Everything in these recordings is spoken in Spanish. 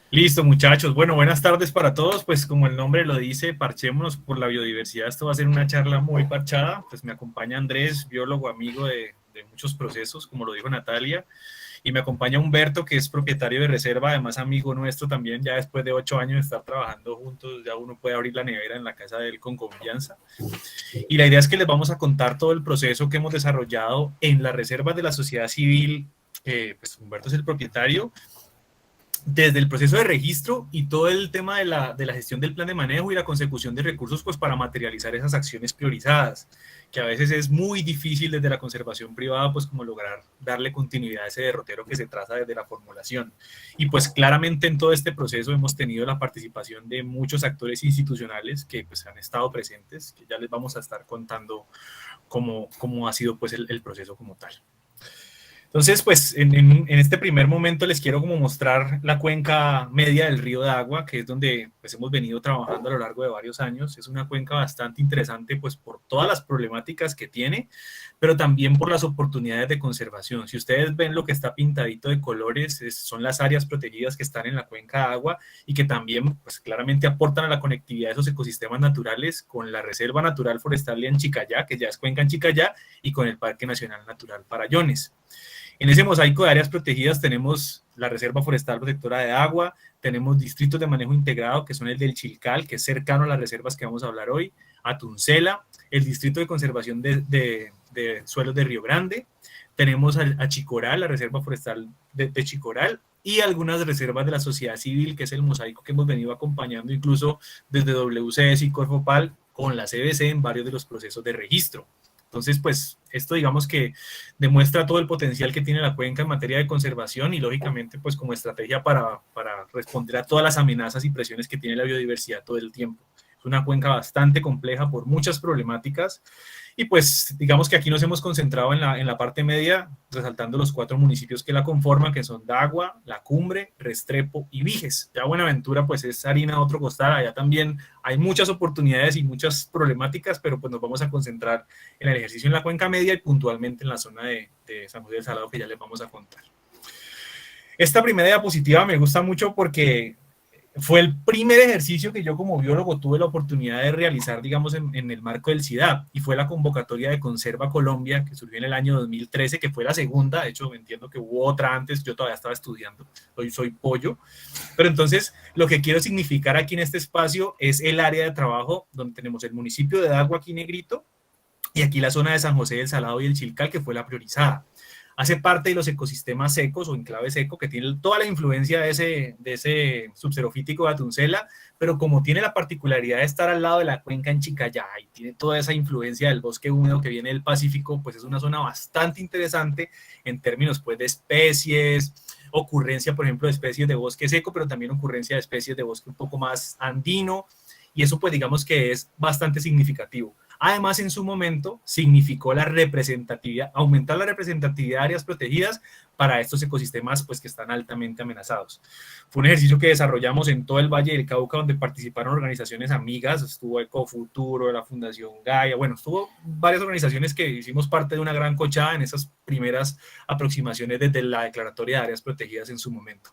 Listo, muchachos. Bueno, buenas tardes para todos. Pues como el nombre lo dice, parchémonos por la biodiversidad. Esto va a ser una charla muy parchada. Pues me acompaña Andrés, biólogo amigo de muchos procesos, como lo dijo Natalia, y me acompaña Humberto, que es propietario de reserva, además amigo nuestro también. Ya después de 8 años de estar trabajando juntos, ya uno puede abrir la nevera en la casa de él con confianza. Y la idea es que les vamos a contar todo el proceso que hemos desarrollado en las reservas de la sociedad civil. Pues Humberto es el propietario, desde el proceso de registro y todo el tema de la gestión del plan de manejo y la consecución de recursos, pues para materializar esas acciones priorizadas, que a veces es muy difícil desde la conservación privada, pues como lograr darle continuidad a ese derrotero que se traza desde la formulación. Y pues claramente en todo este proceso hemos tenido la participación de muchos actores institucionales que pues han estado presentes, que ya les vamos a estar contando cómo ha sido pues el proceso como tal. Entonces, pues en este primer momento les quiero como mostrar la cuenca media del río de Agua, que es donde pues hemos venido trabajando a lo largo de varios años. Es una cuenca bastante interesante pues por todas las problemáticas que tiene, pero también por las oportunidades de conservación. Si ustedes ven lo que está pintadito de colores, son las áreas protegidas que están en la cuenca de Agua y que también pues claramente aportan a la conectividad de esos ecosistemas naturales con la Reserva Natural Forestal de Anchicayá, que ya es cuenca Anchicayá, y con el Parque Nacional Natural Farallones. En ese mosaico de áreas protegidas tenemos la Reserva Forestal Protectora de Agua, tenemos distritos de manejo integrado, que son el del Chilcal, que es cercano a las reservas que vamos a hablar hoy, a Tuncela, el distrito de conservación de suelos de Río Grande, tenemos a Chicoral, la Reserva Forestal de Chicoral, y algunas reservas de la sociedad civil, que es el mosaico que hemos venido acompañando incluso desde WCS y Corfopal con la CBC en varios de los procesos de registro. Entonces, pues esto digamos que demuestra todo el potencial que tiene la cuenca en materia de conservación y lógicamente pues como estrategia para responder a todas las amenazas y presiones que tiene la biodiversidad todo el tiempo. Es una cuenca bastante compleja por muchas problemáticas y pues digamos que aquí nos hemos concentrado en la parte media, resaltando los 4 municipios que la conforman, que son Dagua, La Cumbre, Restrepo y Viges. Ya Buenaventura pues es harina de otro costal, allá también hay muchas oportunidades y muchas problemáticas, pero pues nos vamos a concentrar en el ejercicio en la cuenca media y puntualmente en la zona de San José del Salado, que ya les vamos a contar. Esta primera diapositiva me gusta mucho porque fue el primer ejercicio que yo como biólogo tuve la oportunidad de realizar, digamos, en el marco del CIDAP, y fue la convocatoria de Conserva Colombia, que surgió en el año 2013, que fue la segunda. De hecho, entiendo que hubo otra antes, yo todavía estaba estudiando, hoy soy pollo, pero entonces lo que quiero significar aquí en este espacio es el área de trabajo donde tenemos el municipio de Dagua aquí negrito, y aquí la zona de San José del Salado y el Chilcal, que fue la priorizada. Hace parte de los ecosistemas secos o enclave seco, que tiene toda la influencia de ese subxerofítico de Atuncela, pero como tiene la particularidad de estar al lado de la cuenca en Chicayá y tiene toda esa influencia del bosque húmedo que viene del Pacífico, pues es una zona bastante interesante en términos pues de especies, ocurrencia, por ejemplo, de especies de bosque seco, pero también ocurrencia de especies de bosque un poco más andino, y eso pues digamos que es bastante significativo. Además, en su momento significó la representatividad, aumentar la representatividad de áreas protegidas para estos ecosistemas pues, que están altamente amenazados. Fue un ejercicio que desarrollamos en todo el Valle del Cauca, donde participaron organizaciones amigas, estuvo Ecofuturo, la Fundación Gaia, bueno, estuvo varias organizaciones que hicimos parte de una gran cochada en esas primeras aproximaciones desde la declaratoria de áreas protegidas en su momento.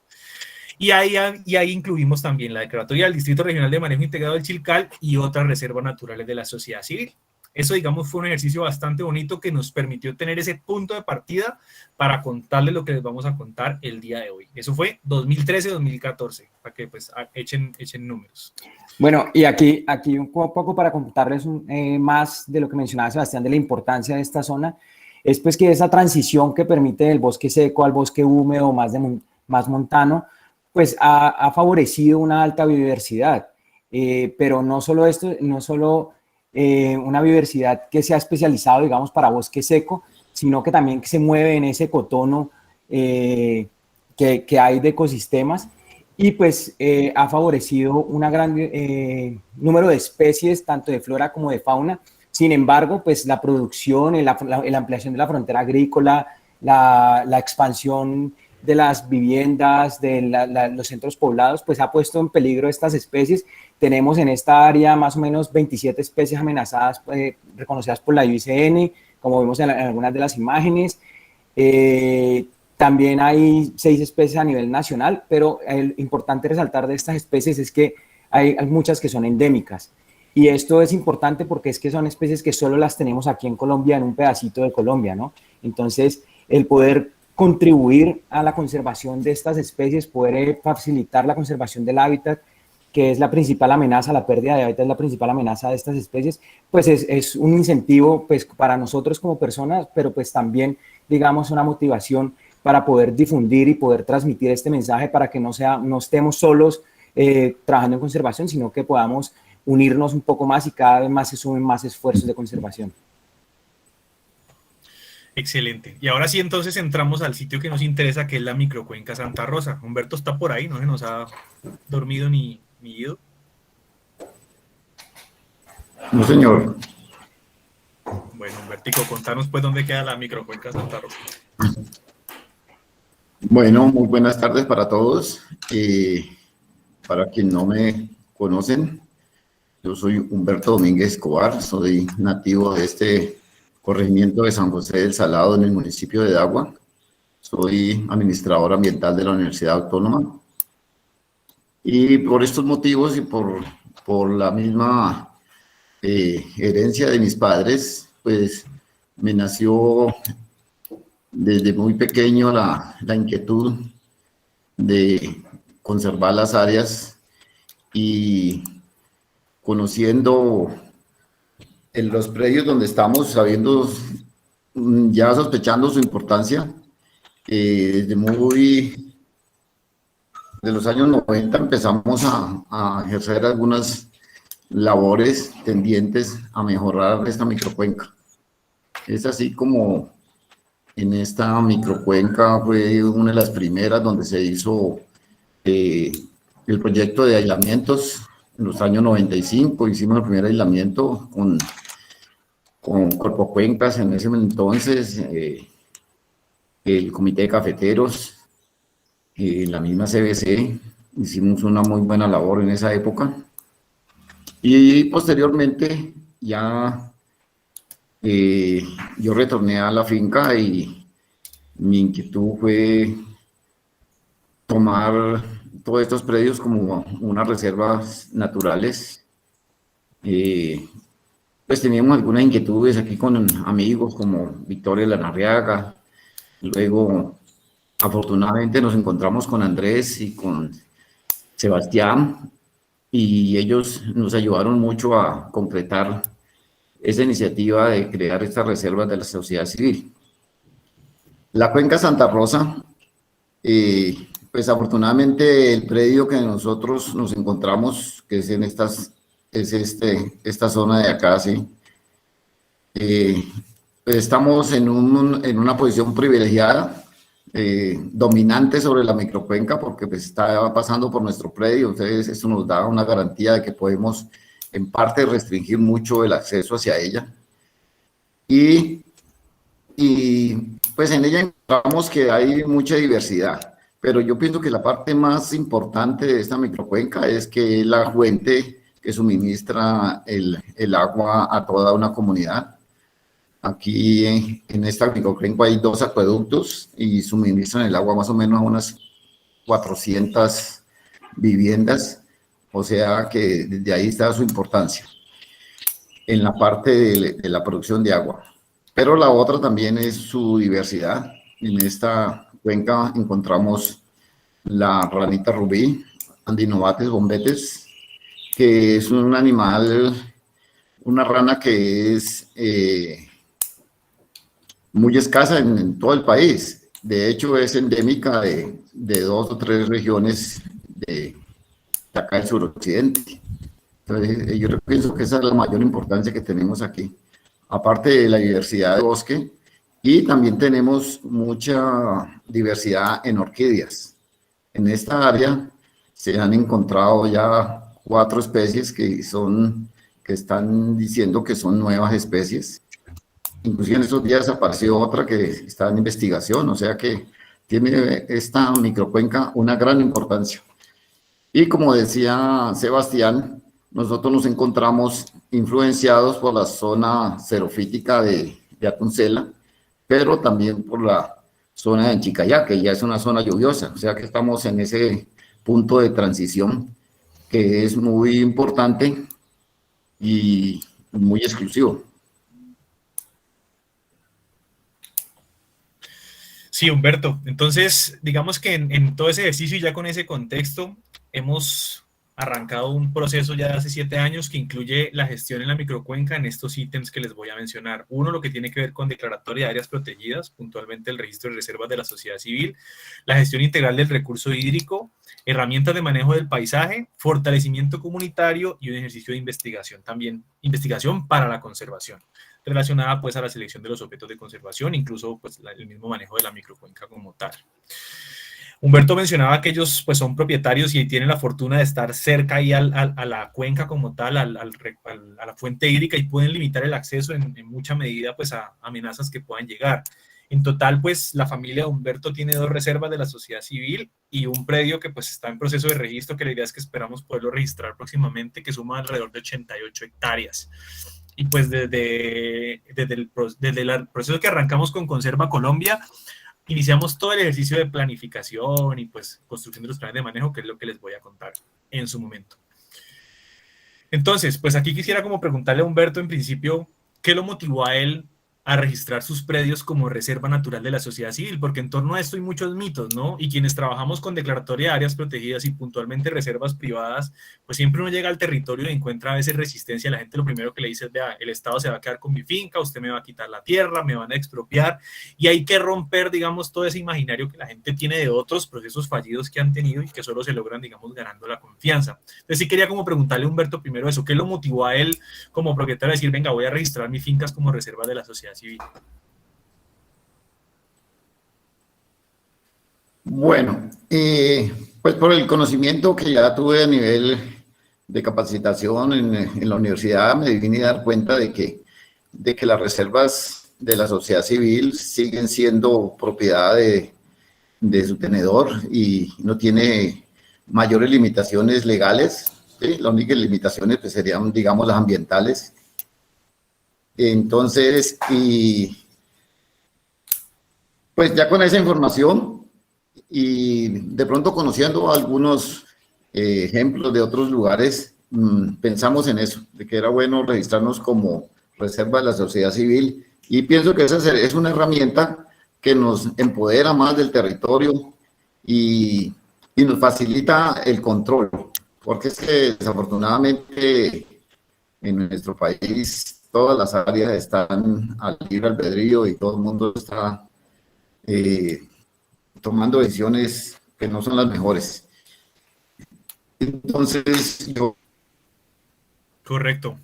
Y ahí incluimos también la declaratoria del Distrito Regional de Manejo Integrado del Chilcal y otras reservas naturales de la sociedad civil. Eso, digamos, fue un ejercicio bastante bonito que nos permitió tener ese punto de partida para contarles lo que les vamos a contar el día de hoy. Eso fue 2013-2014, para que pues echen números. Bueno, y aquí un poco para contarles más de lo que mencionaba Sebastián, de la importancia de esta zona, es pues que esa transición que permite del bosque seco al bosque húmedo, más montano, pues ha favorecido una alta biodiversidad. Pero no solo esto, no solo una biodiversidad que se ha especializado, digamos, para bosque seco, sino que también se mueve en ese cotono que hay de ecosistemas, y pues ha favorecido un gran número de especies, tanto de flora como de fauna. Sin embargo, pues la producción, la ampliación de la frontera agrícola, la expansión de las viviendas, de los centros poblados, pues ha puesto en peligro estas especies. Tenemos en esta área más o menos 27 especies amenazadas reconocidas por la IUCN, como vemos en algunas de las imágenes. También hay 6 especies a nivel nacional, pero el importante resaltar de estas especies es que hay muchas que son endémicas. Y esto es importante porque es que son especies que solo las tenemos aquí en Colombia, en un pedacito de Colombia, ¿no? Entonces, el poder contribuir a la conservación de estas especies, poder facilitar la conservación del hábitat, que es la principal amenaza, la pérdida de hábitat es la principal amenaza de estas especies, pues es un incentivo pues, para nosotros como personas, pero pues también, digamos, una motivación para poder difundir y poder transmitir este mensaje para que no estemos solos trabajando en conservación, sino que podamos unirnos un poco más y cada vez más se sumen más esfuerzos de conservación. Excelente. Y ahora sí, entonces entramos al sitio que nos interesa, que es la microcuenca Santa Rosa. Humberto está por ahí, no se nos ha dormido ni ido. No, señor. Bueno, Humbertico, contanos pues dónde queda la microcuenca Santa Rosa. Bueno, muy buenas tardes para todos. Para quien no me conocen, yo soy Humberto Domínguez Escobar, soy nativo de este corregimiento de San José del Salado en el municipio de Dagua. Soy administrador ambiental de la Universidad Autónoma. Y por estos motivos y por la misma herencia de mis padres, pues me nació desde muy pequeño la inquietud de conservar las áreas y conociendo en los predios donde estamos, sabiendo, ya sospechando su importancia, desde de los años 90 empezamos a ejercer algunas labores tendientes a mejorar esta microcuenca. Es así como en esta microcuenca fue una de las primeras donde se hizo el proyecto de aislamientos. En los años 95 hicimos el primer aislamiento con Corpocuencas en ese entonces, el Comité de Cafeteros, la misma CBC, hicimos una muy buena labor en esa época. Y posteriormente ya yo retorné a la finca y mi inquietud fue tomar todos estos predios como unas reservas naturales. Pues teníamos algunas inquietudes aquí con amigos como Victoria Lanarriaga. Luego, afortunadamente, nos encontramos con Andrés y con Sebastián y ellos nos ayudaron mucho a concretar esa iniciativa de crear estas reservas de la sociedad civil. La Cuenca Santa Rosa, pues afortunadamente el predio que nosotros nos encontramos, que es en esta zona de acá, ¿sí? Pues estamos en una posición privilegiada, dominante sobre la microcuenca, porque pues está pasando por nuestro predio. Entonces eso nos da una garantía de que podemos en parte restringir mucho el acceso hacia ella. Y pues en ella encontramos que hay mucha diversidad, pero yo pienso que la parte más importante de esta microcuenca es que es la fuente que suministra el agua a toda una comunidad. Aquí en esta microcuenca hay 2 acueductos y suministran el agua más o menos a unas 400 viviendas, o sea que desde ahí está su importancia en la parte de la producción de agua. Pero la otra también es su diversidad. En esta cuenca encontramos la ranita rubí, Andinobates bombetes, que es un animal, una rana que es muy escasa en todo el país. De hecho, es endémica de 2 o 3 regiones de acá del suroccidente. Entonces, yo pienso que esa es la mayor importancia que tenemos aquí. Aparte de la diversidad de bosque, y también tenemos mucha diversidad en orquídeas. En esta área se han encontrado ya 4 especies que están diciendo que son nuevas especies. Inclusive en estos días apareció otra que está en investigación, o sea que tiene esta microcuenca una gran importancia. Y como decía Sebastián, nosotros nos encontramos influenciados por la zona xerofítica de Atuncela, pero también por la zona de Chicayá, que ya es una zona lluviosa, o sea que estamos en ese punto de transición que es muy importante y muy exclusivo. Sí, Humberto. Entonces, digamos que en todo ese ejercicio y ya con ese contexto, hemos arrancado un proceso ya de hace 7 años que incluye la gestión en la microcuenca en estos ítems que les voy a mencionar. Uno, lo que tiene que ver con declaratoria de áreas protegidas, puntualmente el registro de reservas de la sociedad civil, la gestión integral del recurso hídrico, herramientas de manejo del paisaje, fortalecimiento comunitario y un ejercicio de investigación también, investigación para la conservación, relacionada pues a la selección de los objetos de conservación, incluso pues el mismo manejo de la microcuenca como tal. Humberto mencionaba que ellos pues son propietarios y tienen la fortuna de estar cerca ahí a la cuenca como tal, a la fuente hídrica, y pueden limitar el acceso en mucha medida pues a amenazas que puedan llegar. En total, pues la familia de Humberto tiene 2 reservas de la sociedad civil y un predio que pues está en proceso de registro, que la idea es que esperamos poderlo registrar próximamente, que suma alrededor de 88 hectáreas. Y pues desde el proceso que arrancamos con Conserva Colombia, iniciamos todo el ejercicio de planificación y pues construcción de los planes de manejo, que es lo que les voy a contar en su momento. Entonces, pues aquí quisiera como preguntarle a Humberto en principio, ¿qué lo motivó a él a registrar sus predios como reserva natural de la sociedad civil? Porque en torno a esto hay muchos mitos, ¿no? Y quienes trabajamos con declaratoria de áreas protegidas y puntualmente reservas privadas, pues siempre uno llega al territorio y encuentra a veces resistencia. La gente lo primero que le dice es, vea, el Estado se va a quedar con mi finca, usted me va a quitar la tierra, me van a expropiar, y hay que romper, digamos, todo ese imaginario que la gente tiene de otros procesos fallidos que han tenido y que solo se logran, digamos, ganando la confianza. Entonces sí quería como preguntarle a Humberto primero eso, ¿qué lo motivó a él como propietario a decir, venga, voy a registrar mis fincas como reserva de la sociedad civil? Bueno, pues por el conocimiento que ya tuve a nivel de capacitación en la universidad, me vine a dar cuenta de que las reservas de la sociedad civil siguen siendo propiedad de su tenedor y no tiene mayores limitaciones legales, ¿sí? Las únicas limitaciones pues, serían, digamos, las ambientales. Entonces, y pues ya con esa información y de pronto conociendo algunos ejemplos de otros lugares, pensamos en eso, de que era bueno registrarnos como reserva de la sociedad civil, y pienso que esa es una herramienta que nos empodera más del territorio y nos facilita el control, porque es que desafortunadamente en nuestro país todas las áreas están al libre albedrío y todo el mundo está tomando decisiones que no son las mejores. Entonces, yo... Correcto.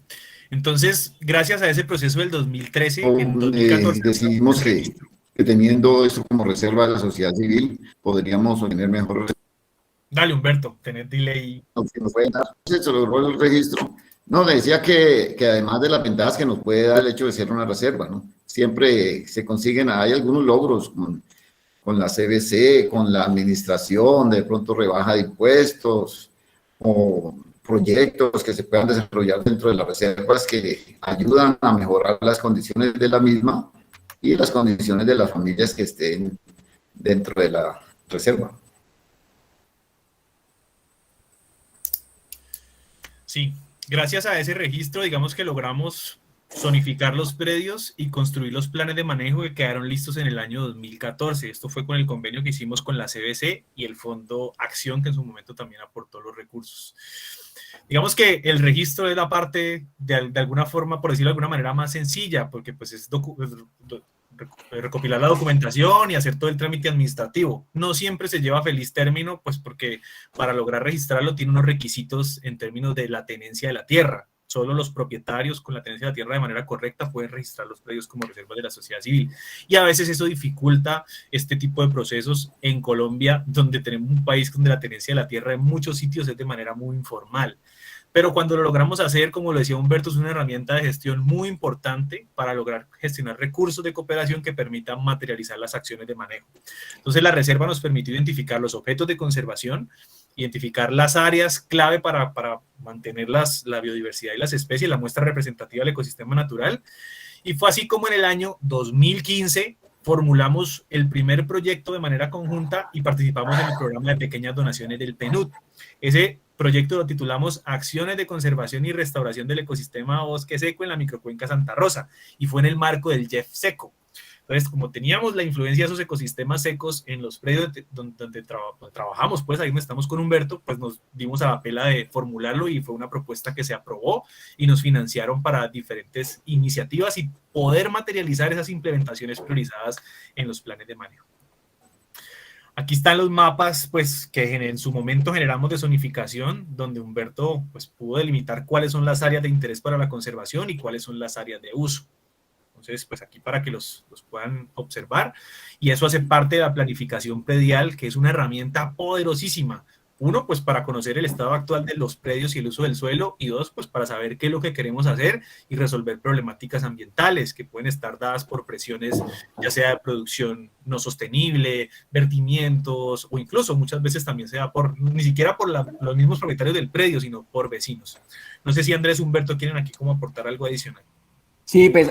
Entonces, gracias a ese proceso del 2013, en 2014... decidimos que teniendo esto como reserva de la sociedad civil, podríamos obtener mejores... Dale, Humberto, tener delay. Se logró el registro. No, le decía que además de las ventajas que nos puede dar el hecho de ser una reserva, ¿no? Siempre se consiguen, hay algunos logros con la CBC, con la administración, de pronto rebaja de impuestos o proyectos que se puedan desarrollar dentro de las reservas que ayudan a mejorar las condiciones de la misma y las condiciones de las familias que estén dentro de la reserva. Sí, gracias a ese registro, digamos que logramos zonificar los predios y construir los planes de manejo que quedaron listos en el año 2014. Esto fue con el convenio que hicimos con la CBC y el Fondo Acción, que en su momento también aportó los recursos. Digamos que el registro es la parte de alguna forma, por decirlo de alguna manera, más sencilla, porque pues es recopilar la documentación y hacer todo el trámite administrativo. No siempre se lleva a feliz término, pues porque para lograr registrarlo tiene unos requisitos en términos de la tenencia de la tierra. Solo los propietarios con la tenencia de la tierra de manera correcta pueden registrar los predios como reservas de la sociedad civil. Y a veces eso dificulta este tipo de procesos en Colombia, donde tenemos un país donde la tenencia de la tierra en muchos sitios es de manera muy informal. Pero cuando lo logramos hacer, como lo decía Humberto, es una herramienta de gestión muy importante para lograr gestionar recursos de cooperación que permitan materializar las acciones de manejo. Entonces, la reserva nos permitió identificar los objetos de conservación, identificar las áreas clave para mantener la biodiversidad y las especies, la muestra representativa del ecosistema natural. Y fue así como en el año 2015 formulamos el primer proyecto de manera conjunta y participamos en el programa de pequeñas donaciones del PNUD. Ese proyecto lo titulamos Acciones de Conservación y Restauración del Ecosistema Bosque Seco en la Microcuenca Santa Rosa, y fue en el marco del JEF Seco. Entonces, como teníamos la influencia de esos ecosistemas secos en los predios donde trabajamos, pues ahí donde estamos con Humberto, pues nos dimos a la pela de formularlo y fue una propuesta que se aprobó y nos financiaron para diferentes iniciativas y poder materializar esas implementaciones priorizadas en los planes de manejo. Aquí están los mapas pues, que en su momento generamos de zonificación, donde Humberto pues, pudo delimitar cuáles son las áreas de interés para la conservación y cuáles son las áreas de uso. Entonces, pues aquí para que los puedan observar. Y eso hace parte de la planificación predial, que es una herramienta poderosísima. Uno, pues para conocer el estado actual de los predios y el uso del suelo. Y dos, pues para saber qué es lo que queremos hacer y resolver problemáticas ambientales que pueden estar dadas por presiones, ya sea de producción no sostenible, vertimientos, o incluso muchas veces también se da por, ni siquiera por los mismos propietarios del predio, sino por vecinos. No sé si Andrés, Humberto quieren aquí como aportar algo adicional. Sí, pues,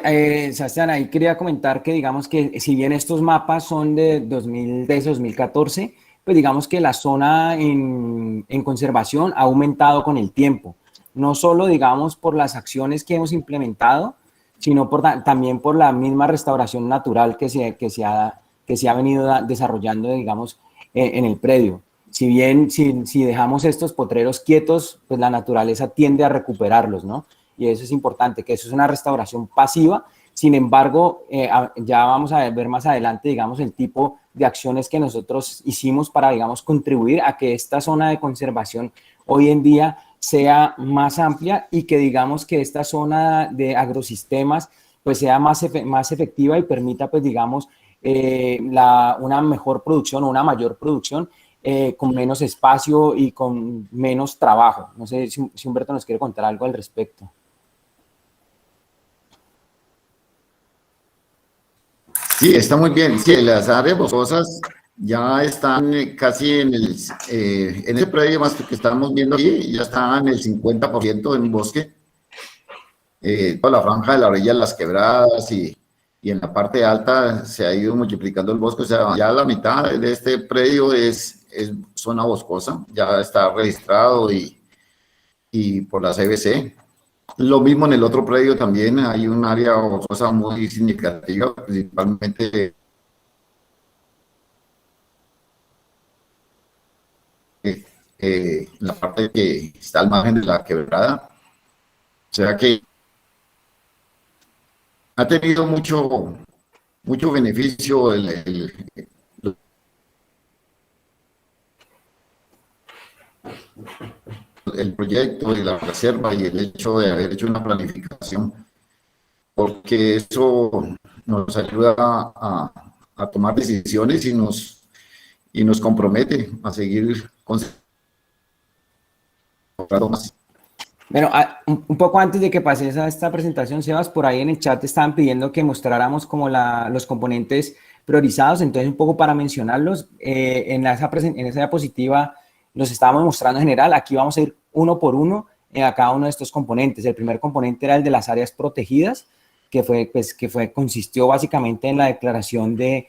Sebastián, ahí quería comentar que, digamos que si bien estos mapas son de 2010-2014, pues digamos que la zona en conservación ha aumentado con el tiempo, no solo, digamos, por las acciones que hemos implementado, sino también por la misma restauración natural que se ha venido desarrollando, digamos, en el predio. Si bien, si dejamos estos potreros quietos, pues la naturaleza tiende a recuperarlos, ¿no? Y eso es importante, que eso es una restauración pasiva. Sin embargo, ya vamos a ver más adelante, digamos, el tipo de acciones que nosotros hicimos para, digamos, contribuir a que esta zona de conservación hoy en día sea más amplia y que, digamos, que esta zona de agrosistemas pues sea más efectiva y permita, pues, digamos, una mejor producción o una mayor producción con menos espacio y con menos trabajo. No sé si Humberto nos quiere contar algo al respecto. Sí, está muy bien. Sí, las áreas boscosas ya están casi en ese predio más que estamos viendo aquí, ya están en el 50% en bosque. Toda la franja de la orilla de las quebradas y en la parte alta se ha ido multiplicando el bosque. O sea, ya la mitad de este predio es zona boscosa, ya está registrado y por la CBC. Lo mismo en el otro predio también hay un área boscosa muy significativa, principalmente la parte que está al margen de la quebrada. O sea que ha tenido mucho beneficio el proyecto y la reserva y el hecho de haber hecho una planificación, porque eso nos ayuda a tomar decisiones y nos compromete a seguir conservando más. Bueno, un poco antes de que pases a esta presentación, Sebas, por ahí en el chat estaban pidiendo que mostráramos como los componentes priorizados, entonces un poco para mencionarlos, en esa diapositiva los estábamos mostrando en general, aquí vamos a ir uno por uno a cada uno de estos componentes. El primer componente era el de las áreas protegidas, consistió básicamente en la declaración de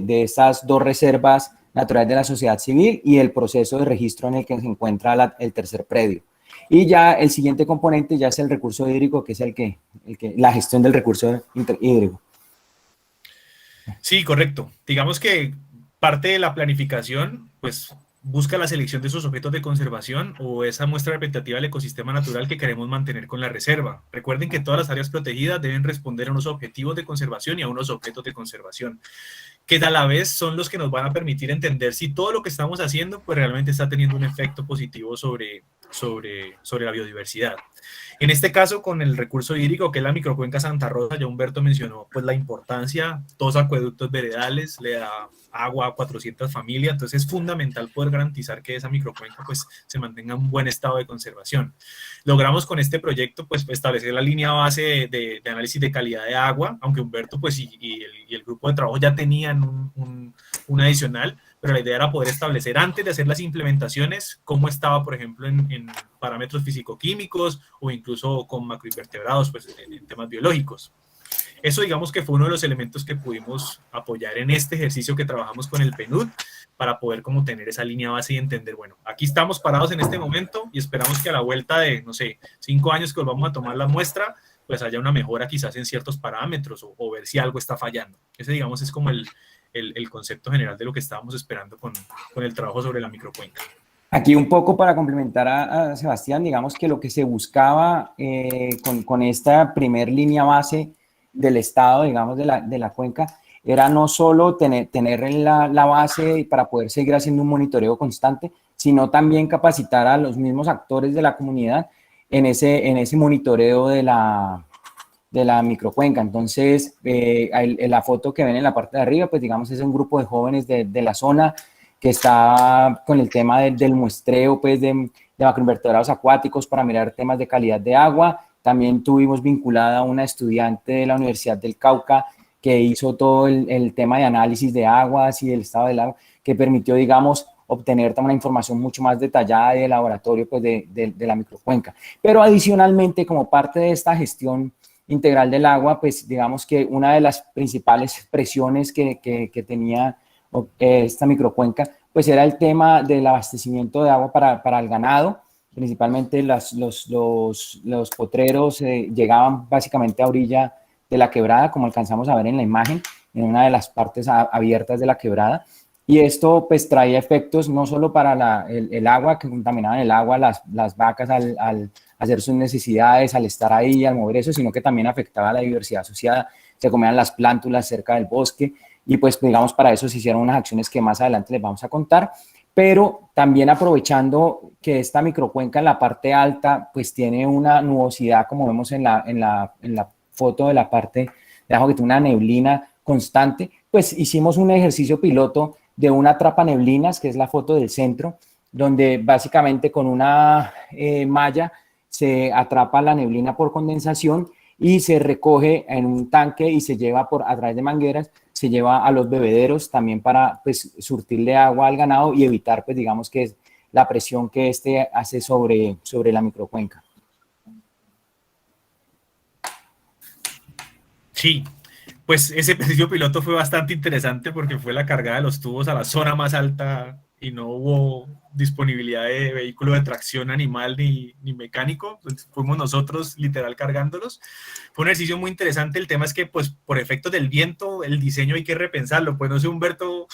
estas dos reservas naturales de la sociedad civil y el proceso de registro en el que se encuentra el tercer predio. Y ya el siguiente componente ya es el recurso hídrico, que es la gestión del recurso hídrico. Sí, correcto. Digamos que parte de la planificación, pues, busca la selección de esos objetos de conservación o esa muestra representativa del ecosistema natural que queremos mantener con la reserva. Recuerden que todas las áreas protegidas deben responder a unos objetivos de conservación y a unos objetos de conservación, que a la vez son los que nos van a permitir entender si todo lo que estamos haciendo pues realmente está teniendo un efecto positivo sobre la biodiversidad. En este caso, con el recurso hídrico, que es la microcuenca Santa Rosa, ya Humberto mencionó pues la importancia, 2 acueductos veredales, le da agua a 400 familias, entonces es fundamental poder garantizar que esa microcuenca pues se mantenga en un buen estado de conservación. Logramos con este proyecto pues establecer la línea base de análisis de calidad de agua, aunque Humberto pues y el grupo de trabajo ya tenían un adicional, pero la idea era poder establecer antes de hacer las implementaciones cómo estaba, por ejemplo, en parámetros físico-químicos o incluso con macroinvertebrados, pues en temas biológicos. Eso digamos que fue uno de los elementos que pudimos apoyar en este ejercicio que trabajamos con el PNUD para poder como tener esa línea base y entender, bueno, aquí estamos parados en este momento y esperamos que a la vuelta de, no sé, 5 años que volvamos a tomar la muestra, pues haya una mejora quizás en ciertos parámetros o ver si algo está fallando. Ese digamos es como el concepto general de lo que estábamos esperando con el trabajo sobre la microcuenca. Aquí un poco para complementar a Sebastián, digamos que lo que se buscaba con esta primer línea base del estado, digamos, de la cuenca, era no solo tener la base para poder seguir haciendo un monitoreo constante, sino también capacitar a los mismos actores de la comunidad en ese monitoreo de la microcuenca. Entonces, la foto que ven en la parte de arriba, pues digamos, es un grupo de jóvenes de la zona que está con el tema del muestreo pues, de macroinvertebrados acuáticos para mirar temas de calidad de agua. También tuvimos vinculada a una estudiante de la Universidad del Cauca que hizo todo el tema de análisis de aguas y del estado del agua, que permitió, digamos, obtener una información mucho más detallada de laboratorio pues, de la microcuenca. Pero adicionalmente, como parte de esta gestión integral del agua, pues digamos que una de las principales presiones que tenía esta microcuenca, pues era el tema del abastecimiento de agua para el ganado. Principalmente los potreros llegaban básicamente a orilla de la quebrada, como alcanzamos a ver en la imagen, en una de las partes abiertas de la quebrada. Y esto pues traía efectos no solo para el agua, que contaminaban el agua, las vacas al hacer sus necesidades, al estar ahí, al mover eso, sino que también afectaba a la diversidad asociada. Se comían las plántulas cerca del bosque y pues digamos para eso se hicieron unas acciones que más adelante les vamos a contar, pero también aprovechando que esta microcuenca en la parte alta pues tiene una nubosidad, como vemos en la foto de la parte de abajo, que tiene una neblina constante, pues hicimos un ejercicio piloto de una atrapaneblinas, que es la foto del centro, donde básicamente con una malla se atrapa la neblina por condensación y se recoge en un tanque y se lleva a través de mangueras, se lleva a los bebederos también para pues, surtirle agua al ganado y evitar, pues digamos que es la presión que hace sobre la microcuenca. Sí, pues ese ejercicio piloto fue bastante interesante porque fue la cargada de los tubos a la zona más alta y no hubo disponibilidad de vehículo de tracción animal ni mecánico, pues fuimos nosotros literal cargándolos. Fue un ejercicio muy interesante. El tema es que pues por efectos del viento el diseño hay que repensarlo. Pues no sé, Humberto,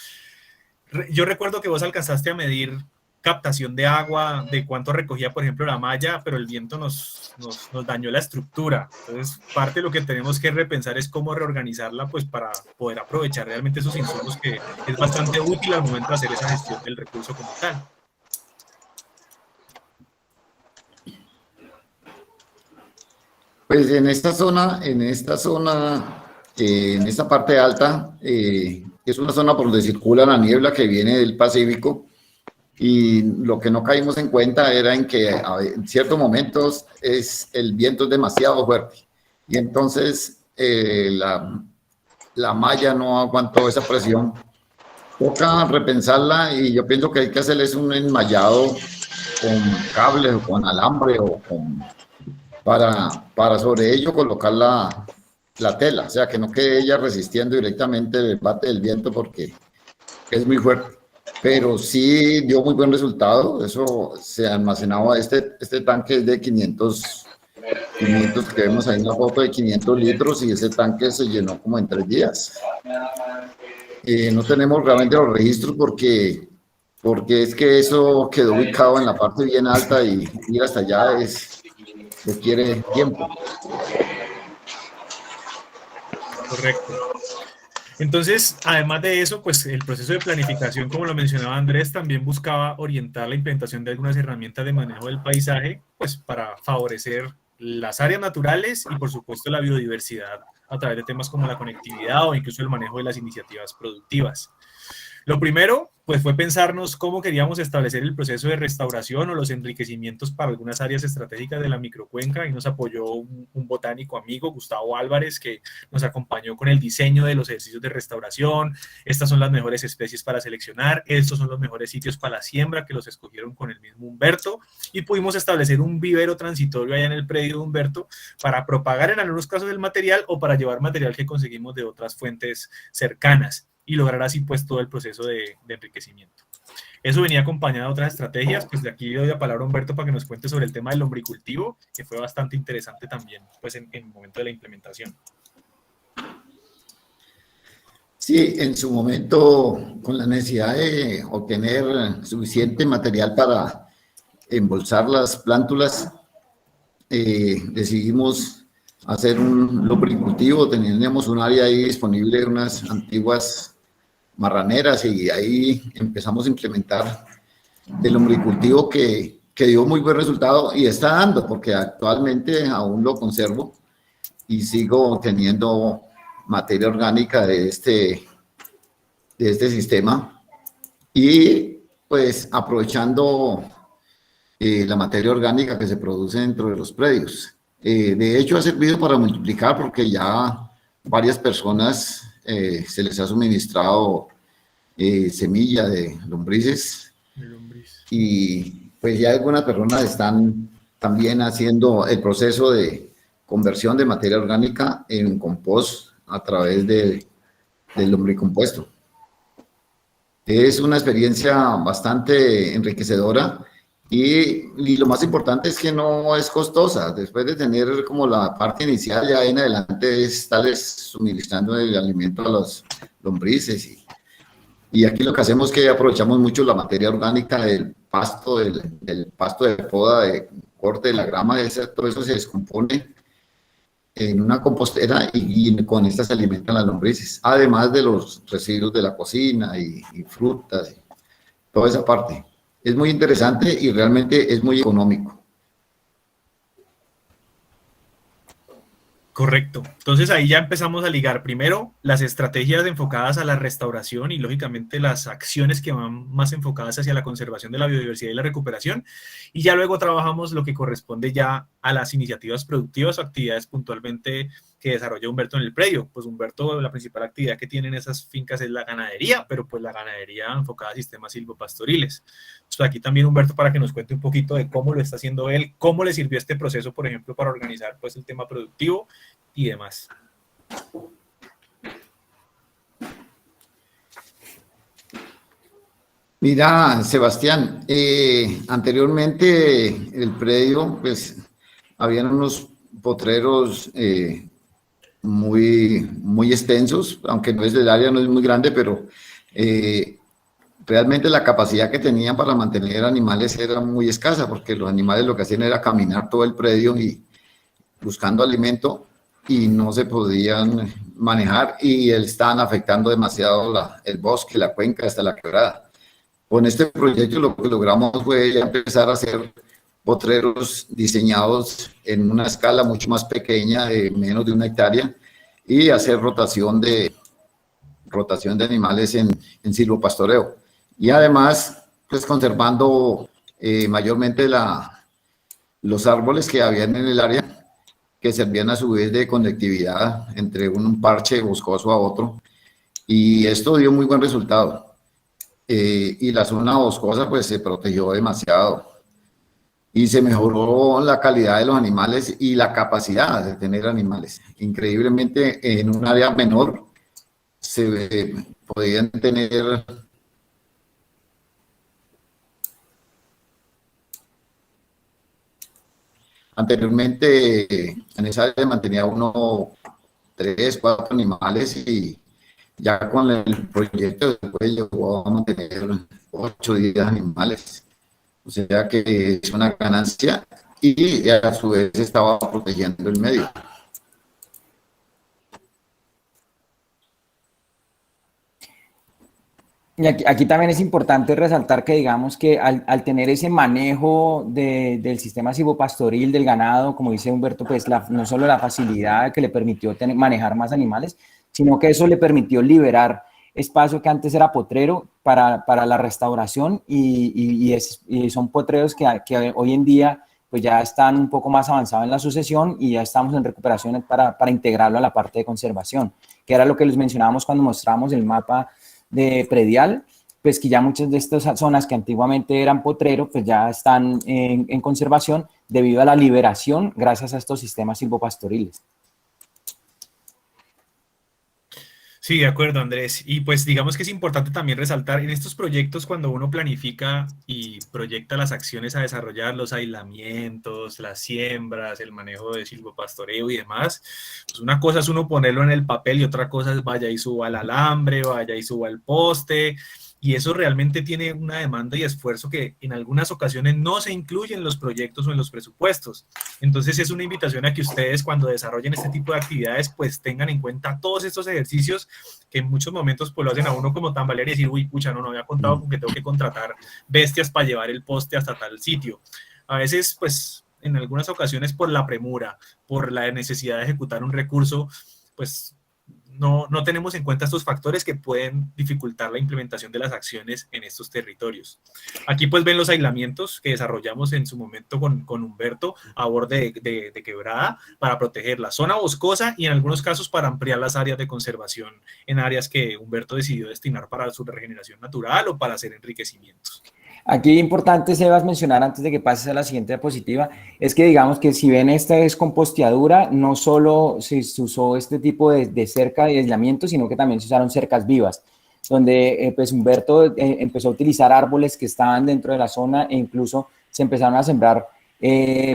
yo recuerdo que vos alcanzaste a medir captación de agua, de cuánto recogía, por ejemplo, la malla, pero el viento nos dañó la estructura. Entonces, parte de lo que tenemos que repensar es cómo reorganizarla, pues, para poder aprovechar realmente esos insumos, que es bastante útil al momento de hacer esa gestión del recurso como tal. Pues en esta parte alta, es una zona por donde circula la niebla que viene del Pacífico, y lo que no caímos en cuenta era en que en ciertos momentos el viento es demasiado fuerte y entonces la malla no aguantó esa presión. Toca repensarla y yo pienso que hay que hacerles un enmallado con cables o con alambre o para sobre ello colocar la tela, o sea, que no quede ella resistiendo directamente el embate del viento porque es muy fuerte. Pero sí dio muy buen resultado. Eso se almacenaba, este tanque es de 500 que vemos ahí en la foto, de 500 litros, y ese tanque se llenó como en 3 días. No tenemos realmente los registros porque es que eso quedó ubicado en la parte bien alta y ir hasta allá requiere tiempo. Correcto. Entonces, además de eso, pues el proceso de planificación, como lo mencionaba Andrés, también buscaba orientar la implementación de algunas herramientas de manejo del paisaje, pues para favorecer las áreas naturales y, por supuesto, la biodiversidad a través de temas como la conectividad o incluso el manejo de las iniciativas productivas. Lo primero, pues fue pensarnos cómo queríamos establecer el proceso de restauración o los enriquecimientos para algunas áreas estratégicas de la microcuenca, y nos apoyó un botánico amigo, Gustavo Álvarez, que nos acompañó con el diseño de los ejercicios de restauración. Estas son las mejores especies para seleccionar, estos son los mejores sitios para la siembra, que los escogieron con el mismo Humberto, y pudimos establecer un vivero transitorio allá en el predio de Humberto para propagar en algunos casos el material o para llevar material que conseguimos de otras fuentes cercanas y lograr así pues todo el proceso de enriquecimiento. Eso venía acompañado de otras estrategias, pues de aquí le doy la palabra a Humberto para que nos cuente sobre el tema del lombricultivo, que fue bastante interesante también pues en el momento de la implementación. Sí, en su momento, con la necesidad de obtener suficiente material para embolsar las plántulas, decidimos hacer un lombricultivo. Teníamos un área ahí disponible, unas antiguas marraneras, y ahí empezamos a implementar el lombricultivo que dio muy buen resultado y está dando, porque actualmente aún lo conservo y sigo teniendo materia orgánica de este sistema, y pues aprovechando la materia orgánica que se produce dentro de los predios. De hecho, ha servido para multiplicar, porque ya varias personas se les ha suministrado semilla de lombrices, y pues ya algunas personas están también haciendo el proceso de conversión de materia orgánica en compost a través del lombricompuesto. Es una experiencia bastante enriquecedora, y lo más importante es que no es costosa. Después de tener como la parte inicial, ya en adelante es estarles suministrando el alimento a los lombrices, y aquí lo que hacemos es que aprovechamos mucho la materia orgánica del pasto, del pasto de poda, de corte de la grama, todo eso se descompone en una compostera, y con esta se alimentan las lombrices, además de los residuos de la cocina y frutas, y toda esa parte. Es muy interesante y realmente es muy económico. Correcto. Entonces ahí ya empezamos a ligar primero las estrategias enfocadas a la restauración y lógicamente las acciones que van más enfocadas hacia la conservación de la biodiversidad y la recuperación, y ya luego trabajamos lo que corresponde ya a las iniciativas productivas o actividades puntualmente que desarrolla Humberto en el predio. Pues Humberto, la principal actividad que tiene en esas fincas es la ganadería, pero pues la ganadería enfocada a sistemas silvopastoriles. Entonces aquí también Humberto, para que nos cuente un poquito de cómo lo está haciendo él, cómo le sirvió este proceso, por ejemplo, para organizar pues el tema productivo y demás. Mira, Sebastián, anteriormente el predio, pues, habían unos potreros muy extensos, aunque no es del área, no es muy grande, pero realmente la capacidad que tenían para mantener animales era muy escasa, porque los animales lo que hacían era caminar todo el predio y buscando alimento, y no se podían manejar, y estaban afectando demasiado el bosque, la cuenca, hasta la quebrada. Con este proyecto lo que logramos fue ya empezar a hacer potreros diseñados en una escala mucho más pequeña, de menos de 1 hectárea, y hacer rotación de animales en silvopastoreo. Y además, pues conservando mayormente los árboles que habían en el área, que servían a su vez de conectividad entre un parche boscoso a otro, y esto dio muy buen resultado. Y la zona boscosa pues se protegió demasiado, y se mejoró la calidad de los animales y la capacidad de tener animales. Increíblemente, en un área menor se podían tener anteriormente, en esa área mantenía uno 3, 4 animales, y ya con el proyecto después llegó a mantener 8, 10 animales. O sea que es una ganancia, y a su vez estaba protegiendo el medio. Y aquí también es importante resaltar que, digamos, que al tener ese manejo del sistema silvopastoril del ganado, como dice Humberto, pues no solo la facilidad que le permitió manejar más animales, sino que eso le permitió liberar espacio que antes era potrero para la restauración y son potreros que hoy en día pues ya están un poco más avanzados en la sucesión y ya estamos en recuperación para integrarlo a la parte de conservación, que era lo que les mencionábamos cuando mostramos el mapa de predial, pues que ya muchas de estas zonas que antiguamente eran potrero, pues ya están en conservación debido a la liberación gracias a estos sistemas silvopastoriles. Sí, de acuerdo, Andrés. Y pues digamos que es importante también resaltar en estos proyectos cuando uno planifica y proyecta las acciones a desarrollar, los aislamientos, las siembras, el manejo de silvopastoreo y demás, pues una cosa es uno ponerlo en el papel y otra cosa es vaya y suba al alambre, vaya y suba al poste. Y eso realmente tiene una demanda y esfuerzo que en algunas ocasiones no se incluye en los proyectos o en los presupuestos. Entonces es una invitación a que ustedes cuando desarrollen este tipo de actividades pues tengan en cuenta todos estos ejercicios que en muchos momentos pues lo hacen a uno como tambalear y decir, uy, pucha, no había contado con que tengo que contratar bestias para llevar el poste hasta tal sitio. A veces pues en algunas ocasiones por la premura, por la necesidad de ejecutar un recurso, pues no tenemos en cuenta estos factores que pueden dificultar la implementación de las acciones en estos territorios. Aquí pues ven los aislamientos que desarrollamos en su momento con Humberto a borde de quebrada para proteger la zona boscosa y en algunos casos para ampliar las áreas de conservación en áreas que Humberto decidió destinar para su regeneración natural o para hacer enriquecimientos. Aquí importante, Sebas, mencionar antes de que pases a la siguiente diapositiva, es que digamos que si ven esta es composteadura, no solo se usó este tipo de cerca de aislamiento, sino que también se usaron cercas vivas, donde pues Humberto empezó a utilizar árboles que estaban dentro de la zona e incluso se empezaron a sembrar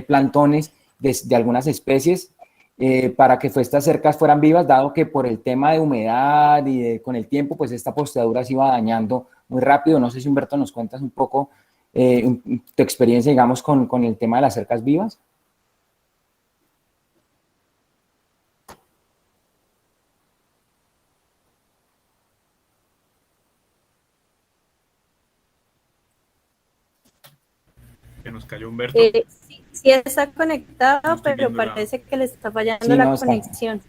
plantones de algunas especies para que estas cercas fueran vivas, dado que por el tema de humedad y con el tiempo, pues esta posteadura se iba dañando muy rápido. No sé si Humberto nos cuentas un poco tu experiencia, digamos, con el tema de las cercas vivas. Que nos cayó Humberto. Sí está conectado, No pero parece que le está fallando sí, la no, conexión.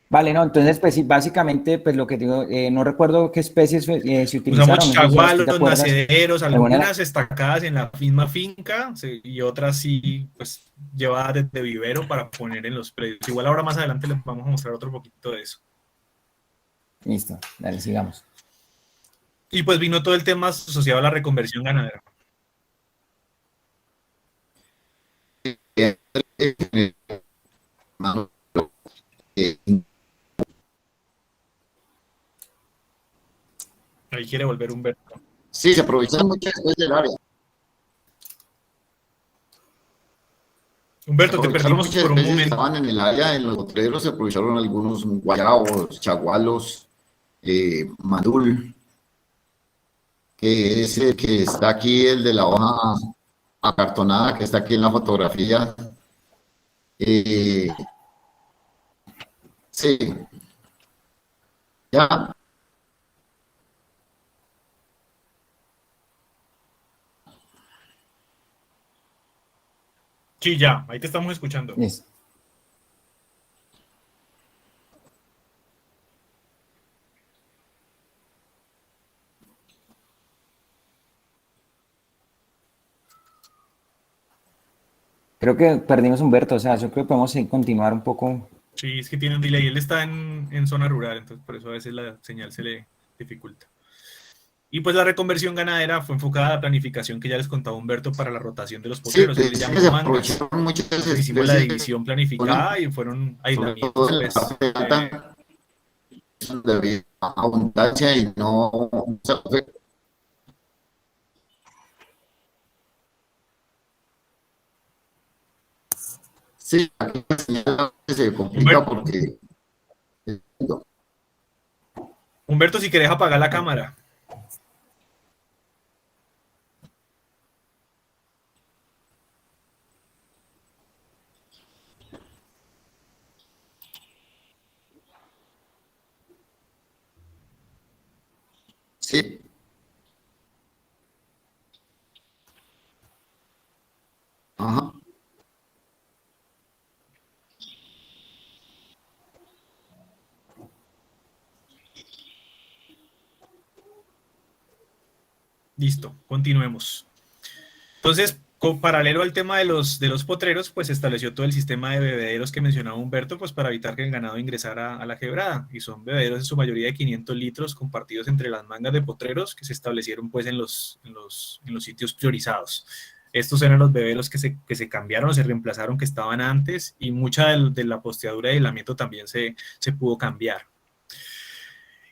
Vale, no, entonces, pues sí, básicamente, pues lo que digo, no recuerdo qué especies se utilizaron. Usamos No sé si Sebas, ¿tú te chagualos, acuerdas? nacederos, ¿Alguna algunas estacadas en la misma finca y otras sí, pues llevadas desde vivero para poner en los predios. Igual ahora más adelante les vamos a mostrar otro poquito de eso. Listo, dale, sigamos. Y pues vino todo el tema asociado a la reconversión ganadera. Ahí quiere volver Humberto. Sí, se aprovechan muchas especies del área. Se Humberto, te aprovecharon perdimos muchas por un especies que momento. estaban en el área, en los potreros se aprovecharon algunos guayabos, chagualos, madul, que es el que está aquí, el de la hoja acartonada, que está aquí en la fotografía. Sí, ya. Sí, ya, ahí te estamos escuchando. Listo. Creo que perdimos a Humberto, o sea, yo creo que podemos continuar un poco. Sí, es que tiene un delay. Él está en zona rural, entonces por eso a veces la señal se le dificulta. Y pues la reconversión ganadera fue enfocada a la planificación que ya les contaba Humberto para la rotación de los Sí, potreros. Él le decía que llamó se mangas. aprovecharon muchas Entonces hicimos la especies, división planificada y fueron sobre todo aislamientos, en la pues, parte alta, donde había abundancia y no. Sí, aquí la señal se complica Humberto, porque. Humberto, si querés apagar la cámara. Sí. Ajá. Listo, continuemos. Entonces, paralelo al tema de los potreros, pues se estableció todo el sistema de bebederos que mencionaba Humberto, pues para evitar que el ganado ingresara a la quebrada. Y son bebederos en su mayoría de 500 litros compartidos entre las mangas de potreros que se establecieron pues en los sitios priorizados. Estos eran los bebederos que se cambiaron o se reemplazaron que estaban antes, y mucha de la posteadura y aislamiento también se pudo cambiar.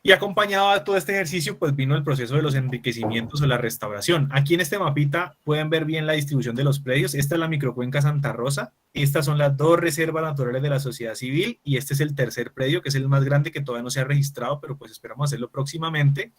Y acompañado a todo este ejercicio, pues vino el proceso de los enriquecimientos o la restauración. Aquí en este mapita pueden ver bien la distribución de los predios. Esta es la microcuenca Santa Rosa. Estas son las 2 reservas naturales de la sociedad civil, y este es el tercer predio, que es el más grande, que todavía no se ha registrado, pero pues esperamos hacerlo próximamente.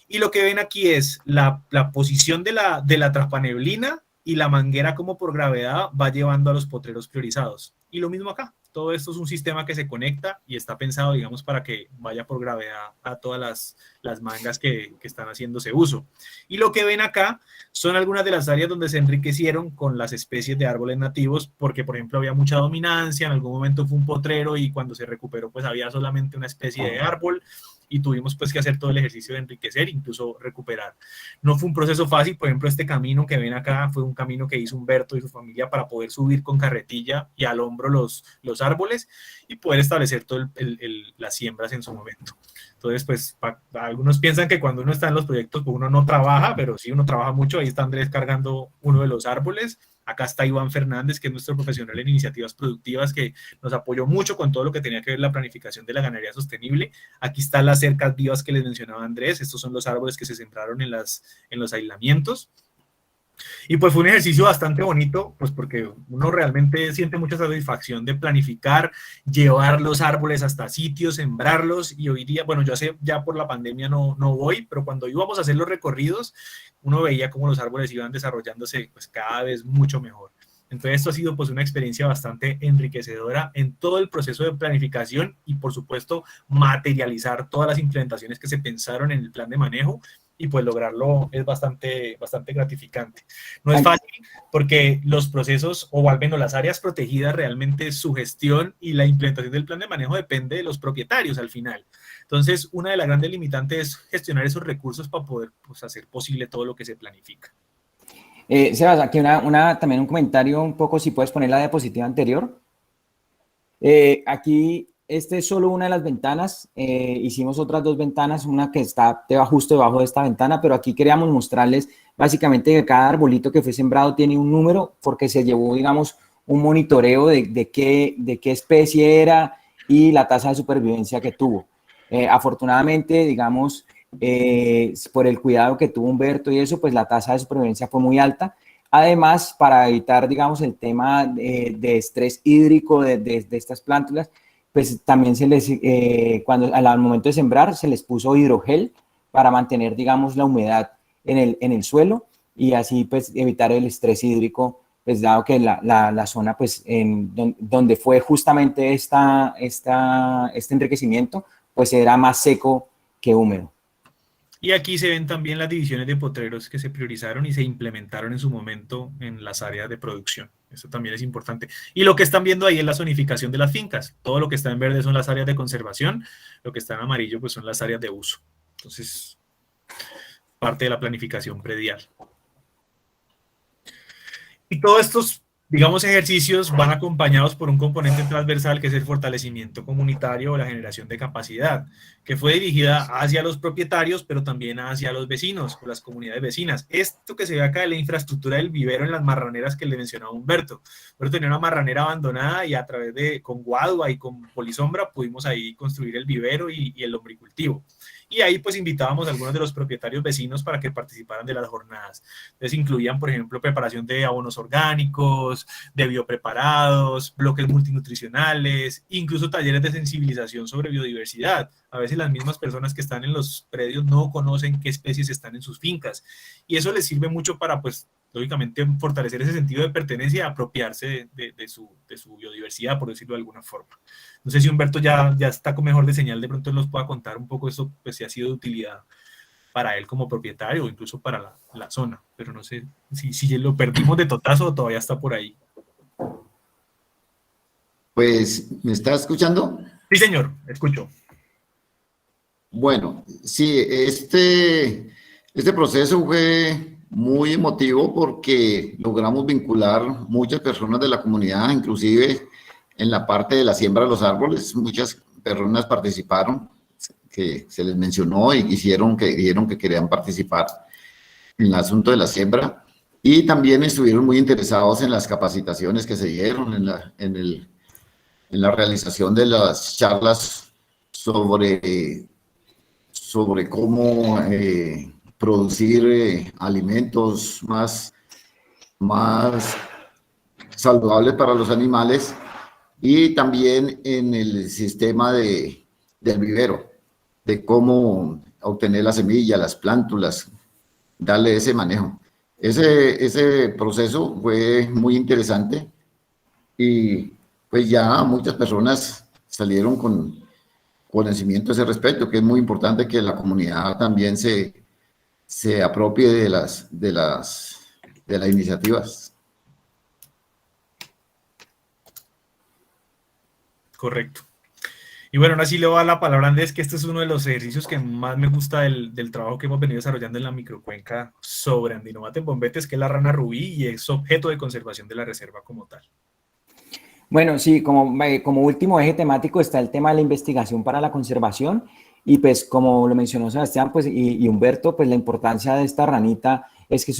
Y lo que ven aquí es la posición de la trapaneblina, y la manguera como por gravedad va llevando a los potreros priorizados. Y lo mismo acá. Todo esto es un sistema que se conecta y está pensado, digamos, para que vaya por gravedad a todas las mangas que están haciéndose uso. Y lo que ven acá son algunas de las áreas donde se enriquecieron con las especies de árboles nativos, porque, por ejemplo, había mucha dominancia, en algún momento fue un potrero y cuando se recuperó, pues había solamente una especie de árbol, y tuvimos pues que hacer todo el ejercicio de enriquecer, incluso recuperar. No fue un proceso fácil. Por ejemplo, este camino que ven acá fue un camino que hizo Humberto y su familia para poder subir con carretilla y al hombro los árboles y poder establecer todas las siembras en su momento. Entonces, pues, algunos piensan que cuando uno está en los proyectos, pues uno no trabaja, pero sí, uno trabaja mucho. Ahí está Andrés cargando uno de los árboles. Acá está Iván Fernández, que es nuestro profesional en iniciativas productivas, que nos apoyó mucho con todo lo que tenía que ver la planificación de la ganadería sostenible. Aquí están las cercas vivas que les mencionaba Andrés. Estos son los árboles que se sembraron en los aislamientos. Y pues fue un ejercicio bastante bonito, pues porque uno realmente siente mucha satisfacción de planificar, llevar los árboles hasta sitios, sembrarlos. Y hoy día, bueno, yo ya por la pandemia no voy, pero cuando íbamos a hacer los recorridos, uno veía cómo los árboles iban desarrollándose pues cada vez mucho mejor. Entonces esto ha sido pues una experiencia bastante enriquecedora en todo el proceso de planificación y por supuesto materializar todas las implementaciones que se pensaron en el plan de manejo, y pues lograrlo es bastante gratificante. No es fácil porque los procesos o al menos las áreas protegidas, realmente su gestión y la implementación del plan de manejo depende de los propietarios al final. Entonces, una de las grandes limitantes es gestionar esos recursos para poder pues, hacer posible todo lo que se planifica. Sebas, aquí también un comentario un poco, si puedes poner la diapositiva anterior. Aquí, este es solo una de las ventanas. Hicimos otras 2 ventanas, una que está justo debajo de esta ventana, pero aquí queríamos mostrarles básicamente que cada arbolito que fue sembrado tiene un número, porque se llevó, digamos, un monitoreo de qué especie era y la tasa de supervivencia que tuvo. Afortunadamente, digamos, por el cuidado que tuvo Humberto y eso, pues la tasa de supervivencia fue muy alta. Además, para evitar, digamos, el tema de estrés hídrico de estas plántulas, pues también se les, al momento de sembrar, se les puso hidrogel para mantener, digamos, la humedad en el suelo y así, pues, evitar el estrés hídrico, pues, dado que la zona, pues, donde fue justamente este enriquecimiento, pues, era más seco que húmedo. Y aquí se ven también las divisiones de potreros que se priorizaron y se implementaron en su momento en las áreas de producción. Eso también es importante. Y lo que están viendo ahí es la zonificación de las fincas. Todo lo que está en verde son las áreas de conservación, lo que está en amarillo pues son las áreas de uso. Entonces, parte de la planificación predial. Y todos estos, digamos, ejercicios van acompañados por un componente transversal que es el fortalecimiento comunitario o la generación de capacidad, que fue dirigida hacia los propietarios, pero también hacia los vecinos o las comunidades vecinas. Esto que se ve acá de la infraestructura del vivero en las marraneras que le mencionaba Humberto. Humberto tenía una marranera abandonada y a través con guadua y con polisombra pudimos ahí construir el vivero y el lombricultivo. Y ahí pues invitábamos a algunos de los propietarios vecinos para que participaran de las jornadas. Entonces incluían, por ejemplo, preparación de abonos orgánicos, de biopreparados, bloques multinutricionales, incluso talleres de sensibilización sobre biodiversidad. A veces las mismas personas que están en los predios no conocen qué especies están en sus fincas. Y eso les sirve mucho para, pues, lógicamente, fortalecer ese sentido de pertenencia y apropiarse de su biodiversidad, por decirlo de alguna forma. No sé si Humberto ya está con mejor de señal, de pronto él nos pueda contar un poco eso, pues si ha sido de utilidad para él como propietario o incluso para la zona, pero no sé si lo perdimos de totazo o todavía está por ahí. Pues, ¿me está escuchando? Sí, señor, escucho. Bueno, sí, Este proceso fue muy emotivo porque logramos vincular muchas personas de la comunidad, inclusive en la parte de la siembra de los árboles. Muchas personas participaron, que se les mencionó y dijeron que querían participar en el asunto de la siembra. Y también estuvieron muy interesados en las capacitaciones que se dieron, en la realización de las charlas sobre cómo producir alimentos más saludables para los animales, y también en el sistema del vivero, de cómo obtener la semilla, las plántulas, darle ese manejo. Ese proceso fue muy interesante y pues ya muchas personas salieron con conocimiento a ese respecto, que es muy importante que la comunidad también se apropie de las iniciativas. Correcto. Y bueno, ahora sí le voy a dar la palabra a Andrés, que este es uno de los ejercicios que más me gusta del trabajo que hemos venido desarrollando en la microcuenca sobre Andinomaten bombetes, que es la rana rubí y es objeto de conservación de la reserva como tal. Bueno, sí, como último eje temático está el tema de la investigación para la conservación y pues como lo mencionó Sebastián pues, y Humberto, pues la importancia de esta ranita es que es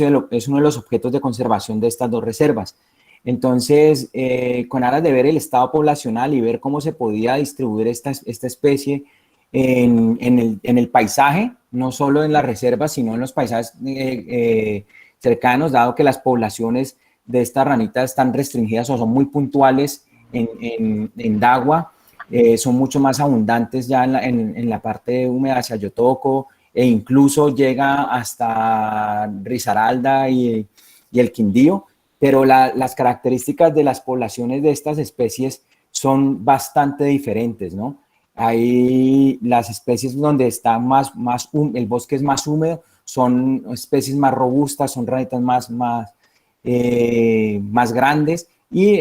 uno de los objetos de conservación de estas dos reservas. Entonces, con aras de ver el estado poblacional y ver cómo se podía distribuir esta especie en el paisaje, no solo en las reservas, sino en los paisajes cercanos, dado que las poblaciones de estas ranitas están restringidas o son muy puntuales en Dagua, son mucho más abundantes ya en la parte húmeda hacia Yotoco, e incluso llega hasta Risaralda y el Quindío, pero las características de las poblaciones de estas especies son bastante diferentes, ¿no? Hay las especies donde está el bosque es más húmedo, son especies más robustas, son ranitas más grandes, y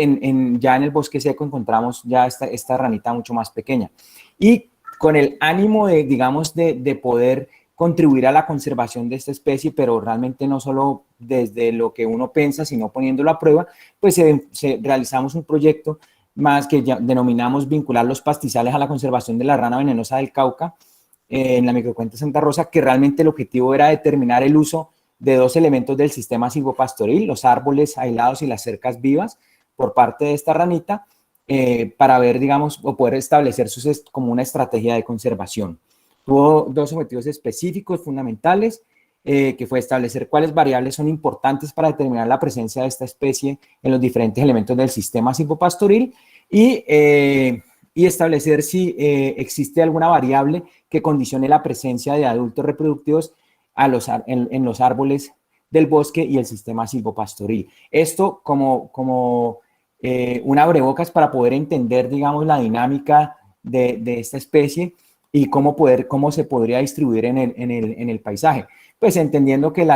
ya en el bosque seco encontramos ya esta ranita mucho más pequeña. Y con el ánimo de poder contribuir a la conservación de esta especie, pero realmente no solo desde lo que uno piensa, sino poniéndolo a prueba, pues realizamos un proyecto más que denominamos vincular los pastizales a la conservación de la rana venenosa del Cauca en la microcuenca Santa Rosa, que realmente el objetivo era determinar el uso de dos elementos del sistema silvopastoril, los árboles aislados y las cercas vivas, por parte de esta ranita, para ver, digamos, o poder establecer como una estrategia de conservación. Tuvo dos objetivos específicos fundamentales, que fue establecer cuáles variables son importantes para determinar la presencia de esta especie en los diferentes elementos del sistema silvopastoril y establecer si existe alguna variable que condicione la presencia de adultos reproductivos en los árboles del bosque y el sistema silvopastoril. Esto como un abrebocas para poder entender, digamos, la dinámica de esta especie y cómo se podría distribuir en el paisaje. Pues entendiendo que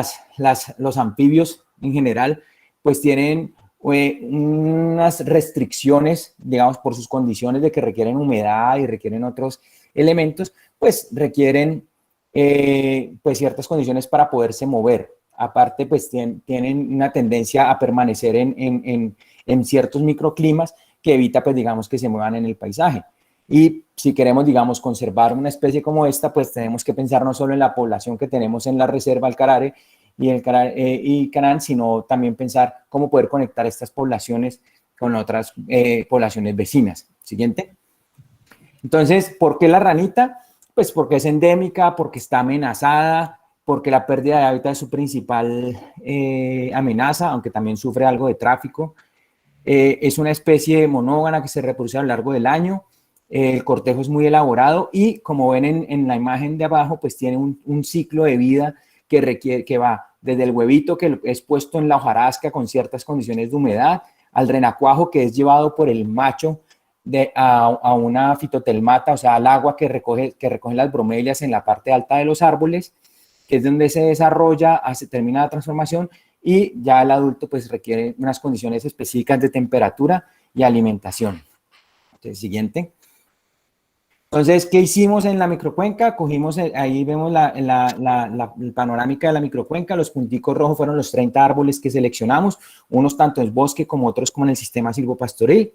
los anfibios en general pues tienen unas restricciones, digamos, por sus condiciones de que requieren humedad y requieren otros elementos, pues requieren pues ciertas condiciones para poderse mover. Aparte, pues tienen una tendencia a permanecer en ciertos microclimas que evita, pues digamos, que se muevan en el paisaje. Y si queremos, digamos, conservar una especie como esta, pues tenemos que pensar no solo en la población que tenemos en la reserva Alcarare y Canán, sino también pensar cómo poder conectar estas poblaciones con otras poblaciones vecinas. Siguiente. Entonces, ¿por qué la ranita? Pues porque es endémica, porque está amenazada, porque la pérdida de hábitat es su principal amenaza, aunque también sufre algo de tráfico. Es una especie monógama que se reproduce a lo largo del año. El cortejo es muy elaborado y, como ven en la imagen de abajo, pues tiene un ciclo de vida que va desde el huevito que es puesto en la hojarasca con ciertas condiciones de humedad, al renacuajo que es llevado por el macho a una fitotelmata, o sea, al agua que recogen las bromelias en la parte alta de los árboles, que es donde se desarrolla, termina la transformación, y ya el adulto pues requiere unas condiciones específicas de temperatura y alimentación. Entonces, siguiente. Entonces, ¿qué hicimos en la microcuenca? Cogimos, ahí vemos la panorámica de la microcuenca, los punticos rojos fueron los 30 árboles que seleccionamos, unos tanto en bosque como otros como en el sistema silvopastoril.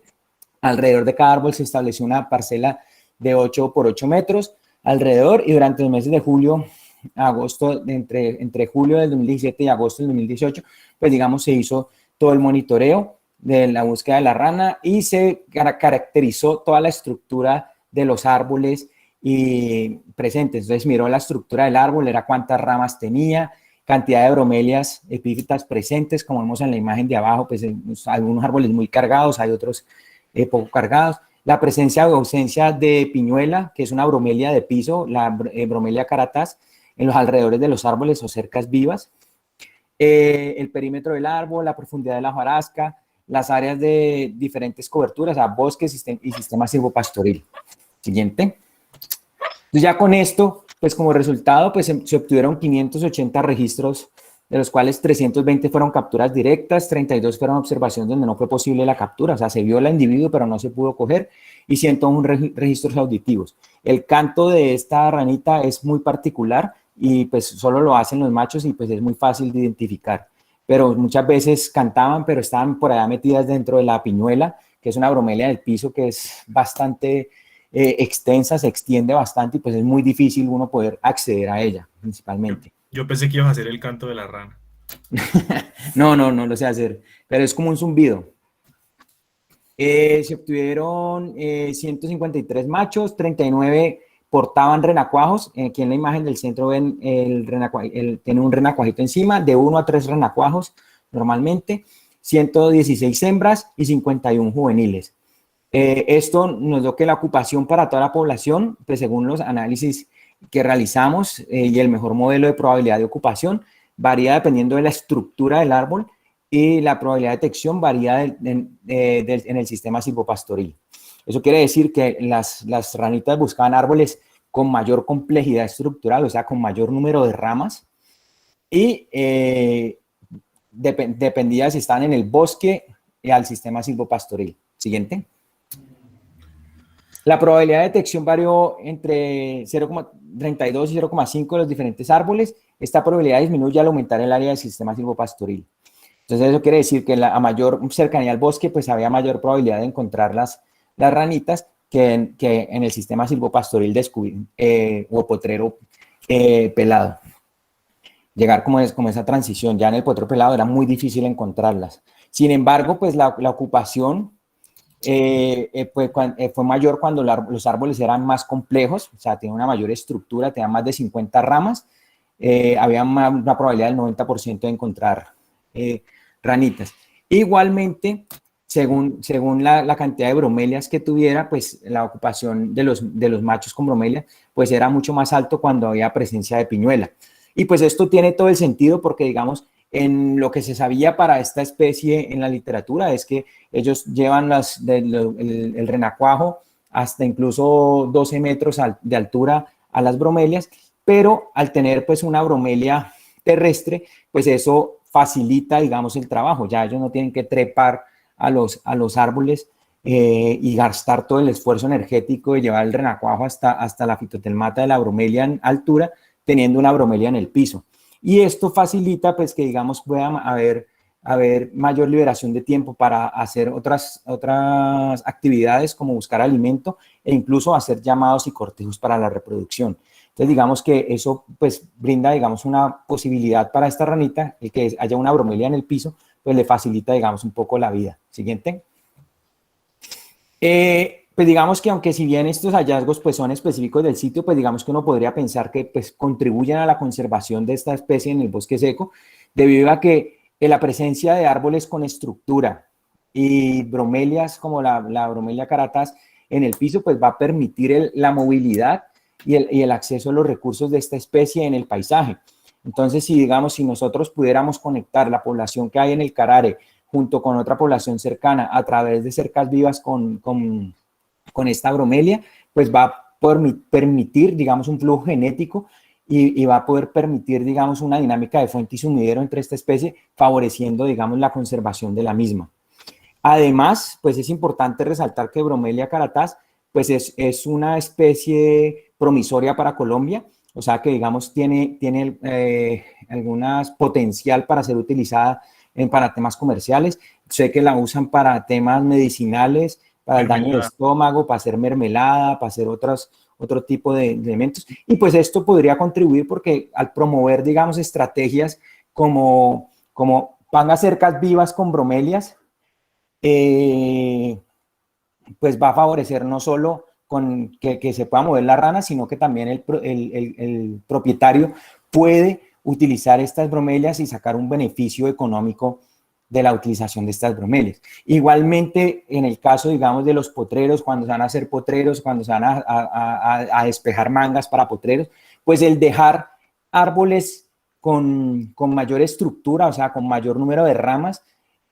Alrededor de cada árbol se estableció una parcela de 8 por 8 metros alrededor, y durante los meses de julio, agosto, entre julio del 2017 y agosto del 2018, pues digamos se hizo todo el monitoreo de la búsqueda de la rana y se caracterizó toda la estructura de los árboles y presentes. Entonces miró la estructura del árbol, era cuántas ramas tenía, cantidad de bromelias epífitas presentes, como vemos en la imagen de abajo, pues algunos árboles muy cargados, hay otros poco cargados. La presencia o ausencia de piñuela, que es una bromelia de piso, la bromelia carataz, en los alrededores de los árboles o cercas vivas. El perímetro del árbol, la profundidad de la hojarasca, las áreas de diferentes coberturas, a bosques y sistema silvopastoril. Siguiente. Entonces ya con esto, pues como resultado, pues se obtuvieron 580 registros, de los cuales 320 fueron capturas directas, 32 fueron observaciones donde no fue posible la captura, o sea, se vio al individuo pero no se pudo coger, y 101 registros auditivos. El canto de esta ranita es muy particular y pues solo lo hacen los machos y pues es muy fácil de identificar. Pero muchas veces cantaban, pero estaban por allá metidas dentro de la piñuela, que es una bromelia del piso que es bastante extensa, se extiende bastante y pues es muy difícil uno poder acceder a ella, principalmente. Yo pensé que ibas a hacer el canto de la rana. No lo sé hacer, pero es como un zumbido. Se obtuvieron 153 machos, 39 portaban renacuajos. Aquí en la imagen del centro ven tiene un renacuajito encima, de 1 a 3 renacuajos normalmente, 116 hembras y 51 juveniles. Esto nos dio que la ocupación para toda la población, pues según los análisis que realizamos y el mejor modelo de probabilidad de ocupación, varía dependiendo de la estructura del árbol, y la probabilidad de detección varía en el sistema silvopastoril. Eso quiere decir que las ranitas buscaban árboles con mayor complejidad estructural, o sea, con mayor número de ramas, y dependía si estaban en el bosque y al sistema silvopastoril. Siguiente. La probabilidad de detección varió entre 0,32 y 0,5 de los diferentes árboles. Esta probabilidad disminuye al aumentar el área del sistema silvopastoril. Entonces eso quiere decir que a mayor cercanía al bosque, pues había mayor probabilidad de encontrar las ranitas que en el sistema silvopastoril o potrero pelado. Llegar como esa transición, ya en el potrero pelado era muy difícil encontrarlas. Sin embargo, pues la ocupación fue mayor cuando los árboles eran más complejos, o sea, tenían una mayor estructura, tenían más de 50 ramas, había una probabilidad del 90% de encontrar ranitas. Igualmente, según la cantidad de bromelias que tuviera, pues la ocupación de los machos con bromelia, pues era mucho más alto cuando había presencia de piñuela. Y pues esto tiene todo el sentido porque, digamos, en lo que se sabía para esta especie en la literatura es que ellos llevan el renacuajo hasta incluso 12 metros de altura a las bromelias, pero al tener pues una bromelia terrestre, pues eso facilita, digamos, el trabajo. Ya ellos no tienen que trepar a los árboles y gastar todo el esfuerzo energético de llevar el renacuajo hasta la fitotelmata de la bromelia en altura, teniendo una bromelia en el piso. Y esto facilita, pues, que, digamos, pueda haber mayor liberación de tiempo para hacer otras actividades como buscar alimento e incluso hacer llamados y cortejos para la reproducción. Entonces, digamos que eso, pues, brinda, digamos, una posibilidad para esta ranita, el que haya una bromelia en el piso, pues, le facilita, digamos, un poco la vida. Siguiente. Pues digamos que aunque si bien estos hallazgos pues son específicos del sitio, pues digamos que uno podría pensar que pues contribuyen a la conservación de esta especie en el bosque seco, debido a que la presencia de árboles con estructura y bromelias como la bromelia carataz en el piso pues va a permitir la movilidad y el acceso a los recursos de esta especie en el paisaje. Entonces, si nosotros pudiéramos conectar la población que hay en el Carare junto con otra población cercana a través de cercas vivas con esta bromelia, pues va a permitir, digamos, un flujo genético y va a poder permitir, digamos, una dinámica de fuente y sumidero entre esta especie, favoreciendo, digamos, la conservación de la misma. Además, pues es importante resaltar que bromelia carataz pues es una especie promisoria para Colombia, o sea que digamos tiene algunas potencial para ser utilizada para temas comerciales. Sé que la usan para temas medicinales, para el daño de estómago, para hacer mermelada, para hacer otro tipo de elementos. Y pues esto podría contribuir porque al promover, digamos, estrategias como ponga cercas vivas con bromelias, pues va a favorecer no solo con que se pueda mover la rana, sino que también el propietario puede utilizar estas bromelias y sacar un beneficio económico de la utilización de estas bromelias. Igualmente, en el caso, digamos, de los potreros, cuando se van a hacer potreros, cuando se van a despejar mangas para potreros, pues el dejar árboles con mayor estructura, o sea, con mayor número de ramas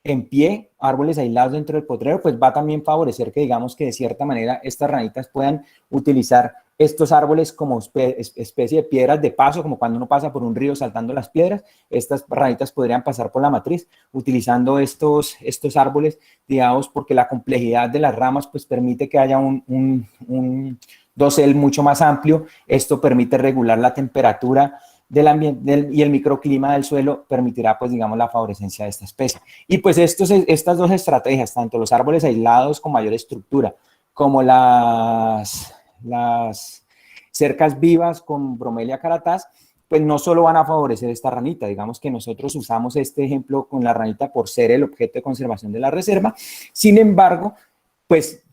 en pie, árboles aislados dentro del potrero, pues va a también favorecer que digamos que de cierta manera estas ranitas puedan utilizar estos árboles como especie de piedras de paso, como cuando uno pasa por un río saltando las piedras. Estas ranitas podrían pasar por la matriz utilizando estos árboles, digamos, porque la complejidad de las ramas pues permite que haya un dosel mucho más amplio. Esto permite regular la temperatura del ambiente y el microclima del suelo permitirá, pues, digamos, la favorescencia de esta especie. Y pues estas dos estrategias, tanto los árboles aislados con mayor estructura, como las cercas vivas con Bromelia carataz, pues no solo van a favorecer esta ranita, digamos que nosotros usamos este ejemplo con la ranita por ser el objeto de conservación de la reserva. Sin embargo, pues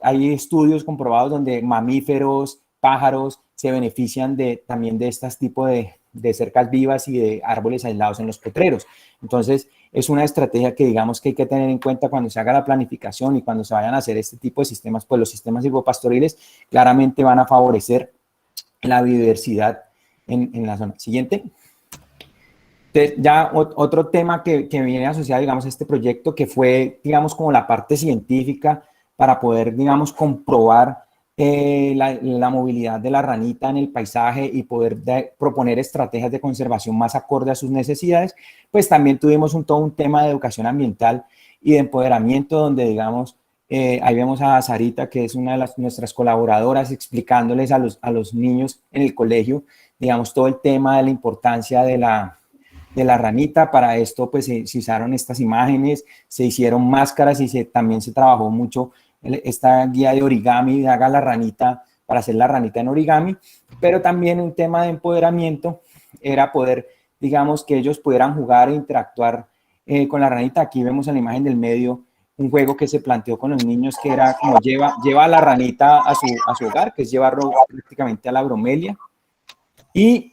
hay estudios comprobados donde mamíferos, pájaros se benefician también de este tipo de cercas vivas y de árboles aislados en los potreros. Entonces, es una estrategia que digamos que hay que tener en cuenta cuando se haga la planificación y cuando se vayan a hacer este tipo de sistemas, pues los sistemas silvopastoriles claramente van a favorecer la biodiversidad en la zona. Siguiente. Entonces, ya otro tema que viene asociado, digamos, a este proyecto, que fue, digamos, como la parte científica para poder, digamos, comprobar la movilidad de la ranita en el paisaje y poder proponer estrategias de conservación más acorde a sus necesidades, pues también tuvimos todo un tema de educación ambiental y de empoderamiento donde, digamos, ahí vemos a Sarita, que es una de nuestras colaboradoras, explicándoles a los niños en el colegio, digamos, todo el tema de la importancia de la ranita. Para esto, pues, se usaron estas imágenes, se hicieron máscaras y también se trabajó mucho esta guía de origami, de haga la ranita, para hacer la ranita en origami, pero también un tema de empoderamiento era poder, digamos, que ellos pudieran jugar e interactuar con la ranita. Aquí vemos en la imagen del medio un juego que se planteó con los niños que era como lleva a la ranita a su hogar, que es llevarlo prácticamente a la bromelia, y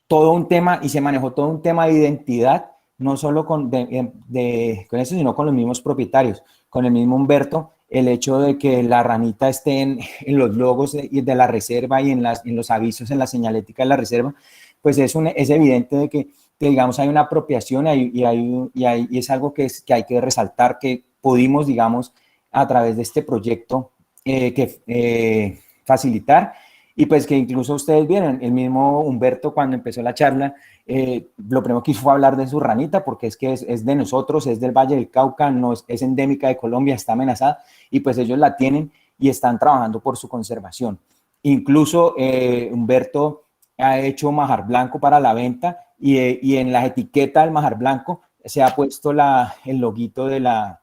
todo un tema, y se manejó todo un tema de identidad, no solo con eso, sino con los mismos propietarios, con el mismo Humberto, el hecho de que la ranita esté en los logos de la reserva y en los avisos, en la señalética de la reserva, pues es evidente de que digamos, hay una apropiación y es algo que hay que resaltar, que pudimos, digamos, a través de este proyecto facilitar. Y pues que incluso ustedes vieron, el mismo Humberto cuando empezó la charla, lo primero que hizo fue hablar de su ranita, porque es que es de nosotros, es del Valle del Cauca, es endémica de Colombia, está amenazada, y pues ellos la tienen y están trabajando por su conservación. Incluso Humberto ha hecho majar blanco para la venta y en la etiqueta del majar blanco se ha puesto el loguito de la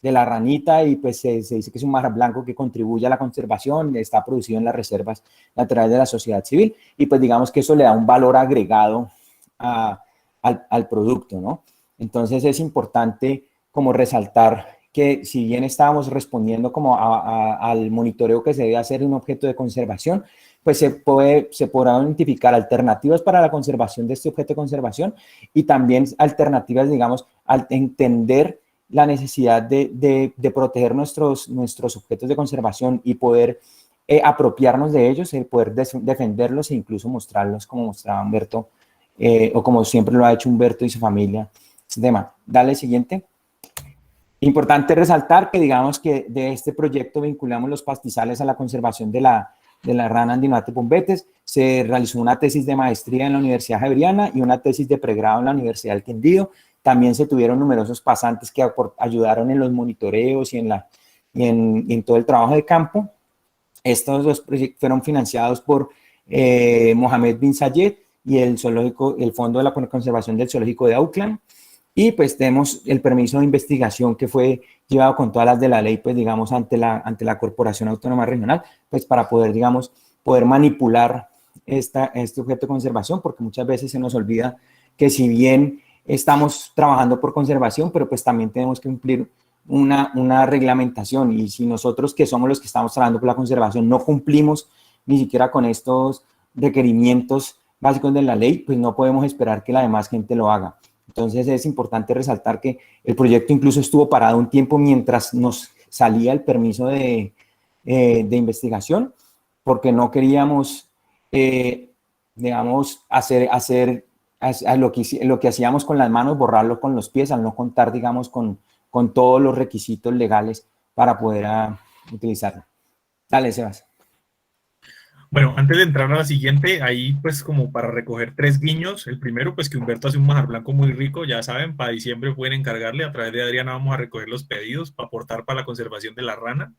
ranita y pues se dice que es un majar blanco que contribuye a la conservación, está producido en las reservas naturales de la sociedad civil y pues digamos que eso le da un valor agregado al producto, ¿no? Entonces es importante como resaltar que si bien estábamos respondiendo como al monitoreo que se debe hacer en un objeto de conservación, pues se podrán identificar alternativas para la conservación de este objeto de conservación y también alternativas, digamos, al entender la necesidad de proteger nuestros objetos de conservación y poder apropiarnos de ellos, poder defenderlos e incluso mostrarlos como mostraba Humberto o como siempre lo ha hecho Humberto y su familia. Este tema. Dale, siguiente. Importante resaltar que digamos que de este proyecto vinculamos los pastizales a la conservación de la rana Andinoates bombetes. Se realizó una tesis de maestría en la Universidad Javeriana y una tesis de pregrado en la Universidad del Quindío. También se tuvieron numerosos pasantes que ayudaron en los monitoreos y en y en todo el trabajo de campo. Estos dos proyectos fueron financiados por Mohamed bin Zayed y el Fondo de la Conservación del Zoológico de Auckland. Y pues tenemos el permiso de investigación que fue llevado con todas las de la ley, pues digamos, ante la Corporación Autónoma Regional, pues para poder, digamos, poder manipular este objeto de conservación, porque muchas veces se nos olvida que si bien estamos trabajando por conservación, pero pues también tenemos que cumplir una reglamentación, y si nosotros, que somos los que estamos trabajando por la conservación, no cumplimos ni siquiera con estos requerimientos básicos de la ley, pues no podemos esperar que la demás gente lo haga. Entonces es importante resaltar que el proyecto incluso estuvo parado un tiempo mientras nos salía el permiso de investigación, porque no queríamos, digamos, hacer lo que hacíamos con las manos, borrarlo con los pies, al no contar, digamos, con todos los requisitos legales para poder utilizarlo. Dale, Sebas. Bueno, antes de entrar a la siguiente, ahí pues como para recoger 3 guiños. El primero, pues que Humberto hace un manjar blanco muy rico, ya saben, para diciembre pueden encargarle. A través de Adriana vamos a recoger los pedidos para aportar para la conservación de la rana.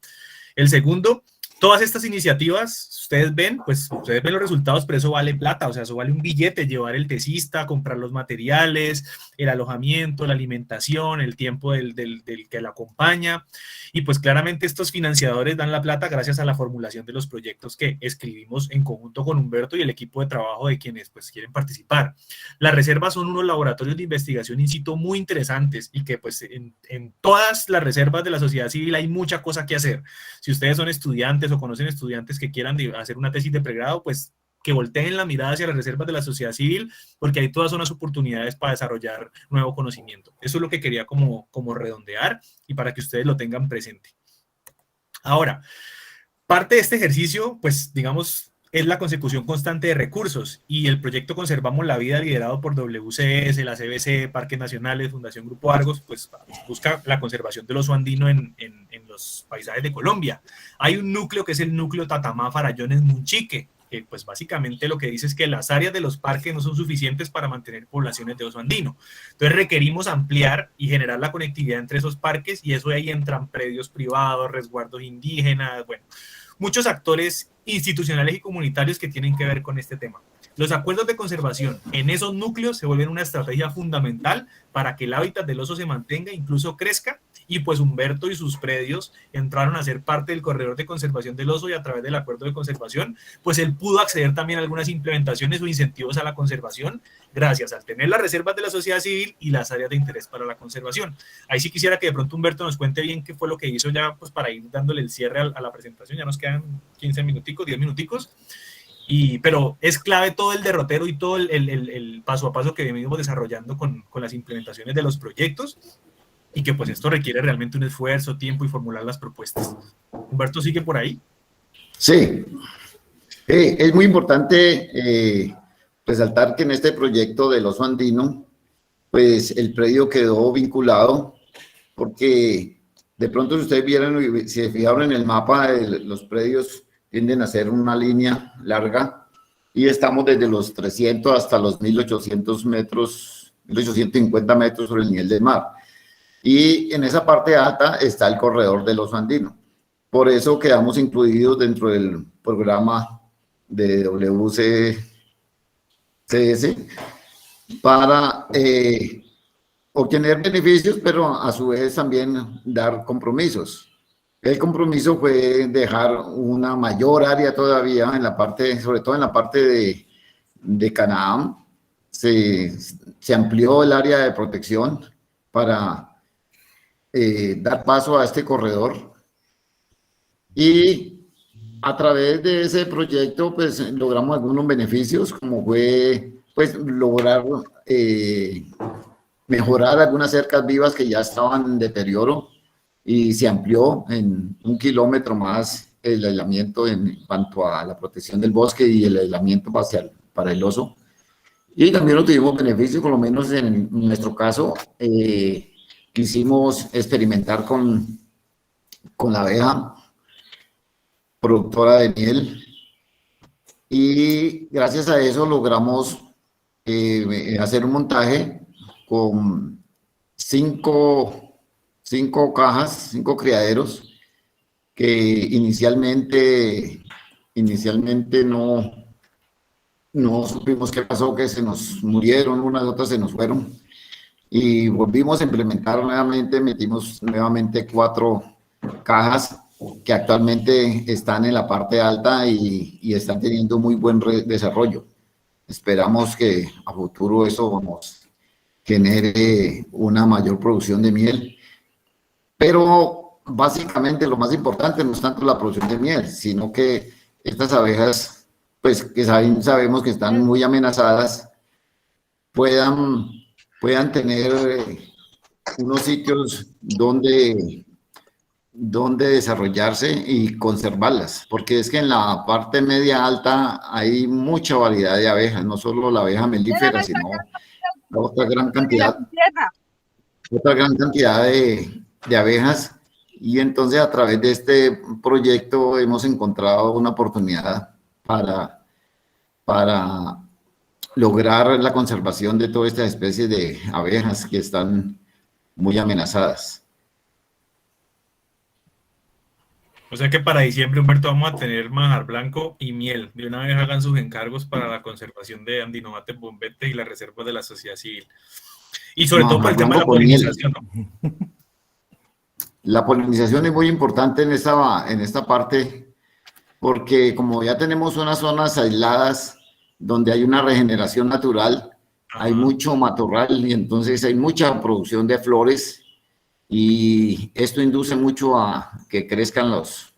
El segundo, todas estas iniciativas, ustedes ven los resultados, pero eso vale plata, o sea, eso vale un billete, llevar el tesista, comprar los materiales, el alojamiento, la alimentación, el tiempo del que la acompaña, y pues claramente estos financiadores dan la plata gracias a la formulación de los proyectos que escribimos en conjunto con Humberto y el equipo de trabajo de quienes pues quieren participar. Las reservas son unos laboratorios de investigación in situ muy interesantes, y que pues en todas las reservas de la sociedad civil hay mucha cosa que hacer. Si ustedes son estudiantes o conocen estudiantes que quieran hacer una tesis de pregrado, pues que volteen la mirada hacia las reservas de la sociedad civil, porque hay todas unas oportunidades para desarrollar nuevo conocimiento. Eso es lo que quería como redondear, y para que ustedes lo tengan presente. Ahora, parte de este ejercicio, pues digamos, es la consecución constante de recursos, y el proyecto Conservamos la Vida, liderado por WCS, la CBC, Parques Nacionales, Fundación Grupo Argos, pues busca la conservación del oso andino en los paisajes de Colombia. Hay un núcleo que es el núcleo Tatamá Farallones Munchique, que pues básicamente lo que dice es que las áreas de los parques no son suficientes para mantener poblaciones de oso andino. Entonces requerimos ampliar y generar la conectividad entre esos parques, y eso de ahí entran predios privados, resguardos indígenas, bueno, muchos actores institucionales y comunitarios que tienen que ver con este tema. Los acuerdos de conservación en esos núcleos se vuelven una estrategia fundamental para que el hábitat del oso se mantenga, incluso crezca, y pues Humberto y sus predios entraron a ser parte del corredor de conservación del oso, y a través del acuerdo de conservación, pues él pudo acceder también a algunas implementaciones o incentivos a la conservación, gracias al tener las reservas de la sociedad civil y las áreas de interés para la conservación. Ahí sí quisiera que de pronto Humberto nos cuente bien qué fue lo que hizo ya, pues para ir dándole el cierre a la presentación. Ya nos quedan 15 minuticos, 10 minuticos. Pero es clave todo el derrotero y todo el paso a paso que venimos desarrollando con las implementaciones de los proyectos, y que pues esto requiere realmente un esfuerzo, tiempo y formular las propuestas. Humberto, ¿sigue por ahí? Sí, es muy importante resaltar que en este proyecto del oso andino, pues el predio quedó vinculado, porque de pronto si ustedes vieron, si se fijaron en el mapa, los predios tienden a ser una línea larga, y estamos desde los 300 hasta los 1800 metros, 1850 metros sobre el nivel del mar. Y en esa parte alta está el corredor del oso andino. Por eso quedamos incluidos dentro del programa de WCS para obtener beneficios, pero a su vez también dar compromisos. El compromiso fue dejar una mayor área todavía en la parte, sobre todo en la parte de Canaán. Se amplió el área de protección para dar paso a este corredor, y a través de ese proyecto pues logramos algunos beneficios, como fue pues lograr mejorar algunas cercas vivas que ya estaban en deterioro, y se amplió en 1 kilómetro más el aislamiento en cuanto a la protección del bosque y el aislamiento para el oso. Y también obtuvimos beneficios, por lo menos en nuestro caso, quisimos experimentar con la abeja productora de miel, y gracias a eso logramos hacer un montaje con cinco cajas, 5 criaderos, que inicialmente no supimos qué pasó, que se nos murieron, unas otras se nos fueron, y volvimos a implementar nuevamente, metimos nuevamente 4 cajas que actualmente están en la parte alta y están teniendo muy buen desarrollo. Esperamos que a futuro eso nos genere una mayor producción de miel, pero básicamente lo más importante no es tanto la producción de miel, sino que estas abejas, pues que sabemos que están muy amenazadas, puedan tener unos sitios donde desarrollarse y conservarlas, porque es que en la parte media alta hay mucha variedad de abejas, no solo la abeja melífera, sino otra gran cantidad, de abejas. Y entonces a través de este proyecto hemos encontrado una oportunidad para lograr la conservación de todas estas especies de abejas que están muy amenazadas. O sea que para diciembre, Humberto, vamos a tener manjar blanco y miel. De una vez hagan sus encargos para la conservación de Andinomates bombete y las reservas de la sociedad civil. Y sobre todo por el tema de la polinización, ¿no? La polinización es muy importante en esta parte, porque como ya tenemos unas zonas aisladas donde hay una regeneración natural, hay mucho matorral y entonces hay mucha producción de flores y esto induce mucho a que crezcan los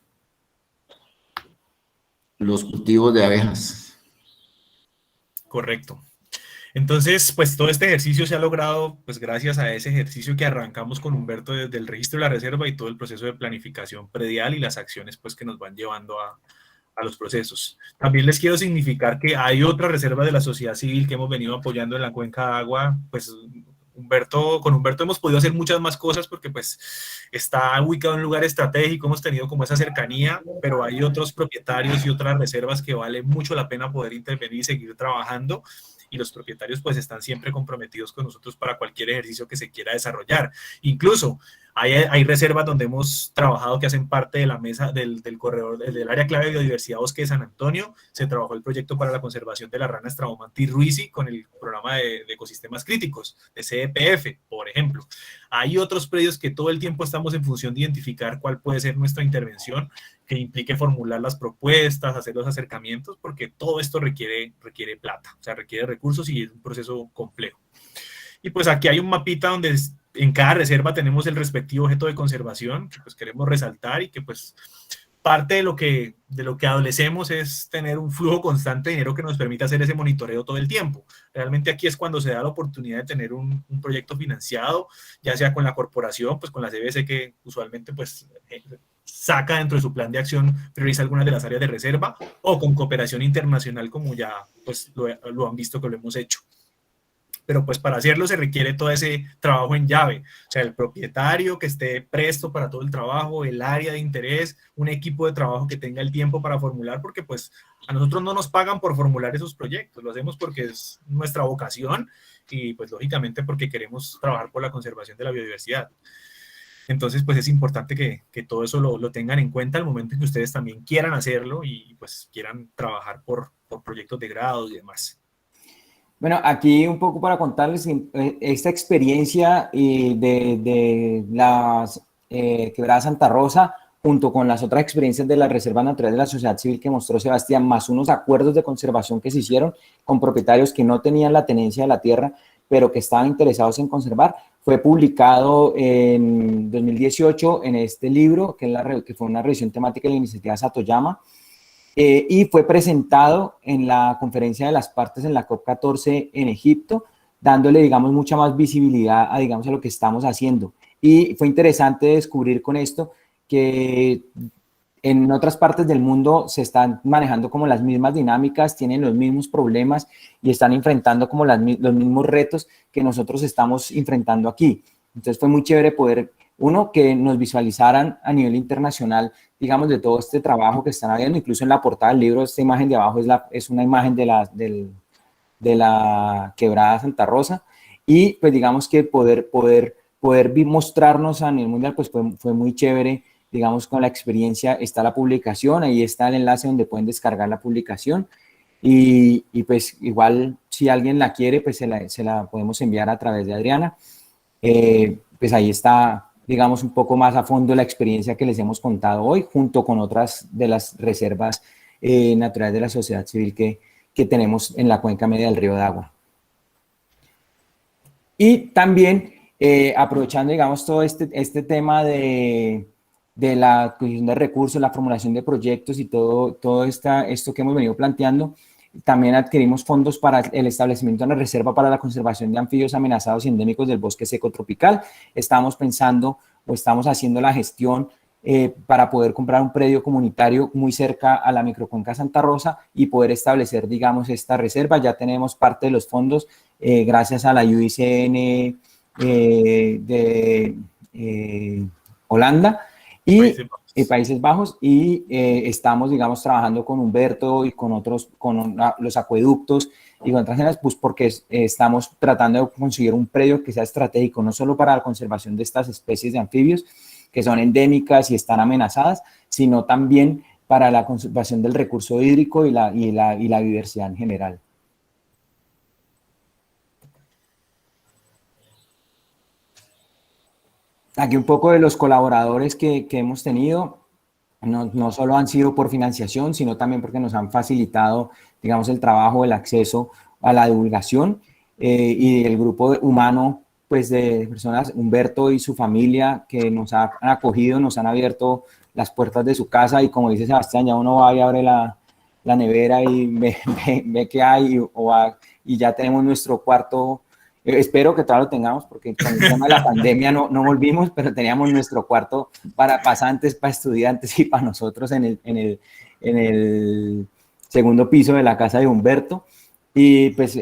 cultivos de abejas. Correcto. Entonces, pues todo este ejercicio se ha logrado, pues gracias a ese ejercicio que arrancamos con Humberto desde el registro de la reserva y todo el proceso de planificación predial y las acciones pues que nos van llevando a los procesos. También les quiero significar que hay otra reserva de la sociedad civil que hemos venido apoyando en la cuenca de agua, pues con Humberto hemos podido hacer muchas más cosas porque pues está ubicado en un lugar estratégico, hemos tenido como esa cercanía, pero hay otros propietarios y otras reservas que vale mucho la pena poder intervenir y seguir trabajando, y los propietarios pues están siempre comprometidos con nosotros para cualquier ejercicio que se quiera desarrollar. Incluso hay reservas donde hemos trabajado que hacen parte de la mesa del corredor, del área clave de biodiversidad Bosque de San Antonio. Se trabajó el proyecto para la conservación de la rana Straumantis ruisi con el programa de ecosistemas críticos, de CEPF, por ejemplo. Hay otros predios que todo el tiempo estamos en función de identificar cuál puede ser nuestra intervención, que implique formular las propuestas, hacer los acercamientos, porque todo esto requiere plata, o sea, requiere recursos y es un proceso complejo. Y pues aquí hay un mapita donde en cada reserva tenemos el respectivo objeto de conservación que pues queremos resaltar y que pues parte de lo que adolecemos es tener un flujo constante de dinero que nos permita hacer ese monitoreo todo el tiempo. Realmente aquí es cuando se da la oportunidad de tener un proyecto financiado, ya sea con la corporación, pues con la CBC que usualmente pues saca dentro de su plan de acción, prioriza algunas de las áreas de reserva, o con cooperación internacional como ya pues lo han visto que lo hemos hecho. Pero pues para hacerlo se requiere todo ese trabajo en llave, o sea, el propietario que esté presto para todo el trabajo, el área de interés, un equipo de trabajo que tenga el tiempo para formular, porque pues a nosotros no nos pagan por formular esos proyectos, lo hacemos porque es nuestra vocación y pues lógicamente porque queremos trabajar por la conservación de la biodiversidad. Entonces, pues es importante que todo eso lo tengan en cuenta al momento en que ustedes también quieran hacerlo y pues quieran trabajar por proyectos de grado y demás. Bueno, aquí un poco para contarles esta experiencia de las quebradas Santa Rosa, junto con las otras experiencias de la Reserva Natural de la Sociedad Civil que mostró Sebastián, más unos acuerdos de conservación que se hicieron con propietarios que no tenían la tenencia de la tierra, pero que estaban interesados en conservar, fue publicado en 2018 en este libro, que fue una revisión temática de la iniciativa Satoyama, y fue presentado en la conferencia de las partes en la COP14 en Egipto, dándole, digamos, mucha más visibilidad a, digamos, a lo que estamos haciendo. Y fue interesante descubrir con esto que en otras partes del mundo se están manejando como las mismas dinámicas, tienen los mismos problemas y están enfrentando como los mismos retos que nosotros estamos enfrentando aquí. Entonces fue muy chévere poder, uno, que nos visualizaran a nivel internacional, digamos, de todo este trabajo que están haciendo. Incluso en la portada del libro, esta imagen de abajo es una imagen de la quebrada Santa Rosa, y pues digamos que poder mostrarnos a nivel mundial, pues fue muy chévere digamos, con la experiencia, está la publicación, ahí está el enlace donde pueden descargar la publicación. Y pues igual si alguien la quiere, pues se la podemos enviar a través de Adriana. Pues ahí está, digamos, un poco más a fondo la experiencia que les hemos contado hoy, junto con otras de las reservas naturales de la sociedad civil que tenemos en la cuenca media del río Dagua. Y también aprovechando, digamos, todo este tema de la adquisición de recursos, la formulación de proyectos y todo esto que hemos venido planteando, también adquirimos fondos para el establecimiento de una reserva para la conservación de anfibios amenazados y endémicos del bosque seco tropical. Estamos pensando o estamos haciendo la gestión para poder comprar un predio comunitario muy cerca a la microcuenca Santa Rosa y poder establecer, digamos, esta reserva. Ya tenemos parte de los fondos gracias a la UICN de Holanda y Países Bajos, y estamos, digamos, trabajando con Humberto y con otros, con los acueductos y con otras zonas, pues porque estamos tratando de conseguir un predio que sea estratégico, no solo para la conservación de estas especies de anfibios que son endémicas y están amenazadas, sino también para la conservación del recurso hídrico y la biodiversidad en general. Aquí un poco de los colaboradores que hemos tenido, no solo han sido por financiación, sino también porque nos han facilitado, digamos, el trabajo, el acceso a la divulgación, y el grupo humano, pues, de personas, Humberto y su familia, que nos han acogido, nos han abierto las puertas de su casa, y como dice Sebastián, ya uno va y abre la nevera y ve que hay, y ya tenemos nuestro cuarto. Espero que todavía lo tengamos, porque con el tema de la pandemia no volvimos, pero teníamos nuestro cuarto para pasantes, para estudiantes y para nosotros en el segundo piso de la casa de Humberto. Y pues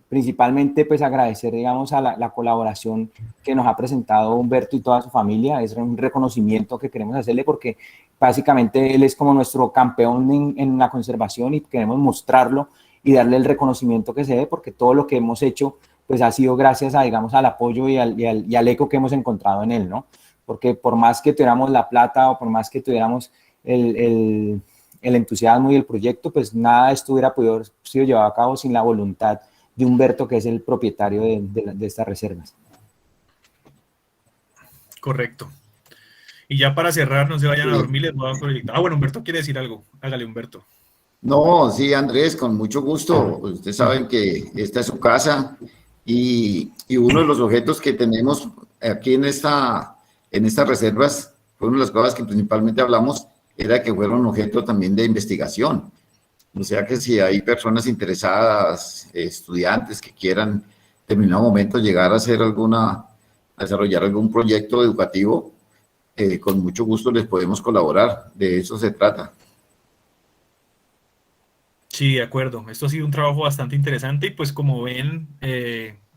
principalmente pues agradecer, digamos, a la colaboración que nos ha presentado Humberto y toda su familia. Es un reconocimiento que queremos hacerle, porque básicamente él es como nuestro campeón en la conservación, y queremos mostrarlo y darle el reconocimiento que se debe, porque todo lo que hemos hecho pues ha sido gracias a, digamos, al apoyo y al eco que hemos encontrado en él, ¿no? Porque por más que tuviéramos la plata o por más que tuviéramos el entusiasmo y el proyecto, pues nada de esto hubiera podido sido llevado a cabo sin la voluntad de Humberto, que es el propietario de estas reservas. Correcto. Y ya para cerrar, no se vayan a dormir, les voy a proyectar. Bueno, Humberto quiere decir algo. Hágale, Humberto. No, sí, Andrés, con mucho gusto. Ustedes saben que esta es su casa, y uno de los objetos que tenemos aquí en estas reservas, fue una de las cosas que principalmente hablamos, era que fueron objeto también de investigación. O sea que si hay personas interesadas, estudiantes que quieran en determinado momento llegar a desarrollar algún proyecto educativo, con mucho gusto les podemos colaborar. De eso se trata. Sí, de acuerdo. Esto ha sido un trabajo bastante interesante, y pues como ven,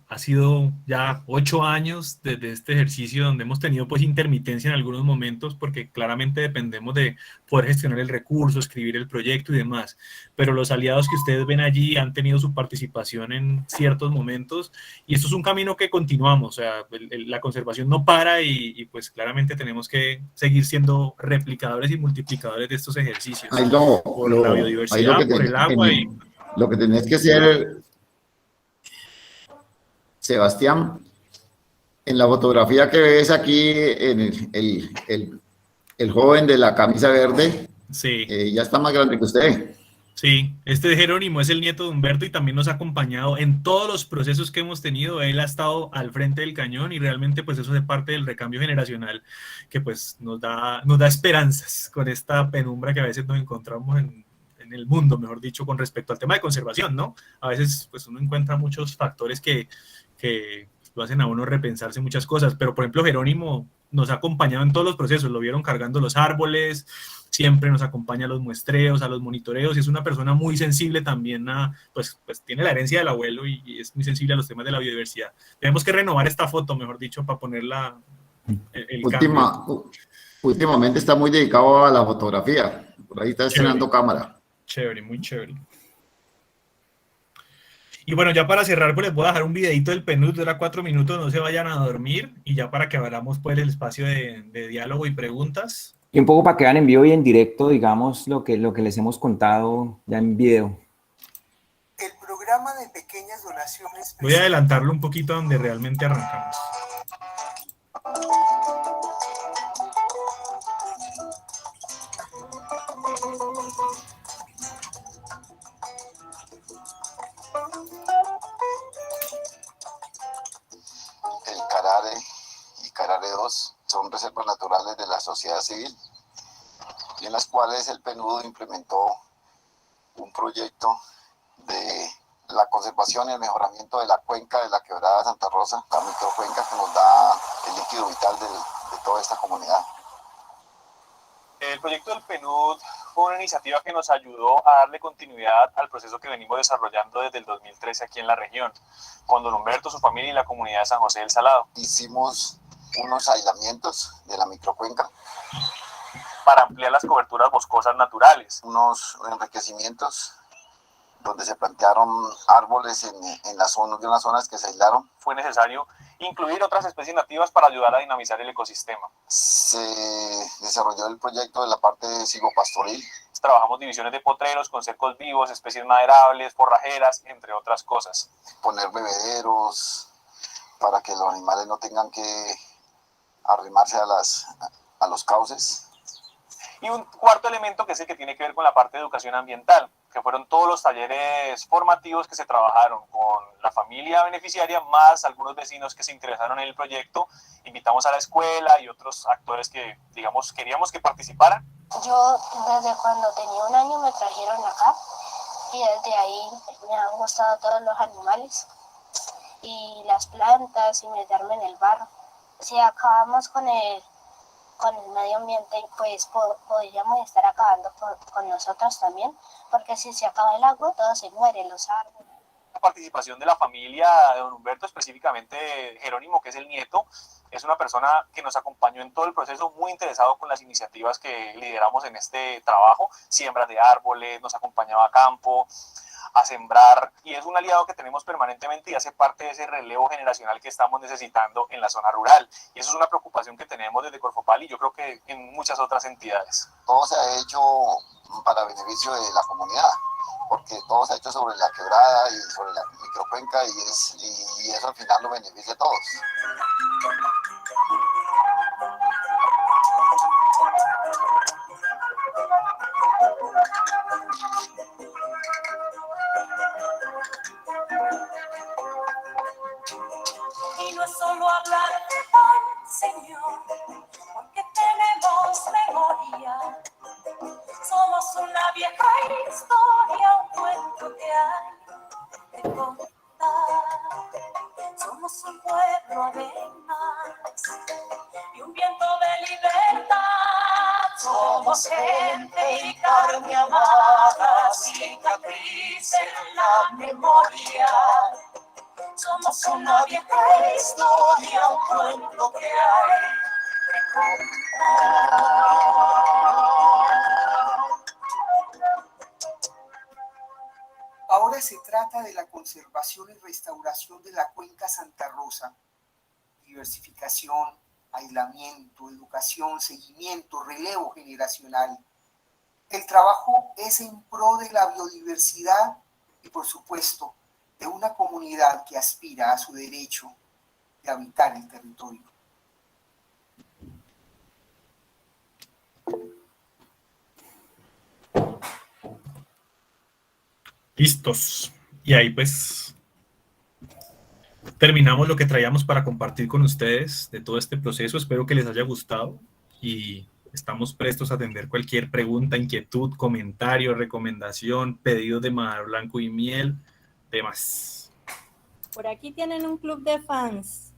ha sido ya 8 años desde este ejercicio, donde hemos tenido pues intermitencia en algunos momentos, porque claramente dependemos de poder gestionar el recurso, escribir el proyecto y demás. Pero los aliados que ustedes ven allí han tenido su participación en ciertos momentos, y esto es un camino que continuamos. O sea, la conservación no para, y pues claramente tenemos que seguir siendo replicadores y multiplicadores de estos ejercicios. Por la biodiversidad, por el agua y... Lo que tenés que hacer, Sebastián, en la fotografía que ves aquí, el joven de la camisa verde, sí, ya está más grande que usted. Sí, este Jerónimo es el nieto de Humberto y también nos ha acompañado en todos los procesos que hemos tenido. Él ha estado al frente del cañón, y realmente pues eso es parte del recambio generacional que pues nos da esperanzas con esta penumbra que a veces nos encontramos en el mundo, mejor dicho, con respecto al tema de conservación, ¿no? A veces pues uno encuentra muchos factores que lo hacen a uno repensarse muchas cosas, pero por ejemplo Jerónimo nos ha acompañado en todos los procesos. Lo vieron cargando los árboles, siempre nos acompaña a los muestreos, a los monitoreos, y es una persona muy sensible también pues tiene la herencia del abuelo y es muy sensible a los temas de la biodiversidad. Tenemos que renovar esta foto, mejor dicho, para ponerla Últimamente está muy dedicado a la fotografía, por ahí está estrenando cámara. Chévere, muy chévere. Y bueno, ya para cerrar, pues les voy a dejar un videito del PNUD, dura 4 minutos, no se vayan a dormir, y ya para que abramos pues el espacio de diálogo y preguntas. Y un poco para que vean en vivo y en directo, digamos, lo que les hemos contado ya en video. El programa de pequeñas donaciones... Voy a adelantarlo un poquito a donde realmente arrancamos. El Carare y Carare 2 son reservas naturales de la sociedad civil, y en las cuales el PNUD implementó un proyecto de la conservación y el mejoramiento de la cuenca de la Quebrada de Santa Rosa, la microcuenca que nos da el líquido vital de toda esta comunidad. El proyecto del PNUD fue una iniciativa que nos ayudó a darle continuidad al proceso que venimos desarrollando desde el 2013 aquí en la región, con don Humberto, su familia y la comunidad de San José del Salado. Hicimos unos aislamientos de la microcuenca para ampliar las coberturas boscosas naturales, unos enriquecimientos donde se plantearon árboles en las zonas, de unas zonas que se aislaron. Fue necesario incluir otras especies nativas para ayudar a dinamizar el ecosistema. Se desarrolló el proyecto de la parte silvopastoril. Trabajamos divisiones de potreros con cercos vivos, especies maderables, forrajeras, entre otras cosas. Poner bebederos para que los animales no tengan que arrimarse a los cauces. Y un cuarto elemento que es el que tiene que ver con la parte de educación ambiental, que fueron todos los talleres formativos que se trabajaron con la familia beneficiaria, más algunos vecinos que se interesaron en el proyecto. Invitamos a la escuela y otros actores que, digamos, queríamos que participaran. Yo desde cuando tenía 1 año me trajeron acá y desde ahí me han gustado todos los animales y las plantas y meterme en el barro. Si acabamos con el medio ambiente, pues podríamos estar acabando con nosotros también, porque si se acaba el agua, todo se muere, los árboles. La participación de la familia de don Humberto, específicamente Jerónimo, que es el nieto, es una persona que nos acompañó en todo el proceso, muy interesado con las iniciativas que lideramos en este trabajo, siembras de árboles, nos acompañaba a campo, a sembrar, y es un aliado que tenemos permanentemente y hace parte de ese relevo generacional que estamos necesitando en la zona rural. Y eso es una preocupación que tenemos desde Corfopal y yo creo que en muchas otras entidades. Todo se ha hecho para beneficio de la comunidad, porque todo se ha hecho sobre la quebrada y sobre la microcuenca y eso al final lo beneficia a todos. Y no es solo hablar de pan, Señor, porque tenemos memoria. Somos una vieja historia, un cuento que hay que contar. Somos un pueblo además y un viento de libertad. Somos gente y carne amada, cicatriz en la memoria. Somos una vieja historia, un cuento que hay que contar. Ahora se trata de la conservación y restauración de la cuenca Santa Rosa. Diversificación, aislamiento, educación, seguimiento, relevo generacional. El trabajo es en pro de la biodiversidad y, por supuesto, de una comunidad que aspira a su derecho de habitar el territorio. Listos. Y ahí pues terminamos lo que traíamos para compartir con ustedes de todo este proceso. Espero que les haya gustado y estamos prestos a atender cualquier pregunta, inquietud, comentario, recomendación, pedido de Mar Blanco y Miel, demás. Por aquí tienen un club de fans.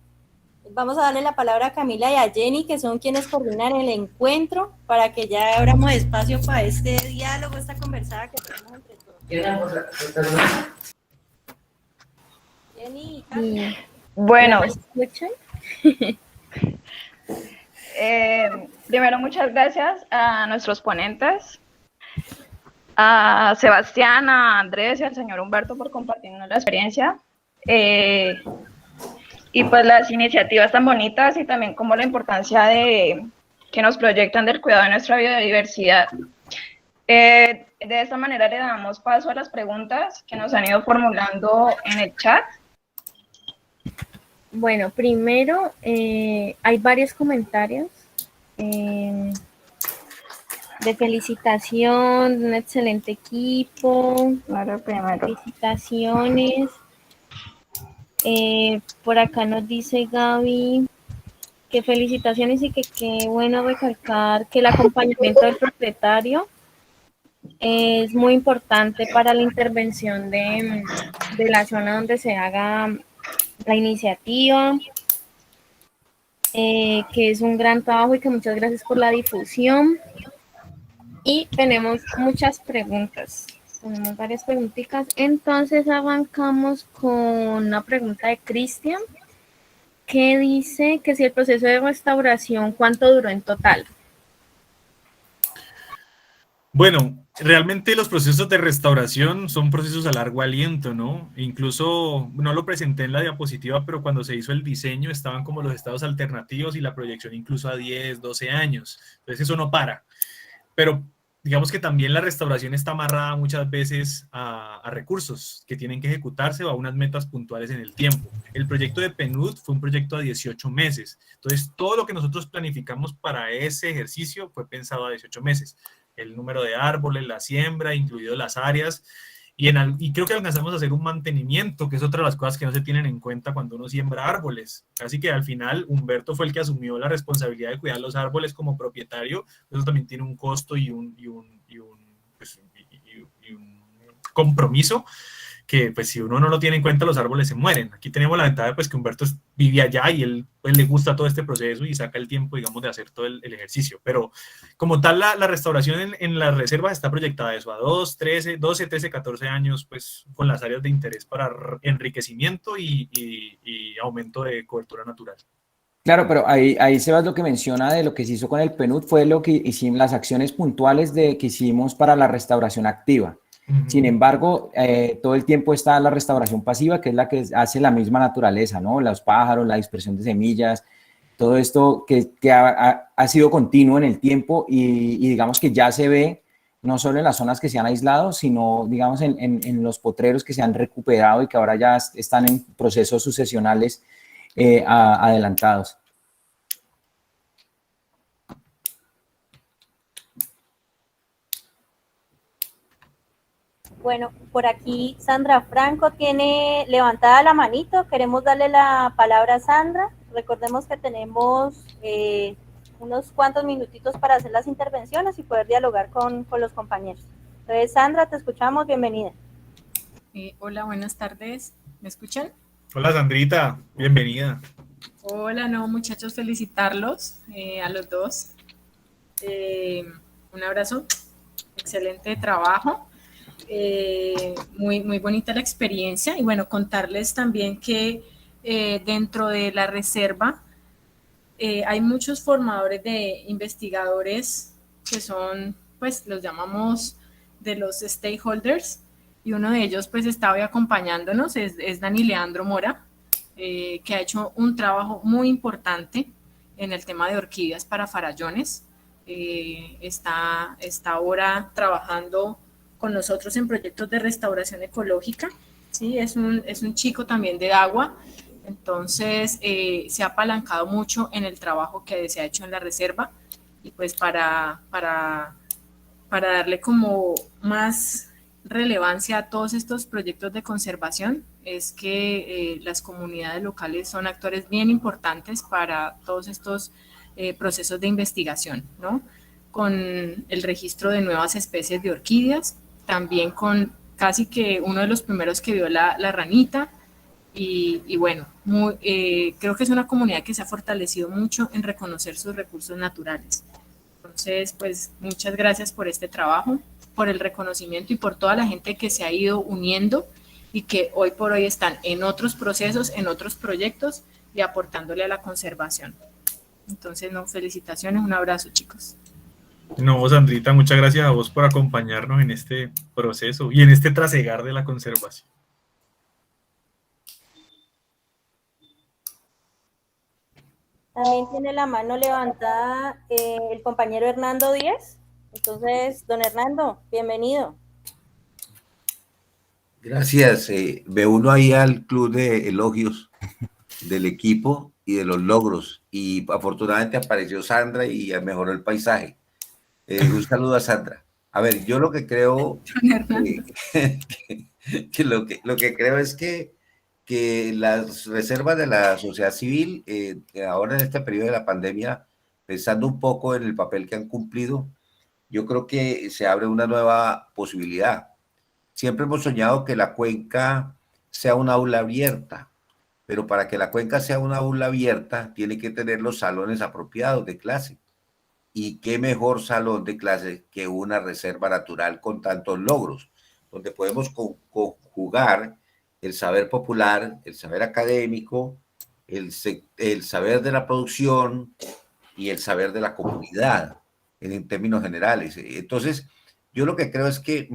Vamos a darle la palabra a Camila y a Jenny, que son quienes coordinan el encuentro, para que ya abramos espacio para este diálogo, esta conversada que tenemos entre todos. Jenny, bueno, ¿me escuchan? Primero muchas gracias a nuestros ponentes. a Sebastián, a Andrés y al señor Humberto por compartirnos la experiencia. Y pues las iniciativas tan bonitas y también como la importancia de que nos proyectan del cuidado de nuestra biodiversidad. De esta manera le damos paso a las preguntas que nos han ido formulando en el chat. Bueno, primero hay varios comentarios de felicitación, un excelente equipo, Claro, primero. felicitaciones. Por acá nos dice Gaby que felicitaciones y que qué bueno recalcar que el acompañamiento del propietario es muy importante para la intervención de la zona donde se haga la iniciativa, que es un gran trabajo y que muchas gracias por la difusión. Y tenemos muchas preguntas, tenemos varias preguntitas. Entonces arrancamos con una pregunta de Cristian, que dice que si el proceso de restauración, ¿cuánto duró en total? Bueno, realmente los procesos de restauración son procesos a largo aliento, ¿no? Incluso, no lo presenté en la diapositiva, pero cuando se hizo el diseño estaban como los estados alternativos y la proyección incluso a 10, 12 años. Entonces eso no para. Pero digamos que también la restauración está amarrada muchas veces a recursos que tienen que ejecutarse o a unas metas puntuales en el tiempo. El proyecto de PNUD fue un proyecto a 18 meses. Entonces, todo lo que nosotros planificamos para ese ejercicio fue pensado a 18 meses. El número de árboles, la siembra, incluido las áreas, y creo que alcanzamos a hacer un mantenimiento, que es otra de las cosas que no se tienen en cuenta cuando uno siembra árboles. Así que al final Humberto fue el que asumió la responsabilidad de cuidar los árboles como propietario. Eso también tiene un costo y un compromiso que pues si uno no lo tiene en cuenta los árboles se mueren. Aquí tenemos la ventaja pues que Humberto vive allá y él pues, le gusta todo este proceso y saca el tiempo, digamos, de hacer todo el ejercicio. Pero como tal, la restauración en las reservas está proyectada eso a 12, 13, 14 años, pues con las áreas de interés para enriquecimiento y aumento de cobertura natural. Claro, pero ahí Sebas lo que menciona de lo que se hizo con el PNUD fue lo que hicimos, las acciones puntuales que hicimos para la restauración activa. Sin embargo, todo el tiempo está la restauración pasiva, que es la que hace la misma naturaleza, ¿no? Los pájaros, la dispersión de semillas, todo esto que ha sido continuo en el tiempo y digamos que ya se ve no solo en las zonas que se han aislado, sino digamos en los potreros que se han recuperado y que ahora ya están en procesos sucesionales adelantados. Bueno, por aquí Sandra Franco tiene levantada la manito. Queremos darle la palabra a Sandra. Recordemos que tenemos unos cuantos minutitos para hacer las intervenciones y poder dialogar con los compañeros. Entonces, Sandra, te escuchamos. Bienvenida. Hola, buenas tardes. ¿Me escuchan? Hola, Sandrita. Bienvenida. Hola, no, muchachos, felicitarlos a los dos. Un abrazo. Excelente trabajo. Muy bonita la experiencia y bueno, contarles también que dentro de la reserva hay muchos formadores de investigadores que son, pues los llamamos de los stakeholders y uno de ellos pues está hoy acompañándonos, es Dani Leandro Mora, que ha hecho un trabajo muy importante en el tema de orquídeas para farallones. Está ahora trabajando con nosotros en proyectos de restauración ecológica, ¿sí? Es un chico también de agua, entonces se ha apalancado mucho en el trabajo que se ha hecho en la reserva y pues para darle como más relevancia a todos estos proyectos de conservación es que las comunidades locales son actores bien importantes para todos estos procesos de investigación, ¿no? Con el registro de nuevas especies de orquídeas, también con casi que uno de los primeros que vio la ranita y bueno, creo que es una comunidad que se ha fortalecido mucho en reconocer sus recursos naturales. Entonces, pues muchas gracias por este trabajo, por el reconocimiento y por toda la gente que se ha ido uniendo y que hoy por hoy están en otros procesos, en otros proyectos y aportándole a la conservación. Entonces, no, felicitaciones, un abrazo, chicos. No, Sandrita, muchas gracias a vos por acompañarnos en este proceso y en este trasegar de la conservación. También tiene la mano levantada el compañero Hernando Díaz. Entonces, don Hernando, bienvenido. Gracias. Me uno ahí al club de elogios del equipo y de los logros. Y afortunadamente apareció Sandra y mejoró el paisaje. Un saludo a Sandra. A ver, yo lo que creo, lo que creo es que las reservas de la sociedad civil, ahora en este periodo de la pandemia, pensando un poco en el papel que han cumplido, yo creo que se abre una nueva posibilidad. Siempre hemos soñado que la cuenca sea una aula abierta, pero para que la cuenca sea una aula abierta, tiene que tener los salones apropiados de clase. Y qué mejor salón de clase que una reserva natural con tantos logros, donde podemos conjugar el saber popular, el saber académico, el saber de la producción y el saber de la comunidad, en términos generales. Entonces, yo lo que creo es que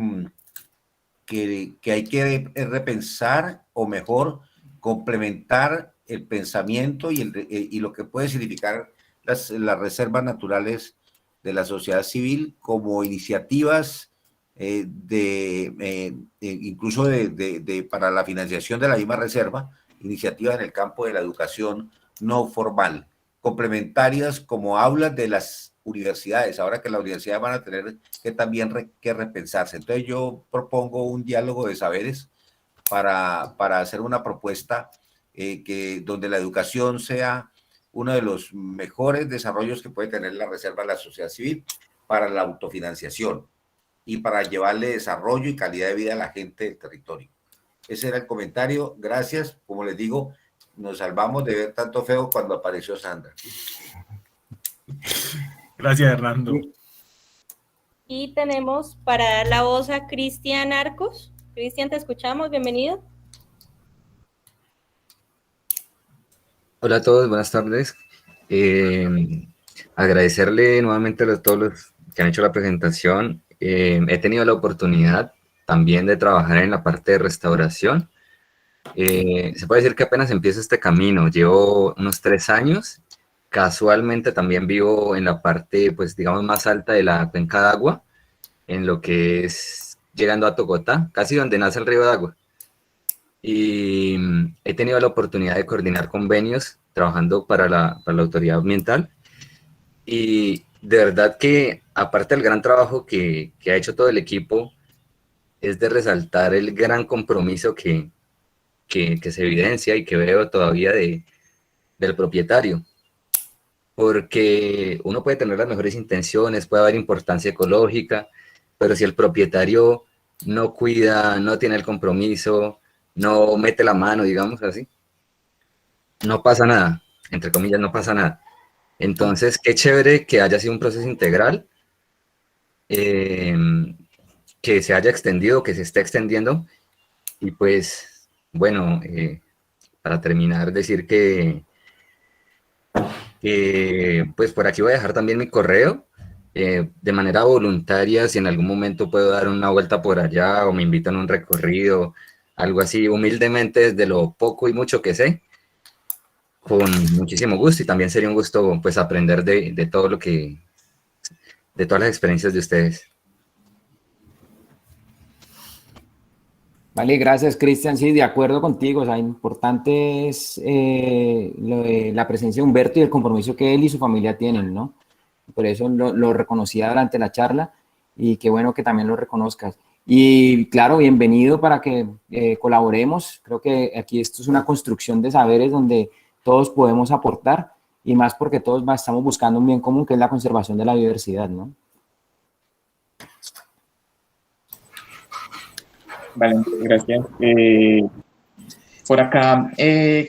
hay que repensar, o mejor, complementar el pensamiento y lo que puede significar las reservas naturales de la sociedad civil como iniciativas incluso para la financiación de la misma reserva, iniciativas en el campo de la educación no formal, complementarias como aulas de las universidades, ahora que las universidades van a tener que también que repensarse. Entonces yo propongo un diálogo de saberes para hacer una propuesta donde la educación sea uno de los mejores desarrollos que puede tener la reserva de la sociedad civil para la autofinanciación y para llevarle desarrollo y calidad de vida a la gente del territorio. Ese era el comentario. Gracias. Como les digo, nos salvamos de ver tanto feo cuando apareció Sandra. Gracias, Hernando. Y tenemos para dar la voz a Cristian Arcos. Cristian, te escuchamos. Bienvenido. Hola a todos, buenas tardes. Agradecerle nuevamente a todos los que han hecho la presentación. He tenido la oportunidad también de trabajar en la parte de restauración. Se puede decir que apenas empiezo este camino. Llevo unos 3 años. Casualmente también vivo en la parte, pues digamos, más alta de la cuenca de agua, en lo que es llegando a Togotá, casi donde nace el río de agua. Y he tenido la oportunidad de coordinar convenios trabajando para la autoridad ambiental, y de verdad que aparte del gran trabajo que ha hecho todo el equipo, es de resaltar el gran compromiso que se evidencia y que veo todavía del propietario, porque uno puede tener las mejores intenciones, puede haber importancia ecológica, pero si el propietario no cuida, no tiene el compromiso, no mete la mano, digamos así, no pasa nada, entre comillas, no pasa nada. Entonces, qué chévere que haya sido un proceso integral, que se haya extendido, que se esté extendiendo, y pues, bueno, para terminar, decir que pues por aquí voy a dejar también mi correo, de manera voluntaria, si en algún momento puedo dar una vuelta por allá, o me invitan a un recorrido, algo así, humildemente, desde lo poco y mucho que sé, con muchísimo gusto, y también sería un gusto pues aprender de todo lo que, de todas las experiencias de ustedes. Vale, gracias, Cristian. Sí, de acuerdo contigo. O sea, importante es la presencia de Humberto y el compromiso que él y su familia tienen, ¿no? Por eso lo reconocía durante la charla, y qué bueno que también lo reconozcas. Y claro, bienvenido para que colaboremos. Creo que aquí esto es una construcción de saberes donde todos podemos aportar, y más porque todos estamos buscando un bien común, que es la conservación de la biodiversidad, ¿no? Vale, gracias. Por acá,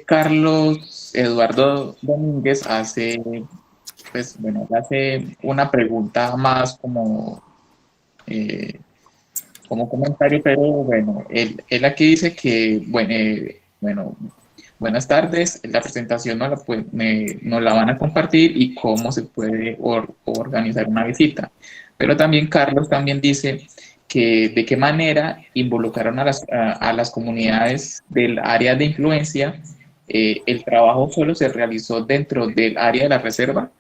Carlos Eduardo Domínguez hace una pregunta más como comentario, pero bueno, él aquí dice que, voy buenas tardes, la presentación nos la van a compartir y cómo se puede organizar una visita. Pero también Carlos también dice que de qué manera involucraron a las comunidades del área de influencia. ¿El trabajo solo se realizó dentro del área de la reserva?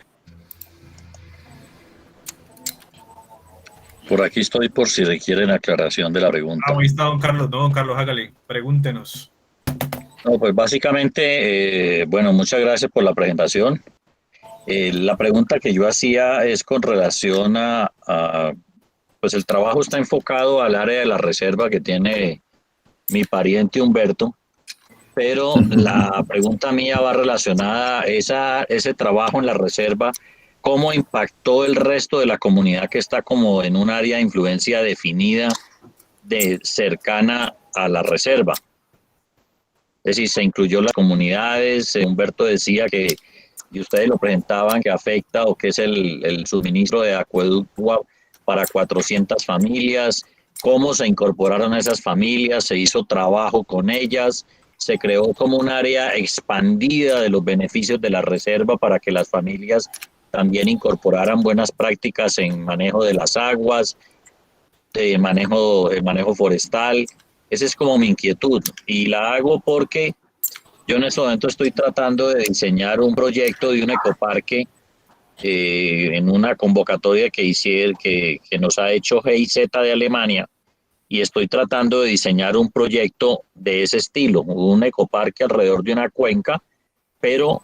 Por aquí estoy por si requieren aclaración de la pregunta. Ahí está don Carlos. No, don Carlos, hágale, pregúntenos. No, pues básicamente, bueno, muchas gracias por la presentación. La pregunta que yo hacía es con relación pues el trabajo está enfocado al área de la reserva que tiene mi pariente Humberto, pero la pregunta mía va relacionada a ese trabajo en la reserva. ¿Cómo impactó el resto de la comunidad que está como en un área de influencia definida cercana a la reserva? Es decir, se incluyó las comunidades. Humberto decía que, y ustedes lo presentaban, que afecta o que es el suministro de acueducto para 400 familias. ¿Cómo se incorporaron a esas familias? ¿Se hizo trabajo con ellas? ¿Se creó como un área expandida de los beneficios de la reserva para que las familias también incorporaran buenas prácticas en manejo de las aguas, de manejo forestal? Esa es como mi inquietud, y la hago porque yo en este momento estoy tratando de diseñar un proyecto de un ecoparque en una convocatoria que nos ha hecho GIZ de Alemania, y estoy tratando de diseñar un proyecto de ese estilo, un ecoparque alrededor de una cuenca, pero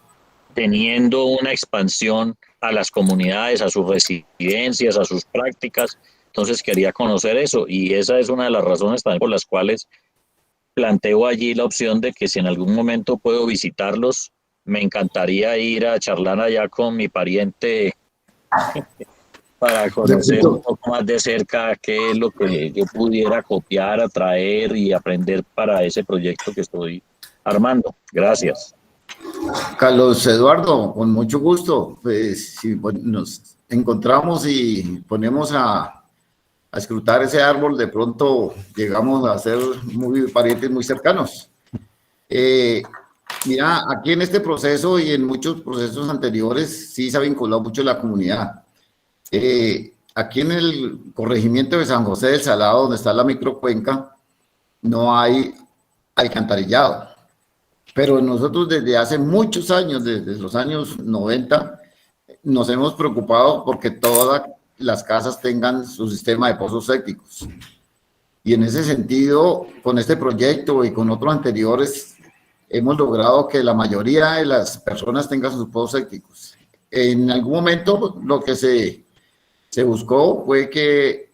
teniendo una expansión a las comunidades, a sus residencias, a sus prácticas. Entonces quería conocer eso, y esa es una de las razones también por las cuales planteo allí la opción de que si en algún momento puedo visitarlos, me encantaría ir a charlar allá con mi pariente para conocer un poco más de cerca qué es lo que yo pudiera copiar, atraer y aprender para ese proyecto que estoy armando. Gracias. Carlos Eduardo, con mucho gusto. Pues si nos encontramos y ponemos a escrutar ese árbol, de pronto llegamos a ser muy parientes muy cercanos. Mira, aquí en este proceso y en muchos procesos anteriores sí se ha vinculado mucho la comunidad. Aquí en el corregimiento de San José del Salado, donde está la microcuenca, no hay alcantarillado. Pero nosotros desde hace muchos años, desde los años 90, nos hemos preocupado porque todas las casas tengan su sistema de pozos sépticos. Y en ese sentido, con este proyecto y con otros anteriores, hemos logrado que la mayoría de las personas tengan sus pozos sépticos. En algún momento lo que se buscó fue que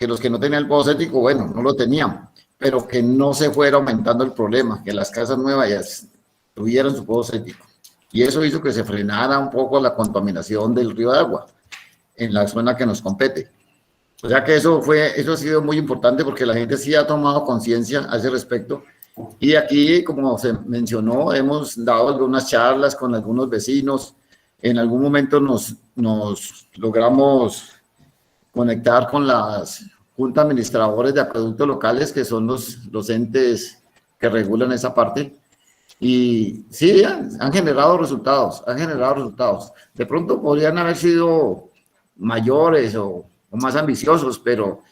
los que no tenían el pozo séptico, bueno, no lo tenían, pero que no se fuera aumentando el problema, que las casas nuevas ya tuvieran su pozo séptico. Y eso hizo que se frenara un poco la contaminación del río de agua en la zona que nos compete. O sea que eso ha sido muy importante porque la gente sí ha tomado conciencia a ese respecto. Y aquí, como se mencionó, hemos dado algunas charlas con algunos vecinos. En algún momento nos logramos conectar con las juntas administradores de acueductos locales, que son los entes que regulan esa parte. Y sí, han generado resultados, De pronto podrían haber sido mayores o más ambiciosos, pero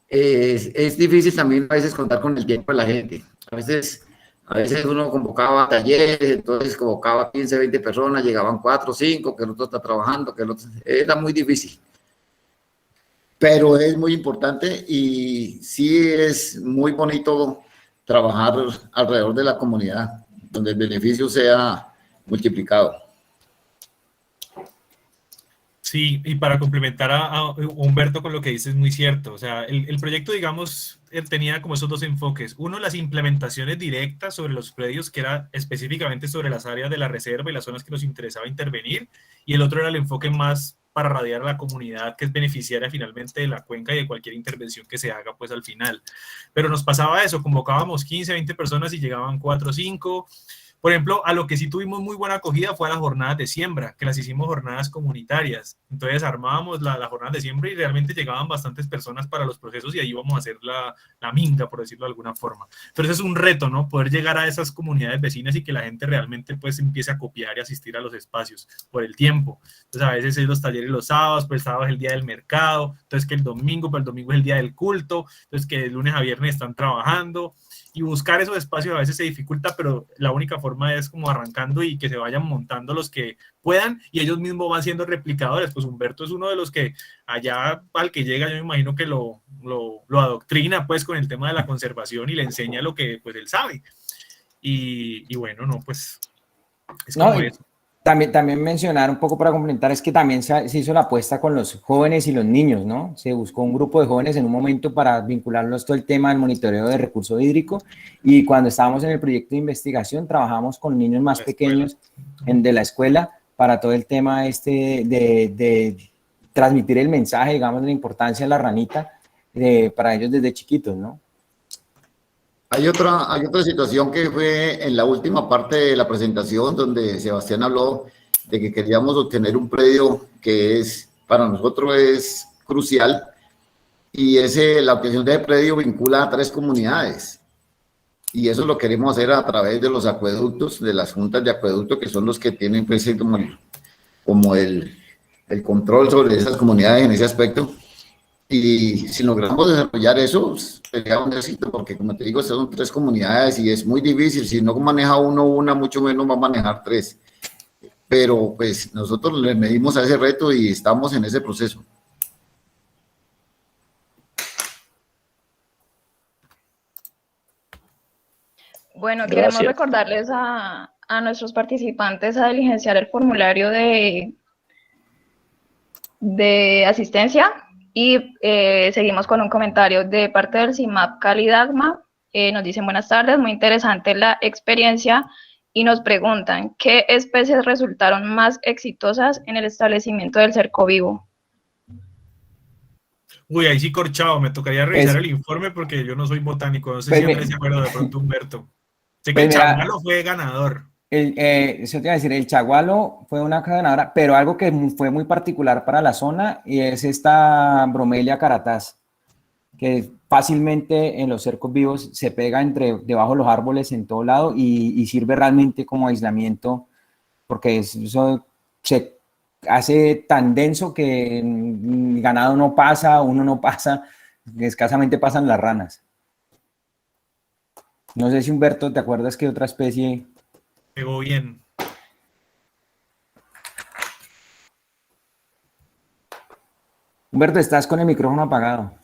es difícil también a veces contar con el tiempo de la gente. A veces uno convocaba talleres, entonces convocaba 15, 20 personas, llegaban 4 o 5, que el otro está trabajando, que el otro... Era muy difícil. Pero es muy importante y sí es muy bonito trabajar alrededor de la comunidad, donde el beneficio sea multiplicado. Sí, y para complementar a Humberto con lo que dice, es muy cierto. O sea, el proyecto, digamos, tenía como esos dos enfoques. Uno, las implementaciones directas sobre los predios, que era específicamente sobre las áreas de la reserva y las zonas que nos interesaba intervenir. Y el otro era el enfoque más para radiar a la comunidad, que es beneficiaria finalmente de la cuenca y de cualquier intervención que se haga pues al final. Pero nos pasaba eso, convocábamos 15, 20 personas y llegaban 4 o 5, Por ejemplo, a lo que sí tuvimos muy buena acogida fue a las jornadas de siembra, que las hicimos jornadas comunitarias. Entonces armábamos la jornada de siembra y realmente llegaban bastantes personas para los procesos y ahí íbamos a hacer la minga, por decirlo de alguna forma. Entonces es un reto, ¿no? Poder llegar a esas comunidades vecinas y que la gente realmente pues empiece a copiar y asistir a los espacios por el tiempo. Entonces a veces es los talleres los sábados, pues el sábado es el día del mercado, entonces que el domingo, pues el domingo es el día del culto, entonces que de lunes a viernes están trabajando. Y buscar esos espacios a veces se dificulta, pero la única forma es como arrancando y que se vayan montando los que puedan y ellos mismos van siendo replicadores. Pues Humberto es uno de los que allá al que llega yo me imagino que lo adoctrina pues con el tema de la conservación y le enseña lo que pues él sabe. Y bueno, no, pues es como eso. También mencionar un poco para complementar, es que también se hizo la apuesta con los jóvenes y los niños, ¿no? Se buscó un grupo de jóvenes en un momento para vincularlos todo el tema del monitoreo de recurso hídrico y cuando estábamos en el proyecto de investigación trabajamos con niños más pequeños de la escuela para todo el tema de transmitir el mensaje, digamos, de la importancia de la ranita para ellos desde chiquitos, ¿no? Hay otra situación que fue en la última parte de la presentación donde Sebastián habló de que queríamos obtener un predio que para nosotros es crucial y la obtención de ese predio vincula a 3 comunidades y eso lo queremos hacer a través de los acueductos, de las juntas de acueducto que son los que tienen pues, como el control sobre esas comunidades en ese aspecto. Y si logramos desarrollar eso, sería un éxito, porque como te digo, estas son 3 comunidades y es muy difícil. Si no maneja uno una, mucho menos va a manejar 3. Pero pues nosotros le medimos a ese reto y estamos en ese proceso. Bueno, queremos recordarles a nuestros participantes a diligenciar el formulario de asistencia. Y seguimos con un comentario de parte del CIMAP Cali Dagma. Nos dicen buenas tardes, muy interesante la experiencia y nos preguntan ¿qué especies resultaron más exitosas en el establecimiento del cerco vivo? Uy, ahí sí corchado, me tocaría revisar el informe porque yo no soy botánico, no sé si Andrés se acuerda de pronto Humberto. Sé que el chagualo fue ganador. Eso te iba a decir, el chagualo fue una ganadora, pero algo que fue muy particular para la zona y es esta bromelia carataz, que fácilmente en los cercos vivos se pega debajo de los árboles en todo lado y sirve realmente como aislamiento, porque eso se hace tan denso que el ganado no pasa, uno no pasa, escasamente pasan las ranas. No sé si Humberto, ¿te acuerdas que otra especie? Pegó bien. Humberto, estás con el micrófono apagado.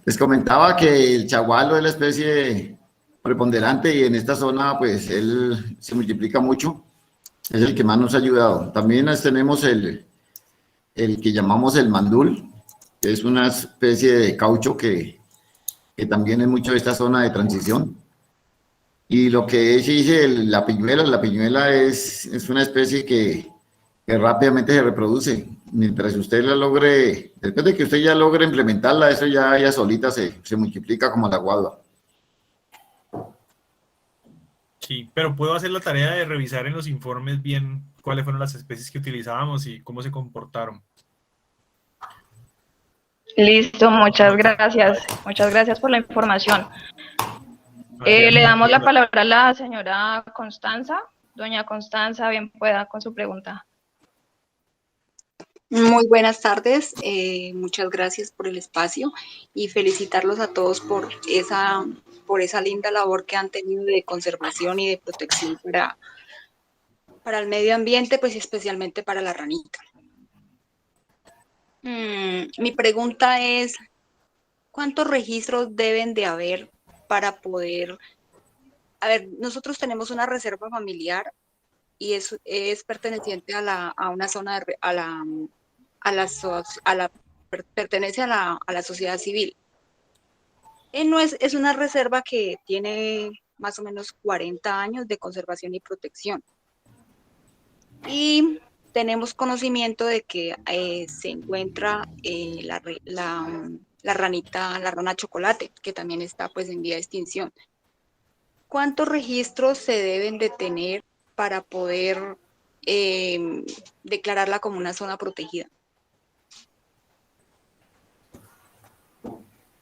Les comentaba que el chagualo es la especie preponderante y en esta zona pues él se multiplica mucho. Es el que más nos ha ayudado. También tenemos el que llamamos el mandul, que es una especie de caucho que también es mucho de esta zona de transición. Y lo que dice la piñuela es una especie que rápidamente se reproduce. Mientras usted la logre, después de que usted ya logre implementarla, eso ya solita se multiplica como la guadua. Sí, pero puedo hacer la tarea de revisar en los informes bien cuáles fueron las especies que utilizábamos y cómo se comportaron. Listo, muchas gracias. Muchas gracias por la información. Le damos la palabra a la señora Constanza. Doña Constanza, bien pueda con su pregunta. Muy buenas tardes, muchas gracias por el espacio y felicitarlos a todos por esa linda labor que han tenido de conservación y de protección para el medio ambiente, pues especialmente para la ranita. Mi pregunta es, ¿cuántos registros deben de haber para poder... A ver, nosotros tenemos una reserva familiar y es perteneciente a una zona, pertenece a la sociedad civil. Es una reserva que tiene más o menos 40 años de conservación y protección. Y tenemos conocimiento de que se encuentra la la rana chocolate, que también está pues en vía de extinción. ¿Cuántos registros se deben de tener para poder declararla como una zona protegida?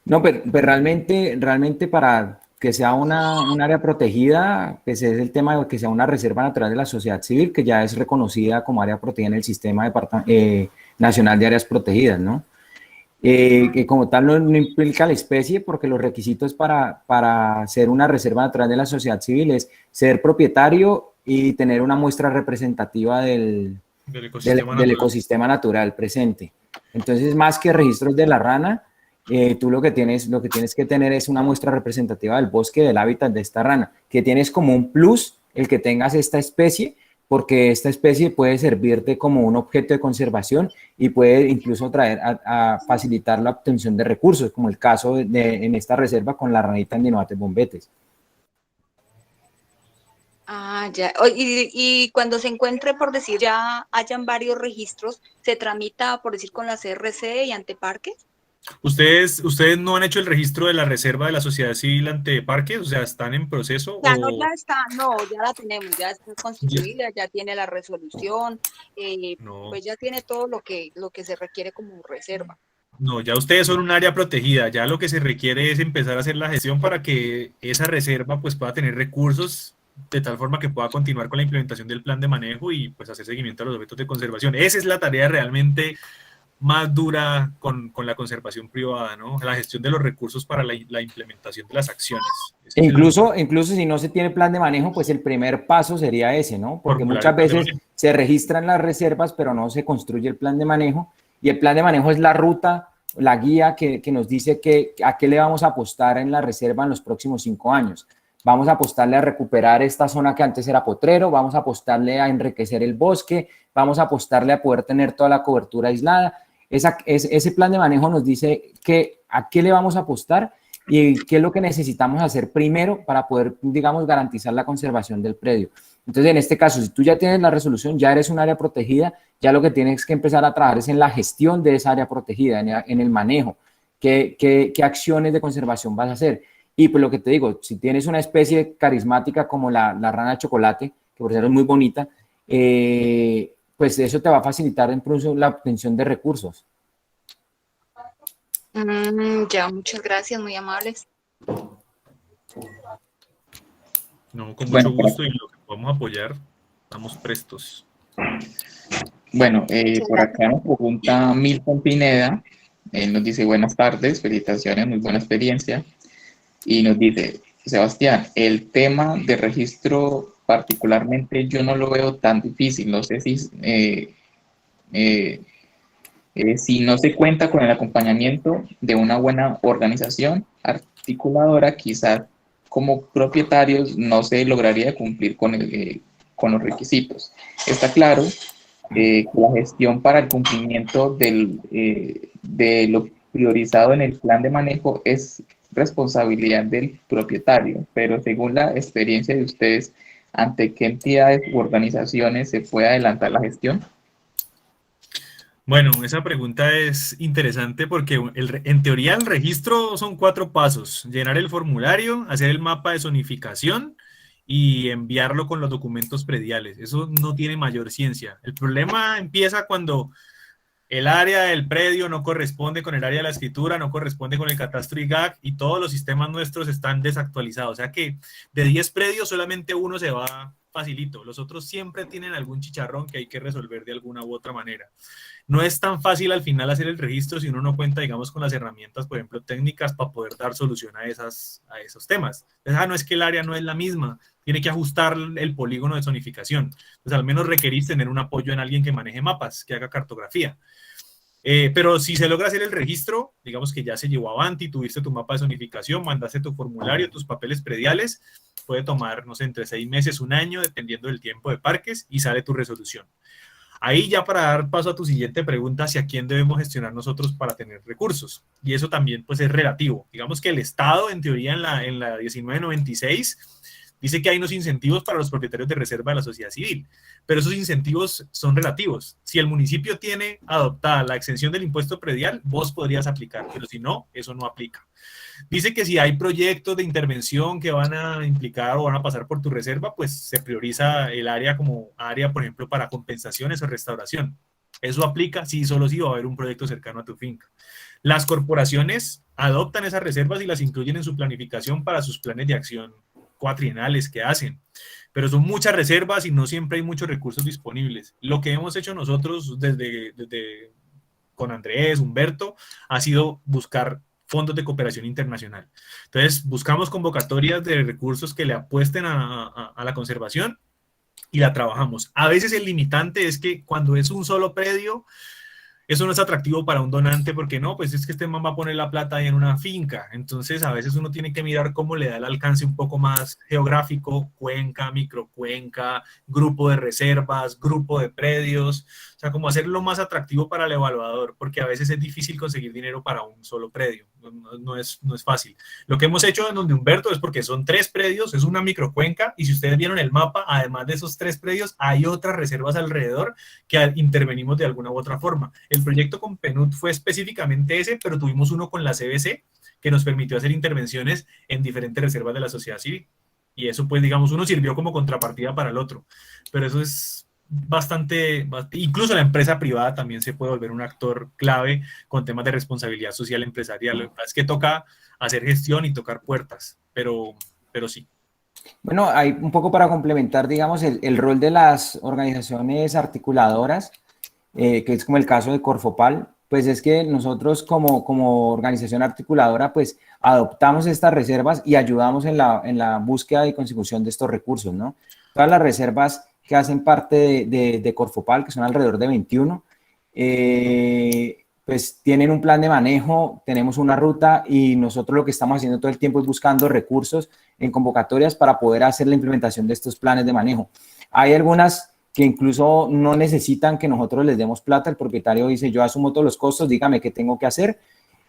No, pero realmente para que sea un área protegida, pues es el tema de que sea una reserva natural de la sociedad civil, que ya es reconocida como área protegida en el Sistema Nacional de Áreas Protegidas, ¿no? Que como tal no implica la especie, porque los requisitos para ser una reserva natural de la sociedad civil es ser propietario y tener una muestra representativa del ecosistema natural presente. Entonces, más que registros de la rana, tú lo que tienes que tener es una muestra representativa del bosque, del hábitat de esta rana, que tienes como un plus el que tengas esta especie, porque esta especie puede servirte como un objeto de conservación y puede incluso traer a facilitar la obtención de recursos, como el caso en esta reserva con la ranita Endinobates bombetes. Ah, ya. Y cuando se encuentre, por decir, ya hayan varios registros, ¿se tramita, por decir, con la CRC y ante parques? ¿Ustedes no han hecho el registro de la reserva de la sociedad civil ante parques? O sea, ¿están en proceso? Ya no, ya está, no, ya la tenemos, ya está constituida, ya tiene la resolución, pues ya tiene todo lo que se requiere como reserva. No, ya ustedes son un área protegida, ya lo que se requiere es empezar a hacer la gestión para que esa reserva pues pueda tener recursos de tal forma que pueda continuar con la implementación del plan de manejo y pues hacer seguimiento a los objetos de conservación. Esa es la tarea realmente más dura con la conservación privada, ¿no? La gestión de los recursos para la implementación de las acciones. Incluso si no se tiene plan de manejo, pues el primer paso sería ese, ¿no? Porque muchas veces se registran las reservas, pero no se construye el plan de manejo, y el plan de manejo es la ruta, la guía que nos dice a qué le vamos a apostar en la reserva en los próximos 5 años. Vamos a apostarle a recuperar esta zona que antes era potrero, vamos a apostarle a enriquecer el bosque, vamos a apostarle a poder tener toda la cobertura aislada. Ese plan de manejo nos dice a qué le vamos a apostar y qué es lo que necesitamos hacer primero para poder, digamos, garantizar la conservación del predio. Entonces, en este caso, si tú ya tienes la resolución, ya eres un área protegida, ya lo que tienes que empezar a trabajar es en la gestión de esa área protegida, en el manejo. ¿Qué acciones de conservación vas a hacer? Y pues lo que te digo, si tienes una especie carismática como la rana de chocolate, que por cierto es muy bonita, pues eso te va a facilitar incluso la obtención de recursos. Ya, muchas gracias, muy amables. No, con mucho gusto, y lo que podamos apoyar, estamos prestos. Bueno, por acá nos pregunta Milton Pineda, él nos dice buenas tardes, felicitaciones, muy buena experiencia, y nos dice, Sebastián, el tema de registro particularmente yo no lo veo tan difícil, no sé si no se cuenta con el acompañamiento de una buena organización articuladora, quizás como propietarios no se lograría cumplir con los requisitos. Está claro que la gestión para el cumplimiento de lo priorizado en el plan de manejo es responsabilidad del propietario, pero según la experiencia de ustedes, ¿ante qué entidades u organizaciones se puede adelantar la gestión? Bueno, esa pregunta es interesante porque en teoría el registro son 4 pasos: llenar el formulario, hacer el mapa de zonificación y enviarlo con los documentos prediales. Eso no tiene mayor ciencia. El problema empieza cuando el área del predio no corresponde con el área de la escritura, no corresponde con el catastro IGAC y todos los sistemas nuestros están desactualizados. O sea que de 10 predios solamente uno se va facilito. Los otros siempre tienen algún chicharrón que hay que resolver de alguna u otra manera. No es tan fácil al final hacer el registro si uno no cuenta, digamos, con las herramientas, por ejemplo, técnicas para poder dar solución a esos temas. Entonces, no es que el área no es la misma, tiene que ajustar el polígono de zonificación. Entonces, al menos requerís tener un apoyo en alguien que maneje mapas, que haga cartografía. Pero si se logra hacer el registro, digamos que ya se llevó avanti, tuviste tu mapa de zonificación, mandaste tu formulario, tus papeles prediales, puede tomar, no sé, entre 6 meses, 1 año, dependiendo del tiempo de parques, y sale tu resolución. Ahí ya para dar paso a tu siguiente pregunta, hacia quién debemos gestionar nosotros para tener recursos. Y eso también pues es relativo. Digamos que el Estado, en teoría, en la 1996, Dice que hay unos incentivos para los propietarios de reserva de la sociedad civil, pero esos incentivos son relativos. Si el municipio tiene adoptada la exención del impuesto predial, vos podrías aplicar, pero si no, eso no aplica. Dice que si hay proyectos de intervención que van a implicar o van a pasar por tu reserva, pues se prioriza el área como área, por ejemplo, para compensaciones o restauración. Eso aplica sí, solo si va a haber un proyecto cercano a tu finca. Las corporaciones adoptan esas reservas y las incluyen en su planificación para sus planes de acción cuatrienales que hacen. Pero son muchas reservas y no siempre hay muchos recursos disponibles. Lo que hemos hecho nosotros desde con Andrés, Humberto, ha sido buscar fondos de cooperación internacional. Entonces, buscamos convocatorias de recursos que le apuesten a la conservación y la trabajamos. A veces el limitante es que cuando es un solo predio, eso no es atractivo para un donante porque no, pues es que este man va a poner la plata ahí en una finca. Entonces, a veces uno tiene que mirar cómo le da el alcance un poco más geográfico, cuenca, microcuenca, grupo de reservas, grupo de predios. O sea, como hacerlo más atractivo para el evaluador, porque a veces es difícil conseguir dinero para un solo predio. No es fácil. Lo que hemos hecho en donde Humberto es porque son 3 predios, es una microcuenca, y si ustedes vieron el mapa, además de esos 3 predios, hay otras reservas alrededor que intervenimos de alguna u otra forma. El proyecto con PNUD fue específicamente ese, pero tuvimos uno con la CBC que nos permitió hacer intervenciones en diferentes reservas de la sociedad civil. Y eso, pues, digamos, uno sirvió como contrapartida para el otro. Pero eso es bastante, incluso la empresa privada también se puede volver un actor clave con temas de responsabilidad social empresarial. Lo que pasa es que toca hacer gestión y tocar puertas, pero sí. Bueno, hay un poco para complementar, digamos, el rol de las organizaciones articuladoras, que es como el caso de Corfopal, pues es que nosotros como organización articuladora, pues adoptamos estas reservas y ayudamos en la búsqueda y consecución de estos recursos, ¿no? Todas las reservas que hacen parte de Corfopal, que son alrededor de 21, pues tienen un plan de manejo, tenemos una ruta y nosotros lo que estamos haciendo todo el tiempo es buscando recursos en convocatorias para poder hacer la implementación de estos planes de manejo. Hay algunas que incluso no necesitan que nosotros les demos plata, el propietario dice, yo asumo todos los costos, dígame qué tengo que hacer,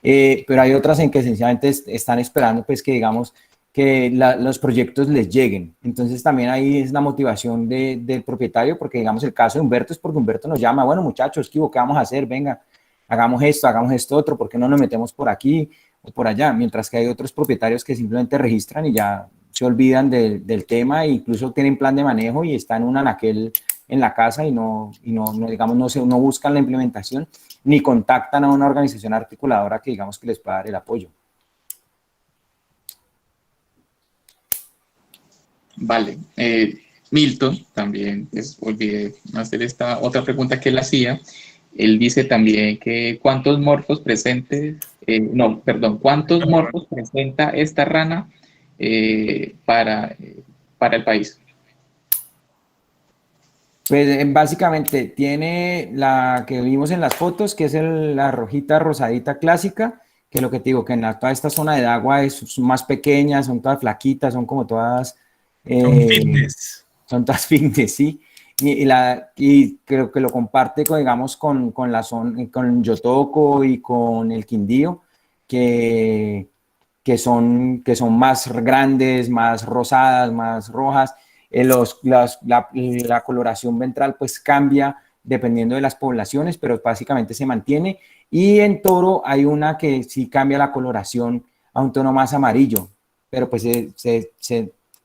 pero hay otras en que sencillamente están esperando pues que digamos que los proyectos les lleguen. Entonces también ahí es la motivación del propietario, porque digamos el caso de Humberto es porque Humberto nos llama, bueno muchachos, ¿qué vamos a hacer? Venga, hagamos esto otro, ¿por qué no nos metemos por aquí o por allá? Mientras que hay otros propietarios que simplemente registran y ya se olvidan del tema e incluso tienen plan de manejo y están un anaquel en la casa y no buscan la implementación ni contactan a una organización articuladora que digamos que les pueda dar el apoyo. Vale. Milton también, olvidé hacer esta otra pregunta que él hacía. Él dice también que ¿cuántos morfos presenta esta rana para el país? Pues básicamente tiene la que vimos en las fotos, que es la rojita rosadita clásica, que lo que te digo, que en toda esta zona de agua son más pequeñas, son todas flaquitas, son como todas... son fitness. Son todas fitness, sí. Y creo que lo comparte con, digamos, con Yotoco y con el Quindío, que son más grandes, más rosadas, más rojas. La coloración ventral pues cambia dependiendo de las poblaciones, pero básicamente se mantiene. Y en toro hay una que sí cambia la coloración a un tono más amarillo, pero pues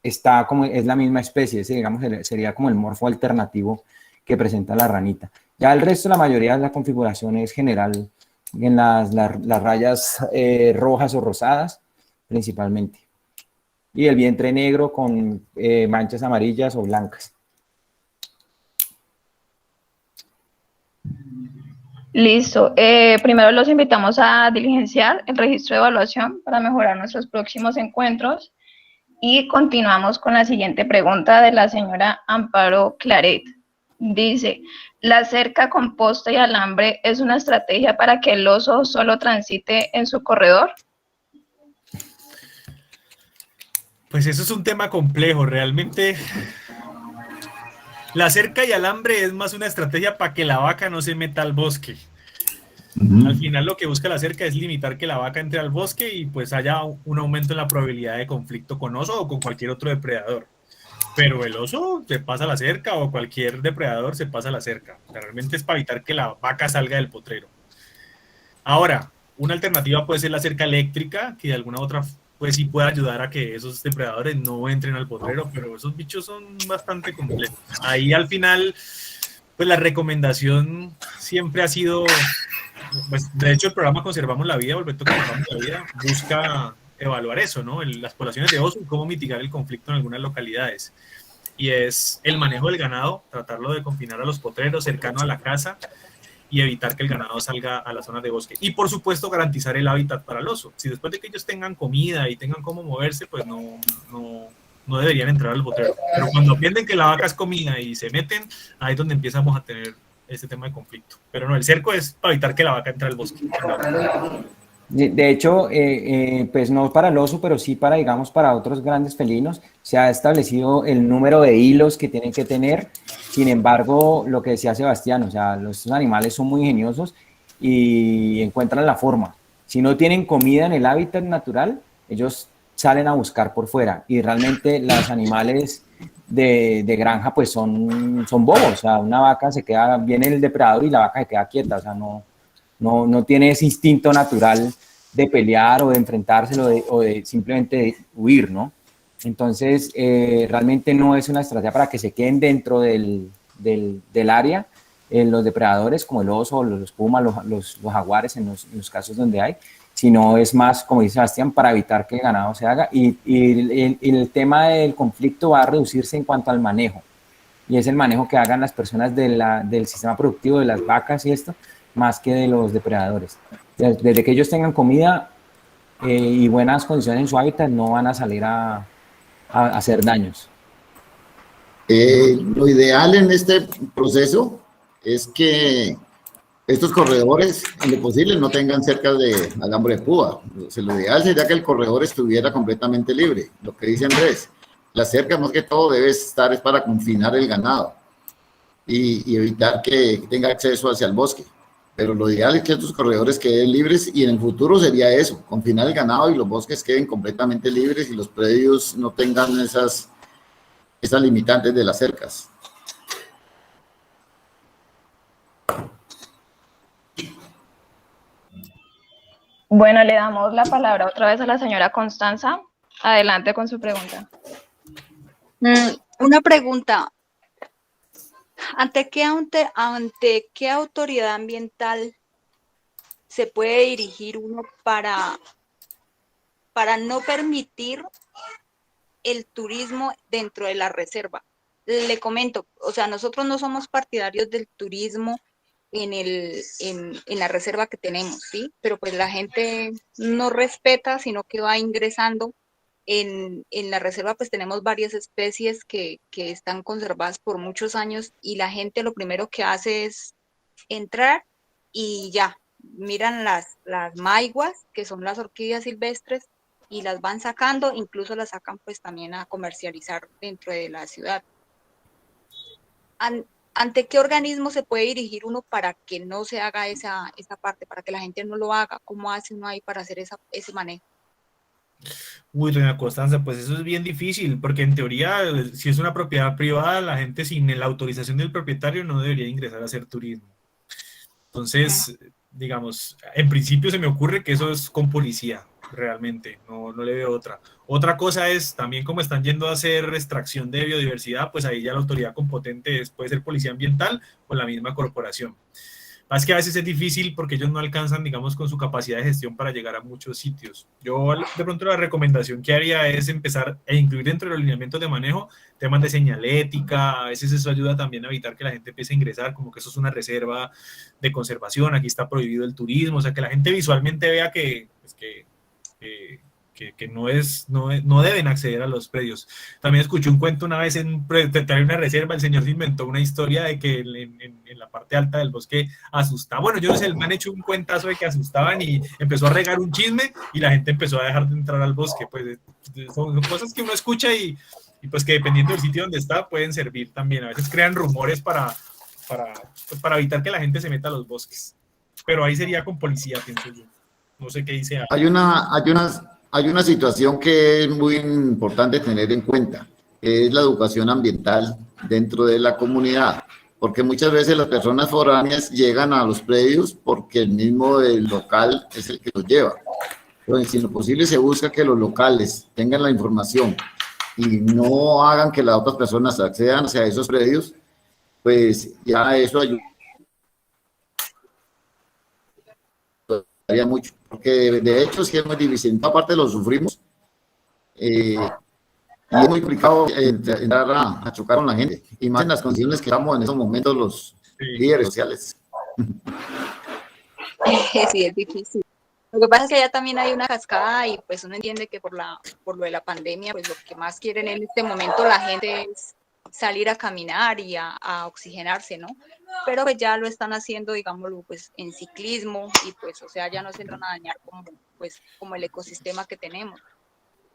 está como, es la misma especie, ese, digamos, sería como el morfo alternativo que presenta la ranita. Ya el resto, la mayoría de la configuración es general en las rayas rojas o rosadas, principalmente. Y el vientre negro con manchas amarillas o blancas. Listo. Primero los invitamos a diligenciar el registro de evaluación para mejorar nuestros próximos encuentros. Y continuamos con la siguiente pregunta de la señora Amparo Claret. Dice, ¿la cerca con poste y alambre es una estrategia para que el oso solo transite en su corredor? Pues eso es un tema complejo. Realmente la cerca y alambre es más una estrategia para que la vaca no se meta al bosque. Al final lo que busca la cerca es limitar que la vaca entre al bosque y pues haya un aumento en la probabilidad de conflicto con oso o con cualquier otro depredador. pero el oso se pasa la cerca o cualquier depredador se pasa la cerca. O sea, realmente es para evitar que la vaca salga del potrero. Ahora, una alternativa puede ser la cerca eléctrica, que de alguna otra pues sí puede ayudar a que esos depredadores no entren al potrero, pero esos bichos son bastante complejos. Ahí al final, pues la recomendación siempre ha sido, pues de hecho el programa Conservamos la Vida, Volver Conservamos la Vida, busca evaluar eso, ¿no? Las poblaciones de oso y cómo mitigar el conflicto en algunas localidades. Y es el manejo del ganado, tratarlo de confinar a los potreros cercano a la casa, y evitar que el ganado salga a las zonas de bosque. Y por supuesto garantizar el hábitat para el oso. Si después de que ellos tengan comida y tengan cómo moverse, pues no deberían entrar al potrero. Pero cuando aprenden que la vaca es comida y se meten, ahí es donde empezamos a tener este tema de conflicto. Pero no, el cerco es para evitar que la vaca entre al bosque. De hecho, pues no para el oso, pero sí para, digamos, para otros grandes felinos, se ha establecido el número de hilos que tienen que tener. Sin embargo, lo que decía Sebastián, o sea, los animales son muy ingeniosos y encuentran la forma. Si no tienen comida en el hábitat natural, ellos salen a buscar por fuera, y realmente los animales de granja pues son bobos. O sea, una vaca viene el depredador y la vaca se queda quieta, o sea, no tiene ese instinto natural de pelear o de enfrentárselo o de simplemente huir, ¿no? Entonces, realmente no es una estrategia para que se queden dentro del área los depredadores como el oso, los pumas, los jaguares en los casos donde hay, sino es más, como dice Sebastián, para evitar que el ganado se haga. Y el tema del conflicto va a reducirse en cuanto al manejo, y es el manejo que hagan las personas del sistema productivo de las vacas y esto, más que de los depredadores. Desde que ellos tengan comida y buenas condiciones en su hábitat, no van a salir a hacer daños. Lo ideal en este proceso es que estos corredores, en lo posible, no tengan cerca de alambre de púa. O sea, lo ideal sería que el corredor estuviera completamente libre. Lo que dice Andrés, la cerca más que todo debe estar es para confinar el ganado y evitar que tenga acceso hacia el bosque. Pero lo ideal es que estos corredores queden libres, y en el futuro sería eso, confinar el ganado y los bosques queden completamente libres y los predios no tengan esas limitantes de las cercas. Bueno, le damos la palabra otra vez a la señora Constanza. Adelante con su pregunta. Una pregunta. ¿Ante qué autoridad ambiental se puede dirigir uno para no permitir el turismo dentro de la reserva? Le comento, o sea, nosotros no somos partidarios del turismo en la reserva que tenemos, ¿sí? Pero pues la gente no respeta, sino que va ingresando. En la reserva pues tenemos varias especies que están conservadas por muchos años, y la gente lo primero que hace es entrar y ya, miran las maiguas, que son las orquídeas silvestres, y las van sacando, incluso las sacan pues también a comercializar dentro de la ciudad. ¿Ante qué organismo se puede dirigir uno para que no se haga esa parte, para que la gente no lo haga? ¿Cómo hace uno ahí para hacer ese manejo? Uy, doña Constanza, pues eso es bien difícil, porque en teoría, si es una propiedad privada, la gente sin la autorización del propietario no debería ingresar a hacer turismo. Entonces, digamos, en principio se me ocurre que eso es con policía, realmente, no le veo otra. Otra cosa es, también como están yendo a hacer extracción de biodiversidad, pues ahí ya la autoridad competente puede ser policía ambiental o la misma corporación. Es que a veces es difícil porque ellos no alcanzan, digamos, con su capacidad de gestión para llegar a muchos sitios. Yo, de pronto, la recomendación que haría es empezar a incluir dentro de los lineamientos de manejo temas de señalética. A veces eso ayuda también a evitar que la gente empiece a ingresar, como que eso es una reserva de conservación, aquí está prohibido el turismo, o sea, que la gente visualmente vea que no deben acceder a los predios. También escuché un cuento una vez en una reserva, el señor se inventó una historia de que en la parte alta del bosque asustaba. Bueno, yo no sé, me han hecho un cuentazo de que asustaban y empezó a regar un chisme y la gente empezó a dejar de entrar al bosque. Pues son cosas que uno escucha y pues que dependiendo del sitio donde está pueden servir también. A veces crean rumores para evitar que la gente se meta a los bosques. Pero ahí sería con policía, pienso yo. No sé qué dice. Hay una situación que es muy importante tener en cuenta. que es la educación ambiental dentro de la comunidad, porque muchas veces las personas foráneas llegan a los predios porque el mismo local es el que los lleva. Entonces, si en lo posible se busca que los locales tengan la información y no hagan que las otras personas accedan hacia esos predios, pues ya eso ayudaría mucho, porque de hecho sí es muy difícil, aparte lo sufrimos, y es muy complicado entrar a chocar con la gente, y más en las condiciones que estamos en estos momentos los líderes sociales. Sí, es difícil. Lo que pasa es que allá también hay una cascada y pues uno entiende que por lo de la pandemia, pues lo que más quieren en este momento la gente es salir a caminar y a oxigenarse, ¿no? Pero pues ya lo están haciendo, digámoslo, pues en ciclismo y pues, o sea, ya no se van a dañar como el ecosistema que tenemos.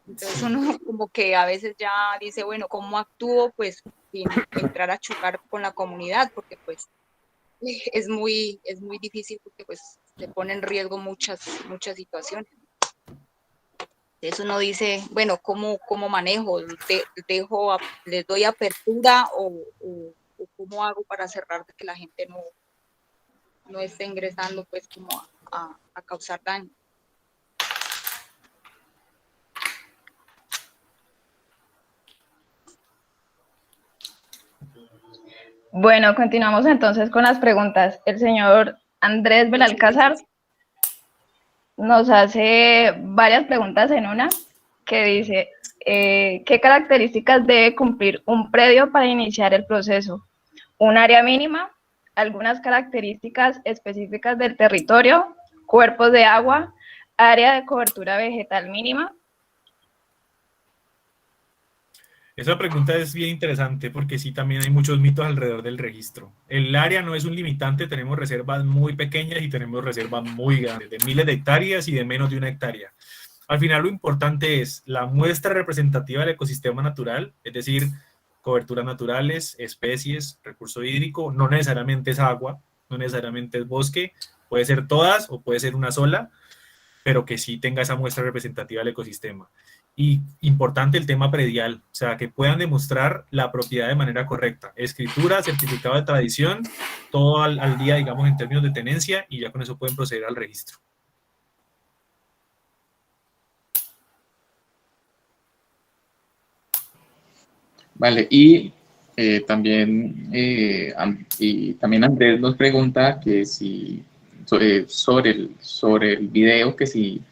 Entonces uno como que a veces ya dice, bueno, ¿cómo actúo? Pues sin entrar a chocar con la comunidad, porque pues es muy difícil porque pues se pone en riesgo muchas situaciones. Entonces uno dice, bueno, ¿cómo manejo? ¿Les doy apertura o cómo hago para cerrar de que la gente no esté ingresando pues como a causar daño? Bueno, continuamos entonces con las preguntas. El señor Andrés Belalcázar nos hace varias preguntas en una, que dice, ¿qué características debe cumplir un predio para iniciar el proceso? ¿Un área mínima? ¿Algunas características específicas del territorio? ¿Cuerpos de agua? ¿Área de cobertura vegetal mínima? Esa pregunta es bien interesante porque sí, también hay muchos mitos alrededor del registro. El área no es un limitante, tenemos reservas muy pequeñas y tenemos reservas muy grandes, de miles de hectáreas y de menos de 1 hectárea. Al final lo importante es la muestra representativa del ecosistema natural, es decir, coberturas naturales, especies, recurso hídrico, no necesariamente es agua, no necesariamente es bosque, puede ser todas o puede ser una sola, pero que sí tenga esa muestra representativa del ecosistema. Y importante el tema predial, o sea, que puedan demostrar la propiedad de manera correcta. Escritura, certificado de tradición, todo al día, digamos, en términos de tenencia, y ya con eso pueden proceder al registro. Vale, y también Andrés nos pregunta que si sobre el video, que si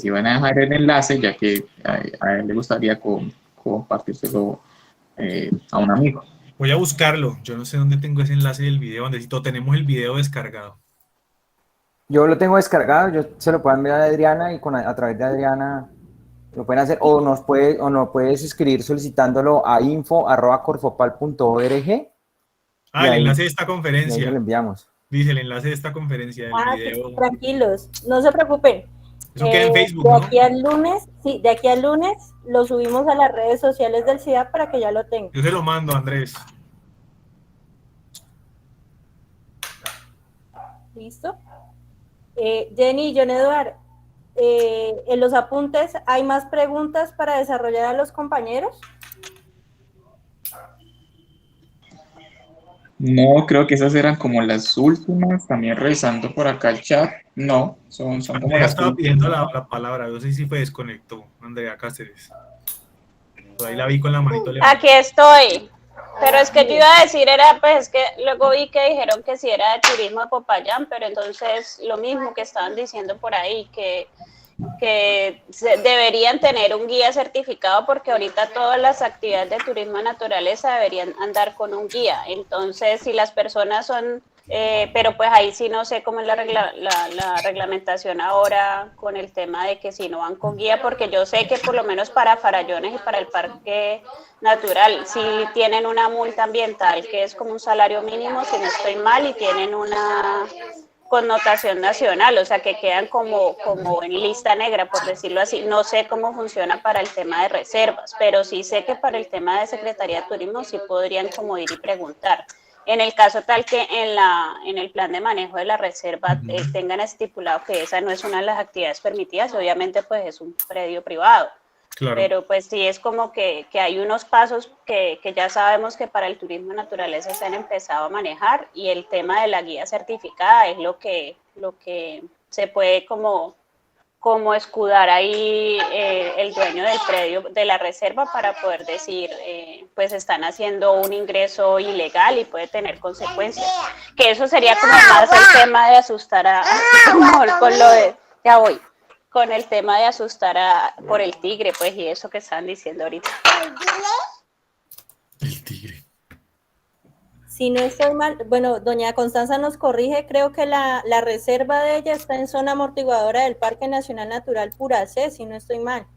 van a dejar el enlace, ya que a él le gustaría compartírselo a un amigo. Voy a buscarlo, yo no sé dónde tengo ese enlace del video, Andresito, tenemos el video descargado. Yo lo tengo descargado, yo se lo puedo enviar a Adriana y a través de Adriana lo pueden hacer, o nos puedes escribir solicitándolo a info@corfopal.org. El enlace de esta conferencia. Y ahí lo enviamos. Dice el enlace de esta conferencia del video. Tranquilos, no se preocupen. Eso queda en Facebook, de aquí al lunes, sí, de aquí al lunes lo subimos a las redes sociales del CIDAD para que ya lo tengan. Yo se lo mando, Andrés. ¿Listo? Jenny y John Eduard, en los apuntes, ¿hay más preguntas para desarrollar a los compañeros? No, creo que esas eran como las últimas. También revisando por acá el chat. No, son como Andrea las estaba últimas. pidiendo la palabra, no sé si fue desconectó, Andrea Cáceres. Por ahí la vi con la manito levantada. Aquí estoy. Pero es que yo iba a decir, es que luego vi que dijeron que si era de turismo de Popayán, pero entonces lo mismo que estaban diciendo por ahí, que deberían tener un guía certificado, porque ahorita todas las actividades de turismo de naturaleza deberían andar con un guía. Entonces, si las personas son, pero pues ahí sí no sé cómo es la reglamentación ahora con el tema de que si no van con guía, porque yo sé que por lo menos para Farallones y para el Parque Natural sí tienen una multa ambiental que es como un salario mínimo, si no estoy mal, y tienen una connotación nacional, o sea que quedan como en lista negra, por decirlo así. No sé cómo funciona para el tema de reservas, pero sí sé que para el tema de Secretaría de Turismo sí podrían como ir y preguntar. En el caso tal que en el plan de manejo de la reserva tengan estipulado que esa no es una de las actividades permitidas, obviamente pues es un predio privado, Claro. Pero pues sí es como que hay unos pasos que ya sabemos que para el turismo de naturaleza se han empezado a manejar, y el tema de la guía certificada es lo que se puede como escudar ahí el dueño del predio, de la reserva, para poder decir, pues están haciendo un ingreso ilegal y puede tener consecuencias. Que eso sería como más el tema de asustar con lo de, ya voy, con el tema de asustar por el tigre, pues, y eso que están diciendo ahorita. El tigre. Si no estoy mal, bueno, doña Constanza nos corrige, creo que la reserva de ella está en zona amortiguadora del Parque Nacional Natural Puracé, si no estoy mal.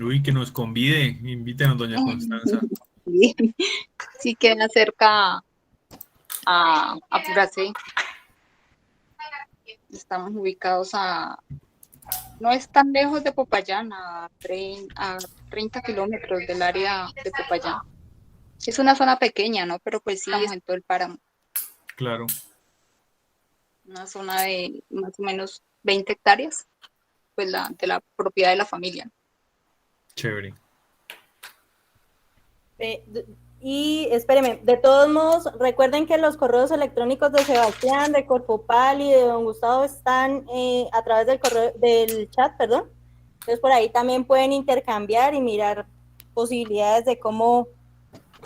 Uy, que nos convide, invítenos, doña Constanza. Sí, queda cerca a Puracé. Estamos ubicados no es tan lejos de Popayán, a 30 kilómetros del área de Popayán. Es una zona pequeña, ¿no? Pero pues sí, estamos en todo el páramo. Claro. Una zona de más o menos 20 hectáreas, pues de la propiedad de la familia. Chévere. Y espéreme, de todos modos, recuerden que los correos electrónicos de Sebastián, de Corfopal y de don Gustavo están a través del chat, perdón. Entonces por ahí también pueden intercambiar y mirar posibilidades de cómo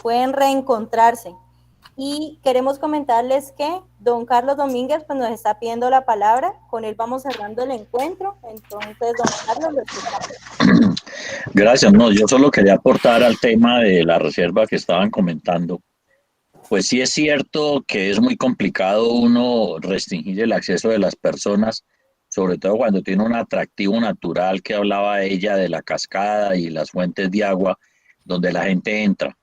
pueden reencontrarse. Y queremos comentarles que don Carlos Domínguez pues nos está pidiendo la palabra, con él vamos cerrando el encuentro. Entonces, don Carlos, lo escuchamos. Gracias, no, yo solo quería aportar al tema de la reserva que estaban comentando. Pues sí es cierto que es muy complicado uno restringir el acceso de las personas, sobre todo cuando tiene un atractivo natural que hablaba ella de la cascada y las fuentes de agua donde la gente entra.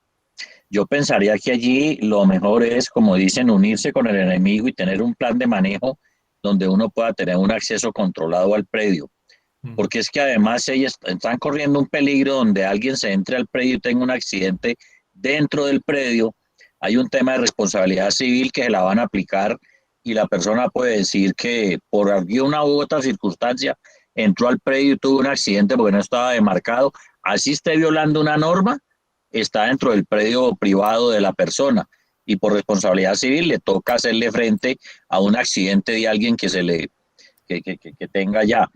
Yo pensaría que allí lo mejor es, como dicen, unirse con el enemigo y tener un plan de manejo donde uno pueda tener un acceso controlado al predio. Porque es que además ellos están corriendo un peligro donde alguien se entre al predio y tenga un accidente dentro del predio. Hay un tema de responsabilidad civil que se la van a aplicar y la persona puede decir que por alguna u otra circunstancia entró al predio y tuvo un accidente porque no estaba demarcado. Así esté violando una norma, está dentro del predio privado de la persona y por responsabilidad civil le toca hacerle frente a un accidente de alguien que tenga ya.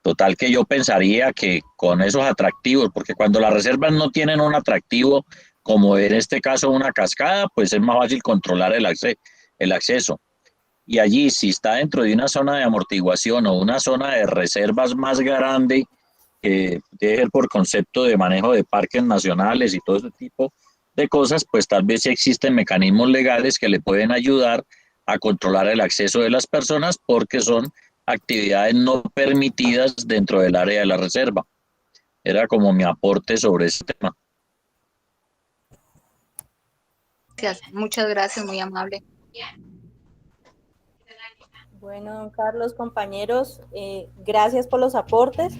Total que yo pensaría que con esos atractivos, porque cuando las reservas no tienen un atractivo, como en este caso una cascada, pues es más fácil controlar el acceso. Y allí, si está dentro de una zona de amortiguación o una zona de reservas más grande, debe ser por concepto de manejo de parques nacionales y todo ese tipo de cosas, pues tal vez existen mecanismos legales que le pueden ayudar a controlar el acceso de las personas porque son actividades no permitidas dentro del área de la reserva. Era como mi aporte sobre ese tema. Muchas gracias, muy amable. Bueno, don Carlos, compañeros, gracias por los aportes.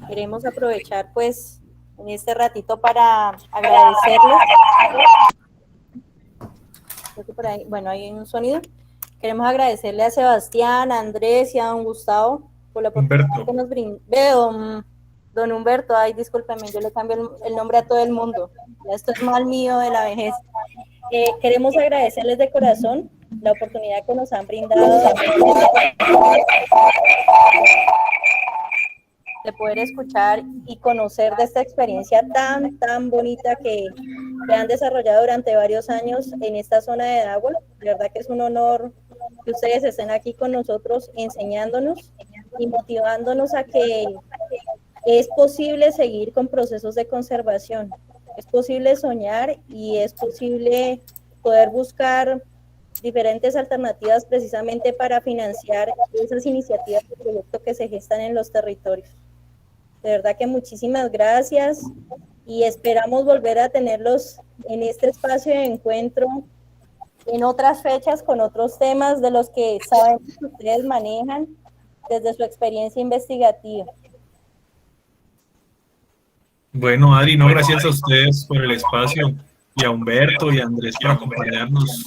Queremos aprovechar pues en este ratito para agradecerles. Creo que por ahí, bueno, hay un sonido. Queremos agradecerle a Sebastián, a Andrés y a don Gustavo por la oportunidad que nos brindó. Don Humberto, ay, discúlpeme, yo le cambio el nombre a todo el mundo. Ya esto es mal mío de la vejez. Queremos agradecerles de corazón la oportunidad que nos han brindado de poder escuchar y conocer de esta experiencia tan bonita que han desarrollado durante varios años en esta zona de Dagua. De verdad que es un honor que ustedes estén aquí con nosotros enseñándonos y motivándonos a que es posible seguir con procesos de conservación, es posible soñar y es posible poder buscar diferentes alternativas precisamente para financiar esas iniciativas de proyecto que se gestan en los territorios. De verdad que muchísimas gracias y esperamos volver a tenerlos en este espacio de encuentro en otras fechas con otros temas de los que sabemos que ustedes manejan desde su experiencia investigativa. Bueno, Adri, no, gracias a ustedes por el espacio y a Humberto y a Andrés por acompañarnos.